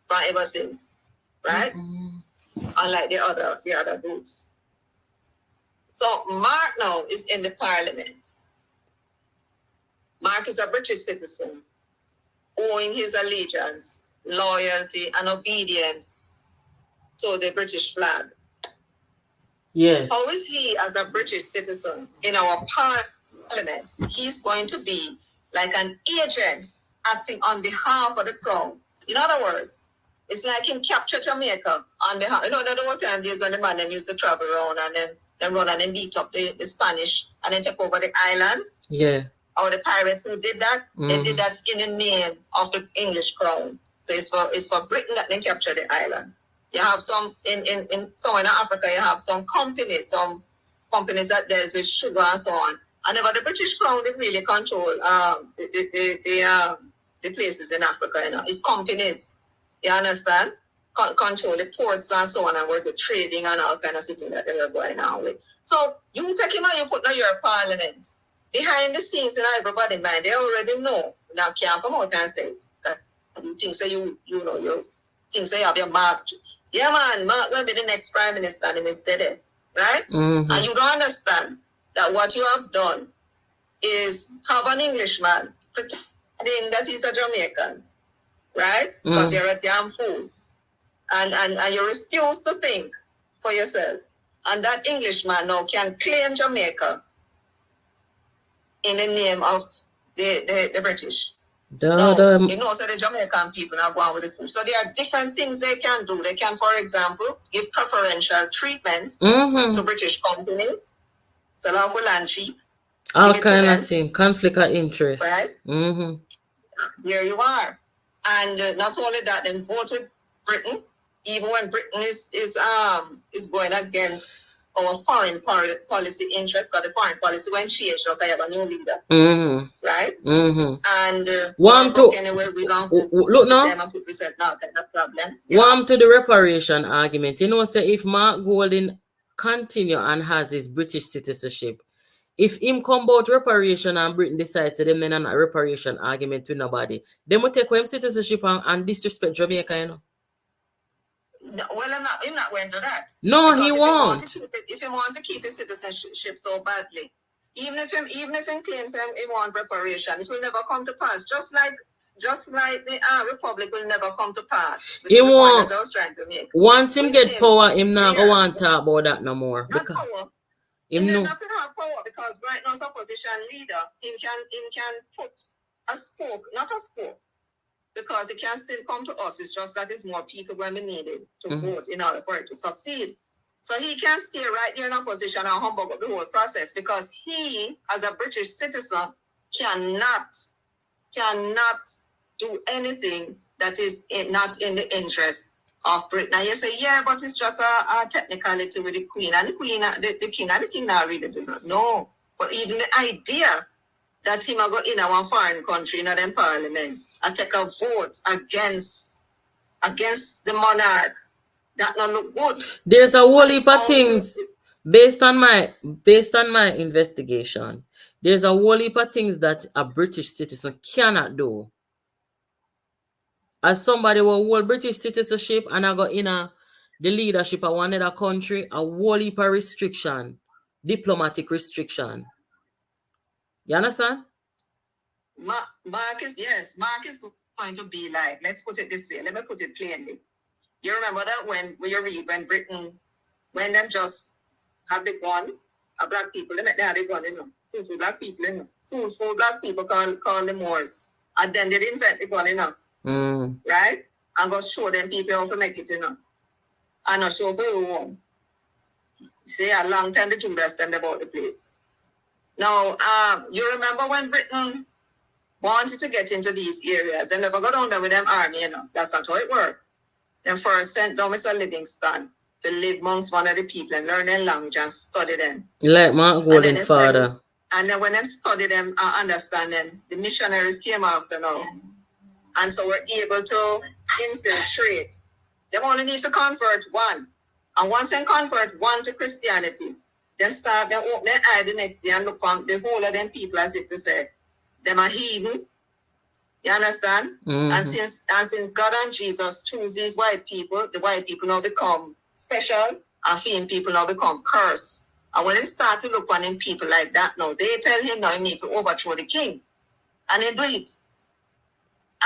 S4: from ever since, right? Mm-hmm. Unlike the other groups. So Mark now is in the parliament. Mark is a British citizen, owing his allegiance, loyalty and obedience to the British flag.
S1: Yes.
S4: How is he as a British citizen in our parliament? He's going to be like an agent acting on behalf of the crown. In other words, it's like him capture Jamaica on behalf. You know, the old time days when the man them used to travel around and then run and then beat up the Spanish and then take over the island.
S1: Yeah.
S4: Or the pirates who did that, they did that in the name of the English crown. So it's for Britain that they capture the island. You have some in Africa. You have some companies that dealt with sugar and so on. And the British crown didn't really control the places in Africa. You know, it's companies. You understand? Control the ports and so on, and work with trading and all kind of things that they were going on with. So you take him and you put in your parliament. Behind the scenes in everybody mind, they already know. Now can't come out and say it. You think so you think so you have your mark. Yeah man, Mark will be the next prime minister and he's dead. Right?
S1: Mm-hmm.
S4: And you don't understand that what you have done is have an Englishman pretending that he's a Jamaican. Right? Because you're a damn fool. And you refuse to think for yourself. And that Englishman now can claim Jamaica in the name of the British. You know, so the Jamaican people are going with the food. So there are different things they can do. They can, for example, give preferential treatment to British companies, sell off land cheap.
S1: All kind of thing, conflict of interest.
S4: Right?
S1: Mm-hmm.
S4: There you are. And not only that, then vote with Britain, even when Britain is going against our foreign policy interests, because the foreign policy went changed, okay, have a new leader.
S1: Mm-hmm.
S4: Right?
S1: Mm-hmm.
S4: And anyway, we
S1: look now.
S4: Them and people said, no, that's no problem.
S1: Warm to the reparation argument. You know, say if Mark Golding continue and has his British citizenship, if him come about reparation and Britain decides to them then a reparation argument with nobody, they will take him citizenship and disrespect Jamaica, you know.
S4: No, well, I'm not going to do that.
S1: No, he won't.
S4: If he want to keep his citizenship so badly, even if he claims he want reparation, it will never come to pass. Just like the Republic will never come to pass.
S1: He won't.
S4: I was trying to make.
S1: Once him get power, him not go want to talk about that no more.
S4: Not power. He doesn't have to have power because right now, as opposition leader, he can put a spoke, not a spoke. Because it can still come to us. It's just that there's more people going to be needed to vote in order for it to succeed. So he can stay right there in opposition and humbug up the whole process because he, as a British citizen, cannot do anything that is not in the interest of Britain. Now you say, yeah, but it's just a technicality with the Queen and the Queen, the King and the King now really do not know. But even the idea that him go in our foreign country in them parliament and take a vote against the monarch, that not look good.
S1: There's a whole heap of things based on my investigation. There's a whole heap of things that a British citizen cannot do. As somebody with whole British citizenship and I got in the leadership of one other country, a whole heap of restriction, diplomatic restriction. You understand?
S4: Mark is going to be like, let's put it this way, let me put it plainly. You remember that when you read when Britain, when them just have the gun, black people, they have the gun, you know. Full black people, you know. Full black people call them Moors. And then they invent the gun, you know. Right? And go show them people how to make it, you know. And not show for you. See, a long time the Judas them about the place. Now, you remember when Britain wanted to get into these areas, they never got down there with them army, you know. That's not how it worked. Then first sent down Mr. Livingston to live amongst one of the people and learn their language and study them.
S1: Like my golden father.
S4: And then when them study them and understand them, the missionaries came after now. And so we're able to infiltrate. They only need to convert one. And once they convert one to Christianity, them start, they open their eye the next day and look on the whole of them people as if to say, them are heathen. You understand? And since God and Jesus choose these white people, the white people now become special, and female people now become cursed. And when they start to look on them people like that now, they tell him now he need to overthrow the king. And they do it.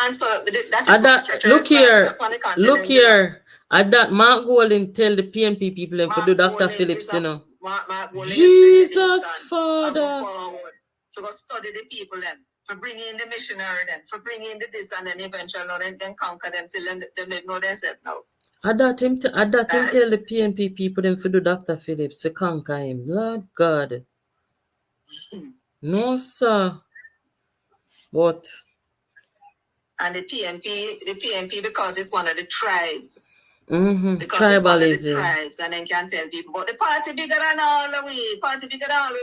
S4: And so that is
S1: look here. At that Mark Golden tell the PNP people and for do Dr. Phillips, you know. Jesus Father.
S4: To go study the people then. For bringing in the missionary then, for bringing in the this and then eventually then conquer them till them know themselves now.
S1: At that him tell the PNP people them for do Dr. Phillips to conquer him. Lord God. No, sir. But
S4: and the PNP because it's one of the tribes.
S1: Because
S4: it's one of the tribes, and then can tell people, but the party bigger than all the way, but it's bigger than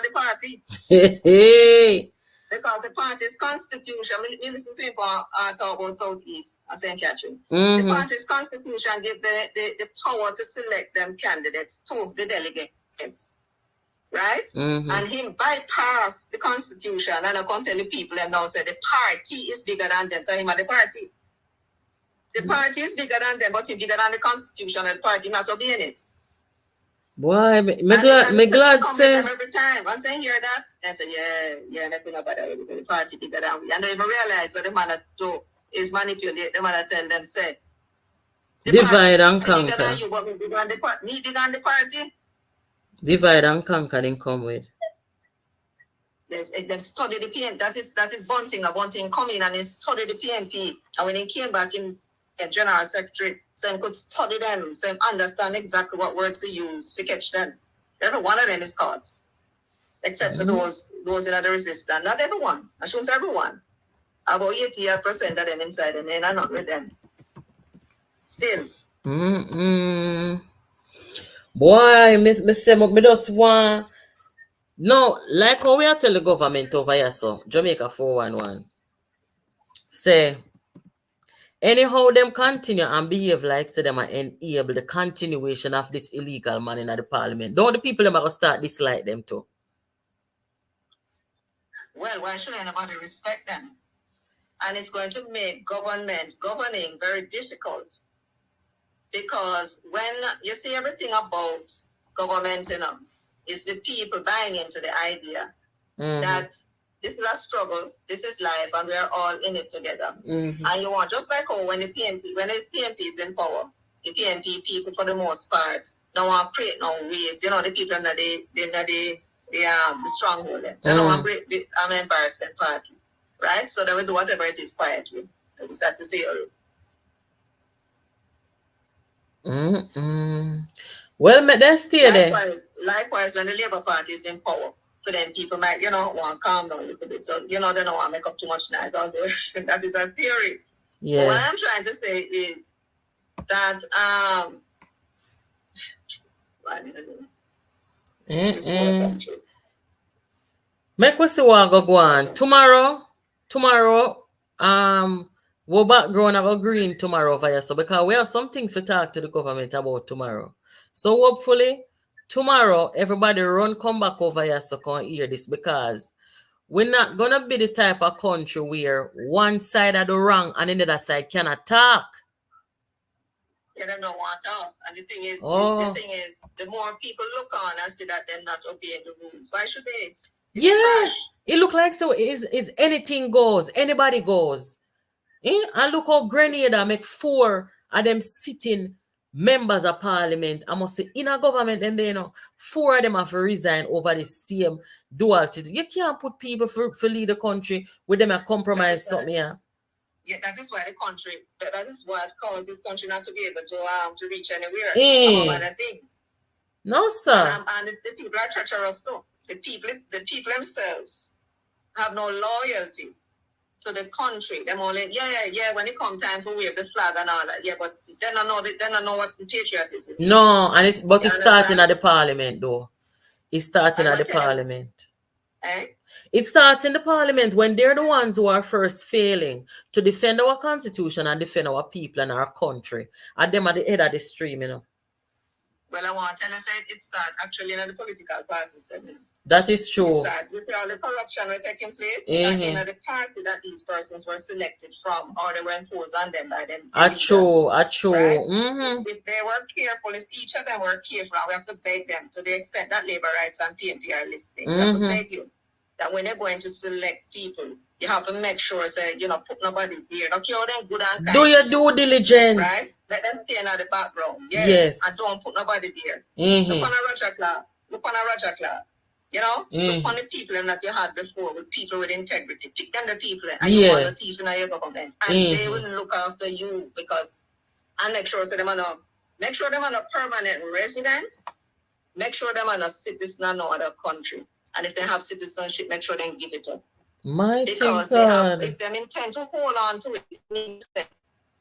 S4: the party.
S1: Hey.
S4: Because the party's constitution, we listen to people talk about Southeast and St. Catherine. The party's constitution give the power to select them candidates to the delegates. Right? And him bypass the constitution and I can tell the people and now say the party is bigger than them. So him at the party. The party is bigger than them, but he's bigger than the constitution and the party not obeying it.
S1: Boy, me glad say
S4: every time. Once I hear that, I say, yeah, nothing about it. The party bigger than we. And they even realize what the man do is manipulate them and tell them, say,
S1: divide and conquer.
S4: Bigger than you, but me bigger than the party.
S1: Divide and conquer then come with.
S4: Yes, they study the PNP. That is Bunting. Bunting come in and he studied the PNP. And when he came back in General Secretary, so he could study them, so he understand exactly what words to use to catch them. Every one of them is caught. Except for those in the resistance. Not everyone. I shouldn't say everyone. About 88% of them inside and then I'm not with them. Still.
S1: Boy, me just want no, like how we are tell the government over here, so Jamaica 411. Say anyhow them continue and behave like say them are enable the continuation of this illegal man in the parliament. Don't the people them are gonna start dislike them too?
S4: Well, why should anybody respect them? And it's going to make governing very difficult. Because when you see everything about government, you know, it's the people buying into the idea that this is a struggle, this is life, and we are all in it together. And you want, just like how when the PNP is in power, the PNP people for the most part don't want to create no waves. You know, the people in the stronghold. They don't want to break the embarrassment party, right? So they will do whatever it is quietly. That's the theory.
S1: Well, let's stay there.
S4: Likewise, when the Labour Party is in power, for them people might, want to calm down a little bit. So, they don't want to make up too much noise. Although that is a theory.
S1: Yeah.
S4: But what I'm trying to say is that
S1: make us see what go on. Tomorrow, we're background of green tomorrow for you. So because we have some things to talk to the government about tomorrow. So hopefully tomorrow, everybody run come back over here so can hear this, because we're not gonna be the type of country where one side of the wrong and the other side cannot talk.
S4: They don't want to talk. And the thing is,
S1: Oh.
S4: the thing is, the more people look on and see that they're not obeying the rules, why should they? It's
S1: Yeah,
S4: trash.
S1: it look like so is anything goes, anybody goes. And look how Grenada make 4 of them sitting members of parliament. I must say in a government, then they 4 of them have to resign over the same dual citizen. You can't put people for lead the country with them a compromise something.
S4: Yeah, that is why the country, that is what causes this country not to be able to reach anywhere. Among other things.
S1: No, sir.
S4: And the people are treacherous too. The people themselves have no loyalty to the country. Them only, when it comes time to wave the flag and all that, but they don't know what patriotism is.
S1: No, and it's starting at the parliament though. It's starting at the parliament. It starts in the parliament when they're the ones who are first failing to defend our constitution and defend our people and our country. And them at the head of the stream,
S4: Well, I want to tell you, it starts actually in the political parties.
S1: That is true.
S4: It starts with all the corruption were taking place in the party that these persons were selected from, or they were imposed on them by them.
S1: True.
S4: Right?
S1: Mm-hmm.
S4: If they were careful, if each of them were careful, we have to beg them to the extent that labor rights and PNP are listening. We have to beg you that when they're going to select people, you have to make sure, put nobody there. Don't care them good and kind.
S1: Do your due diligence.
S4: Right? Let them stay in the background. Yes. And don't put nobody there. Look on a Roger Clark. Look on the people that you had before, with people with integrity. Pick them the people and you want to teach in your government. And they will look after you and make sure them are a permanent resident. Make sure them are a citizen of no other country. And if they have citizenship, make sure they give it up. Because if they intend to hold on to it, it means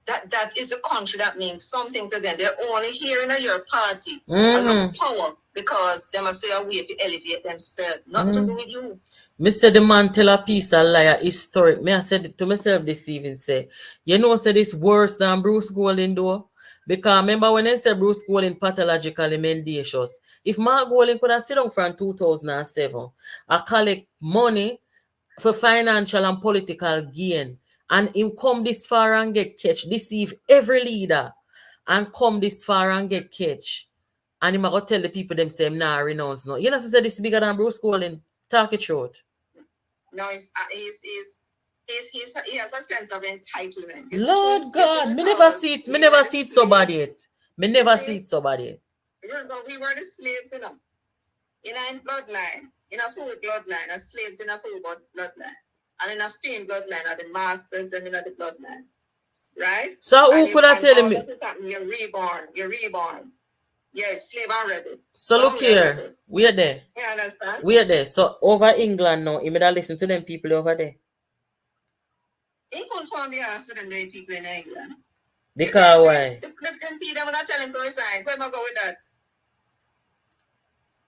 S4: that is a country that means something to them. They're only here in your party and no power because they must say a way to elevate themselves, not to do with you.
S1: Me say the man tell a piece of liar historic. Me I said it to myself this evening, say this worse than Bruce Golding though. Because remember when they said Bruce Golding pathologically mendacious, if Mark Golding could have sit down from 2007 I collect money for financial and political gain, and him come this far and get catch, deceive every leader, and come this far and get catch, and him go tell the people them say nah renounce no. You know, say this bigger than Bruce Golding. Talk it short.
S4: No, he has a sense of entitlement.
S1: Lord God, me never see it. Me never see it so bad yet. Me never see it so bad yet.
S4: Remember, we were the slaves, in a bloodline, in a full bloodline, as slaves in a full bloodline, and in a fame bloodline, are the masters and in the bloodline, right?
S1: So who could have tell me?
S4: You're reborn. Yes, slave and rebel.
S1: So look here, we're there.
S4: You understand?
S1: We're there. So over England now, you better listen to them people over there.
S4: He couldn't find the answer to them people in England.
S1: Because why?
S4: The MP, them not tell him to resign. Where am I go with that?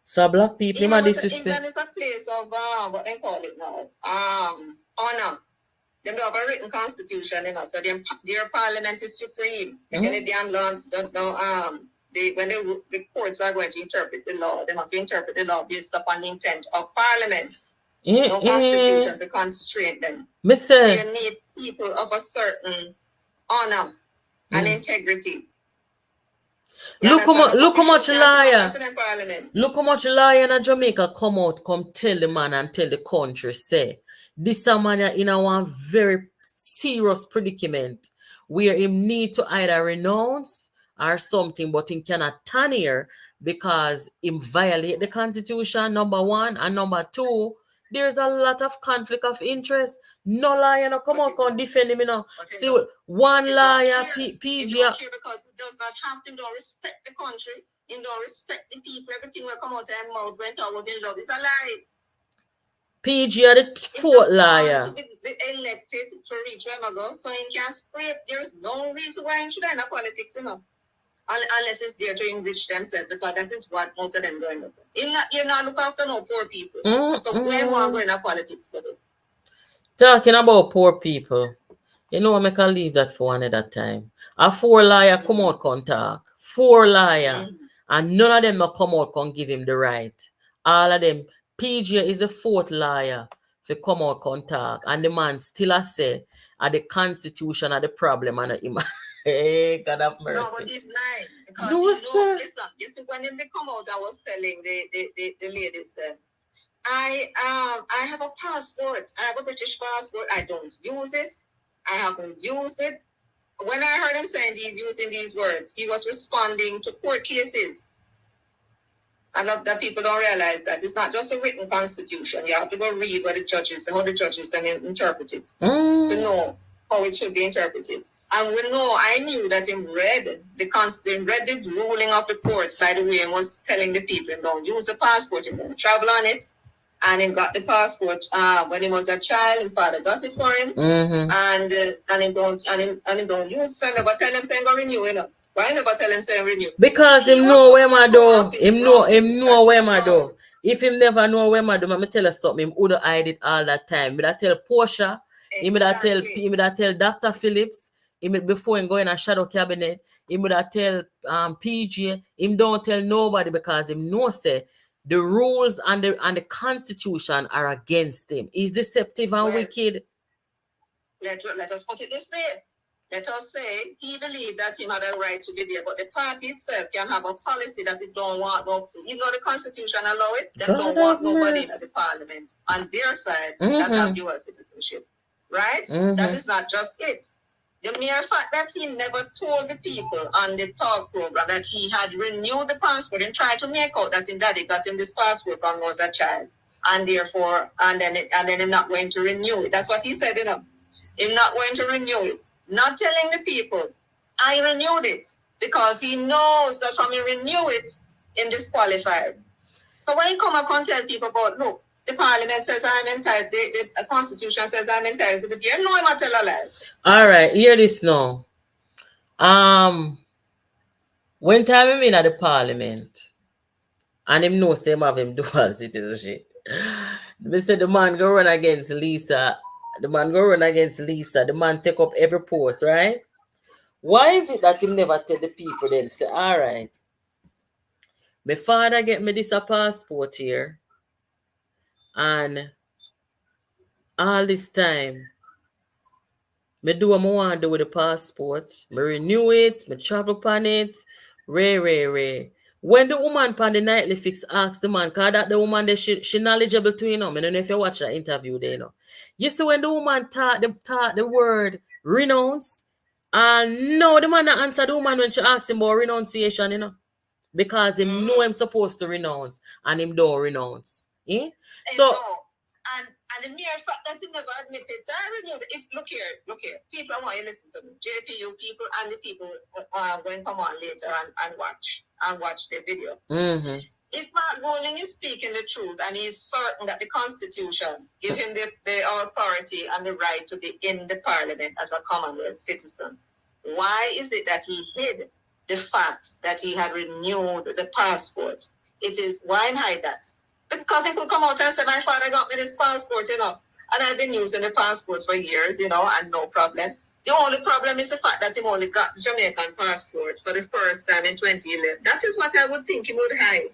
S1: So black people,
S4: England
S1: disrespect.
S4: is a place of what they call it now? Honor. They don't have a written constitution, so their parliament is supreme. Any damn law don't know when the courts are going to interpret the law, they have to interpret the law based upon the intent of parliament. No constitution to constrain them. So you need people of a certain honor and integrity.
S1: Look how much liar. Look how much liar in Jamaica come out, come tell the man and tell the country, say, this man in a one very serious predicament where him need to either renounce or something, but him cannot turn here because him violate the constitution, number one, and number two, there's a lot of conflict of interest. No liar no come out and defend him, See, one liar, PG.
S4: He don't care because he does not have to. He don't respect the country. He don't respect the people. Everything will come out of his mouth when I was in love. It's a lie.
S1: PG are the fourth liar.
S4: To be elected to reach where I go, so he can scrape. There is no reason why he should enter politics, unless it's there to enrich themselves, because that is what most of them going to do. You're not looking after no poor people. So where more going to politics for them?
S1: Talking about poor people, I can leave that for another time. A 4 liar come out can talk. 4 liar. And none of them will come out and give him the right. All of them, PJ is the fourth lawyer to come out and talk. And the man still has say, the constitution are the problem and him. Hey, God have mercy.
S4: No, but he's lying. Because
S1: No,
S4: he knows,
S1: sir.
S4: listen, you see, when they come out, I was telling the ladies, I have a passport. I have a British passport. I don't use it. I haven't used it. When I heard him saying using these words, he was responding to court cases. I love that people don't realize that it's not just a written constitution. You have to go read what the judges, how the judges interpret it to know how it should be interpreted. And we know, I knew that he read the ruling of the courts, by the way, and was telling the people, don't use the passport, you don't travel on it. And he got the passport when he was a child. His father got it for him, and he don't use it. So never tell him saying go renew, you know. Why never tell him saying renew?
S1: Because him know where my do. Him know where my do. If him never know where my do, I'ma tell us something. Him would hide it all that time. Me that tell Portia. Exactly. Him that tell Dr. Phillips. Him before him go in a shadow cabinet. Him that tell PJ. Him don't tell nobody because him know say the rules and the constitution are against him. He's deceptive and wicked.
S4: Let us put it this way. Let us say he believed that he had a right to be there, but the party itself can have a policy that it don't want no. You know the constitution allow it. They don't want nobody in the parliament on their side that have dual citizenship, right? That is not just it. The mere fact that he never told the people on the talk program that he had renewed the passport and tried to make out that his daddy got him this passport when he was a child, and therefore, and then I'm not going to renew it. That's what he said, you know. I'm not going to renew it. Not telling the people, I renewed it because he knows that from he renew it, him disqualified. So when he come up and tell people about, look, the parliament says I'm entitled, the constitution says I'm entitled to the beer, no, I'm not tell a lie.
S1: All right, hear this now. When time I'm in at the parliament, and him knows them have him dual citizenship, they said the man go run against Lisa. The man go run against Lisa. The man take up every post, right? Why is it that him never tell the people them say, all right, my father get me this a passport here, and all this time, me do what I want to do with the passport. Me renew it, me travel on it, ray. When the woman pan the nightly fix asks the man, cause that the woman that she knowledgeable to, you know. I don't know if you watch that interview there, you know. You see when the woman taught the word renounce, and no, the man answer the woman when she asks him about renunciation, you know. Because him know him supposed to renounce and him don't renounce. Yeah? So
S4: and the mere fact that he never admitted, so I renew it. If look here, people, I want you to listen to me. JPU people and the people when come on later and watch the video. If Mark Bowling is speaking the truth and he's certain that the Constitution give him the authority and the right to be in the Parliament as a Commonwealth citizen, why is it that he hid the fact that he had renewed the passport? It is why hide that? Because he could come out and say, my father got me this passport, you know, and I've been using the passport for years, you know, and no problem. The only problem is the fact that he only got the Jamaican passport for the first time in 2011. That is what I would think he would hide.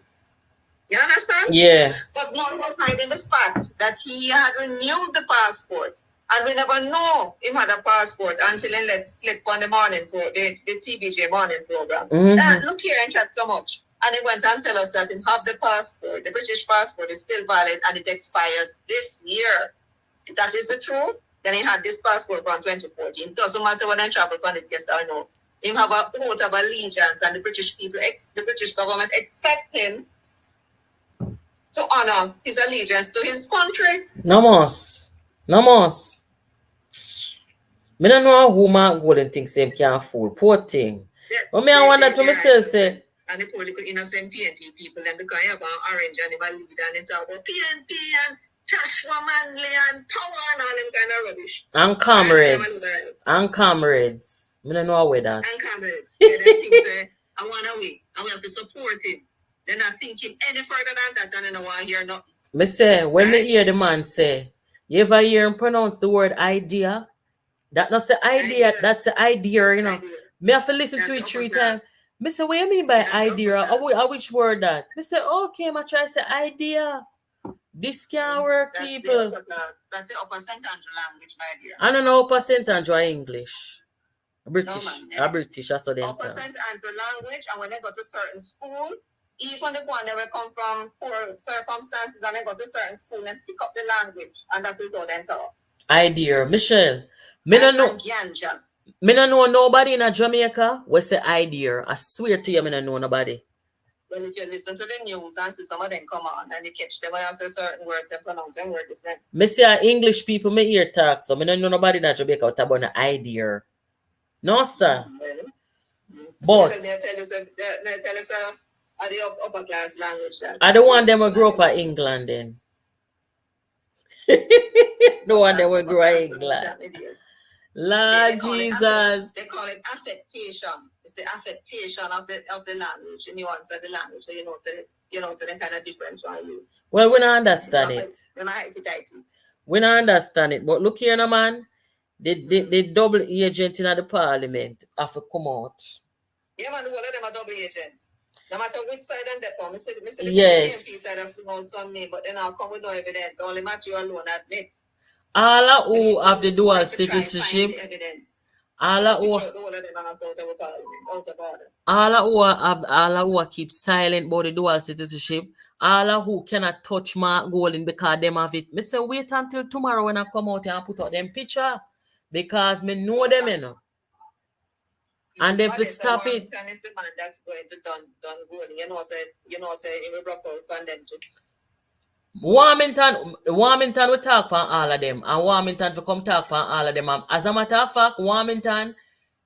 S4: You understand?
S1: Yeah.
S4: But not hiding the fact that he had renewed the passport. And we never know he had a passport until he let slip on the morning the TBJ morning program. Look here and chat so much. And he went and tell us that he have the passport, the British passport is still valid and it expires this year. If that is the truth, then he had this passport from 2014. Doesn't matter when I travel on it, yes or no. He have a oath of allegiance and the British people, the British government expect him to honor his allegiance to his country.
S1: No more. Me don't know who Mark Golden thinks him can fool. Poor thing. But me I wonder to myself say.
S4: And the political innocent PNP people, then because you have an orange and they lead and they talk about PNP and Joshua Manley and power and all them kind of rubbish.
S1: And comrades. Me don't know where that.
S4: And comrades. Yeah, they think say, I want to wait. And we have to support him. They're not thinking any further than that and they don't want to hear nothing.
S1: Me say, when me hear the man say, you ever hear him pronounce the word idea? That not the idea, that's the idea, you know. Me have to listen to it 3 times. Me say, what you mean by idea? Which word that? Me say, okay, I try to say idea. This can work,
S4: That's
S1: people.
S4: That's the upper St. Andrew language, my dear.
S1: I don't know percentage or English. British.
S4: No, man.
S1: A British, that's what they
S4: Upper
S1: talk.
S4: St. Andrew language, and when they go to certain school, even the one that will come from poor circumstances and they go to certain school and pick up the language, and that is how they talk.
S1: Idea. Michelle, me no know.
S4: Ganja.
S1: Me no know nobody in a Jamaica we say idea. I swear to you, me no know nobody.
S4: Well, if you listen to the news and see some of them come on and you catch them when I say certain words and pronounce them word different.
S1: Me see English people me hear talk, so me no know nobody in a Jamaica with about an idea. No, sir. But
S4: they tell us are the upper class language.
S1: I don't want them to grow up in England then. No one them will grow up in England. Lord Jesus.
S4: They call it affectation. It's the affectation of the language, the nuance of the language. So so they're kind of different from you.
S1: Well, we don't understand it. We don't understand it. But look here, no man. The double agent in the parliament have to come out.
S4: Yeah, man, all of them are double agent. No matter which side and they come, the
S1: yes.
S4: PMP side have come out on me, but then I'll come with no evidence. Only Matthew alone admit.
S1: All who have the dual citizenship. All who keep silent about the dual citizenship. All who cannot touch Mark Golding because them have it. Me say wait until tomorrow when I come out and put out them picture. Because me know them, you know. And they will stop it.
S4: That's going to done Golding. You know, say he will block out on them too.
S1: Warmington will talk about all of them, and Warmington will come talk about all of them. As a matter of fact, Warmington,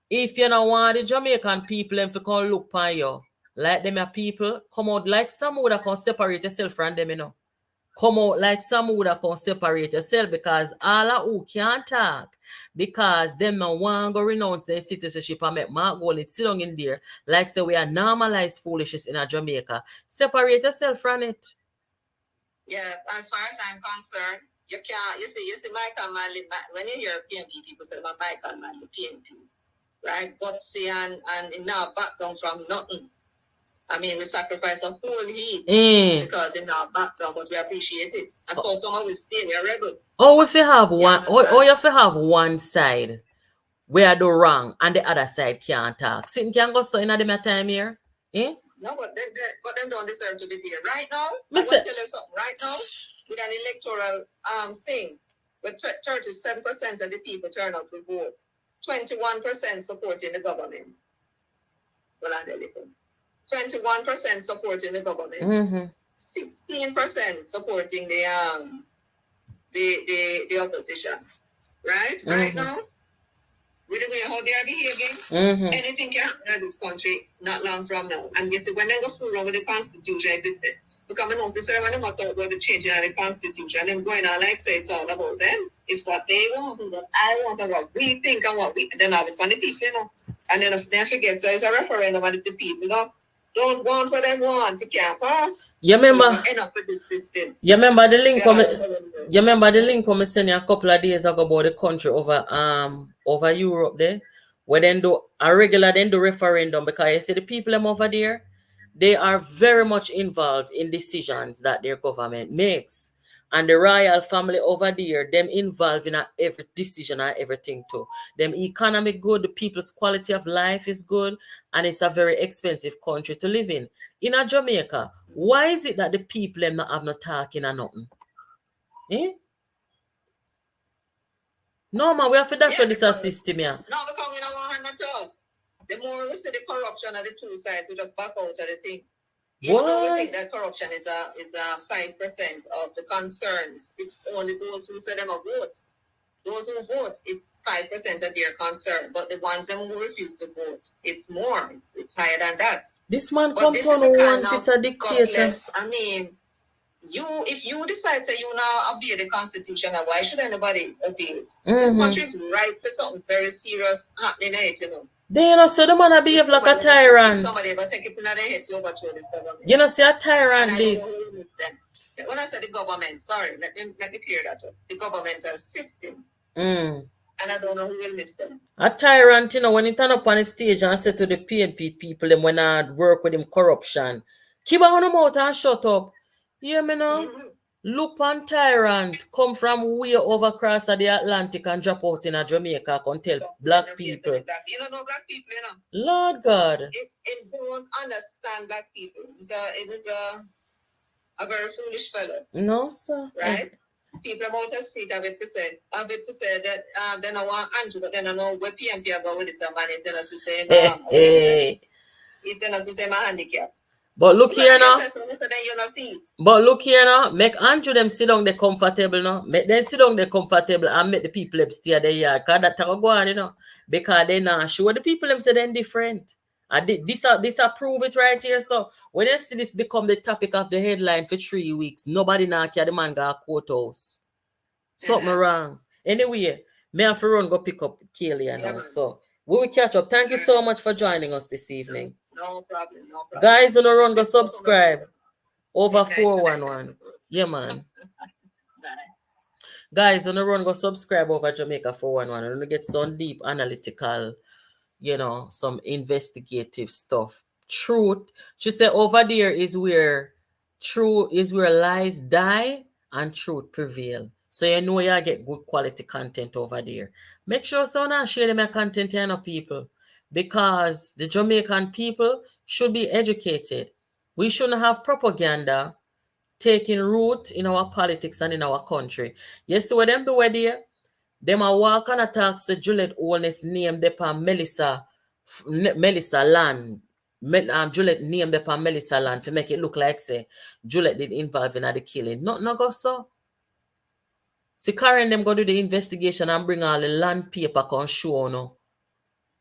S1: if you don't want the Jamaican people them to come look upon you, like them people, come out like some would have come separate yourself from them, you know. Come out like some would have come separate yourself because all of who can't talk because them no want go renounce their citizenship and make Mark Golding sit down in there like say we are normalized foolishness in a Jamaica. Separate yourself from it.
S4: Yeah, as far as I'm concerned, you can't. You see, Michael Manley. When you hear PMP people say about Michael Manley, PMP, right? Gutsy and in our background from nothing. I mean, we sacrifice a whole heap because in our background, but we appreciate it. I saw someone with stay, we are rebel.
S1: Oh, if you have one, if you have one side where do wrong and the other side can't talk, sitting can go so in a time here, eh?
S4: No, but them don't deserve to be there. Right now, I want to tell you something. Right now, with an electoral thing, with 37% of the people turn out to vote, 21% supporting the government. Well, I nearly 21% supporting the government, 16% supporting the opposition. Right? Right now, with the way how they are behaving, anything can happen in this country not long from now. And you see, when they go through with the Constitution, because I notice when they talk about the changing of the Constitution, and them going on like say it's all about them. It's what they want and what I want and what we think and what we then have it from the people, you know. And then if they forget, so it's a referendum and if the people don't want what they want, it can't pass.
S1: You remember?
S4: So end up with the system.
S1: You remember the link? You remember the link we sent you a couple of days ago about the country over Europe there, where then do a regular then do referendum because you see the people them over there, they are very much involved in decisions that their government makes. And the royal family over there, them involved in every decision and everything too. Them economy good, the people's quality of life is good, and it's a very expensive country to live in. In a Jamaica, why is it that the people them not have no talking or nothing? Eh? No man, we have to dash this a system here.
S4: No, because we don't want to talk. The more we see the corruption of the two sides, we just back out of the thing. Even though we think that corruption is a 5% of the concerns, it's only those who say them a vote. Those who vote, it's 5% of their concern. But the ones who refuse to vote, it's more. It's higher than that.
S1: This man come to one piece of dictator.
S4: I mean, if you decide to now obey the Constitution, why should anybody obey it? This country is ripe for something very serious happening in it, you know.
S1: Then you know, so the man behave like a tyrant.
S4: Somebody ever take it in their head to overthrow this government.
S1: You know, see a tyrant this.
S4: When I say the government, sorry, let me clear that up. The governmental system. And I don't know who will miss them.
S1: A tyrant, you know, when he turn up on the stage and say to the PNP people, them when I work with him corruption, keep on him out and shut up. You hear me now? Look on tyrant, come from way over across the Atlantic and drop out in a Jamaica, can tell black people.
S4: You don't know black people, you know.
S1: Lord God.
S4: It don't understand black people. It is a very foolish fellow.
S1: No, sir.
S4: Right? People about the street have it to say that they don't want Andrew, but then I know where PMP are going with this man, if they not to say if they not to say my handicap.
S1: But look here now.
S4: You not see it.
S1: But look here now. Make Andrew them sit down there comfortable now. Make them sit down there comfortable and make the people them stay there yard. Cause that go on, you know. Because they not sure the people them say they're different. This approve it right here. So when you see this become the topic of the headline for 3 weeks, nobody now care the man got a courthouse. Something wrong. Anyway, me have to run go pick up Kaylee now. So we will catch up. Thank you so much for joining us this evening.
S4: No problem.
S1: Guys, on the run go subscribe. Over 411. Yeah, man. Guys, on the run go subscribe over Jamaica 411. And we get some deep analytical, you know, some investigative stuff. Truth. She said over there is where lies die and truth prevail. So you know you get good quality content over there. Make sure someone share them content here, no people. Because the Jamaican people should be educated. We shouldn't have propaganda taking root in our politics and in our country. Yes, what them do there? Them a walk and attack so Juliet Oldness name the pan Melissa land. Juliet name the pan Melissa land to make it look like say Juliet did involve in the killing. Not go so. See Karen them go do the investigation and bring all the land paper can show no.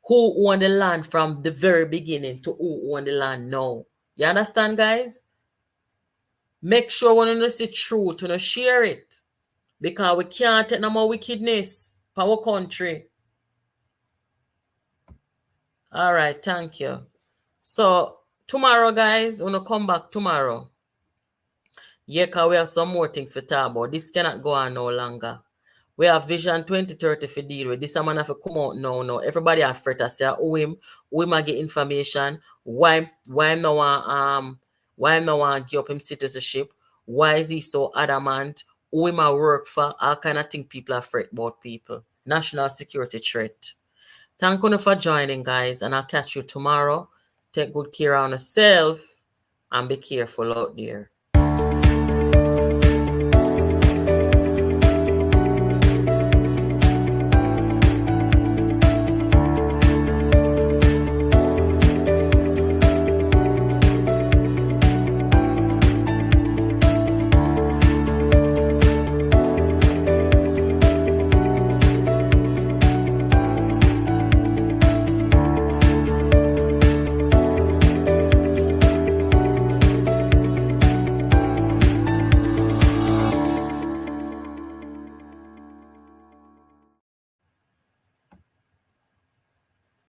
S1: Who owned the land from the very beginning to who owned the land now. You understand, guys? Make sure when you see truth, you share it. Because we can't take no more wickedness for our country. All right, thank you. So, tomorrow, guys, we're going to come back tomorrow. Yeah, because we have some more things to talk about. This cannot go on no longer. We have Vision 2030 for deal with. This man have to come out now. No, everybody have fret to say, who might get information, why no one give up him citizenship, why is he so adamant, who him a work for, all kind of thing people are fret about people. National security threat. Thank you for joining, guys, and I'll catch you tomorrow. Take good care of yourself and be careful out there.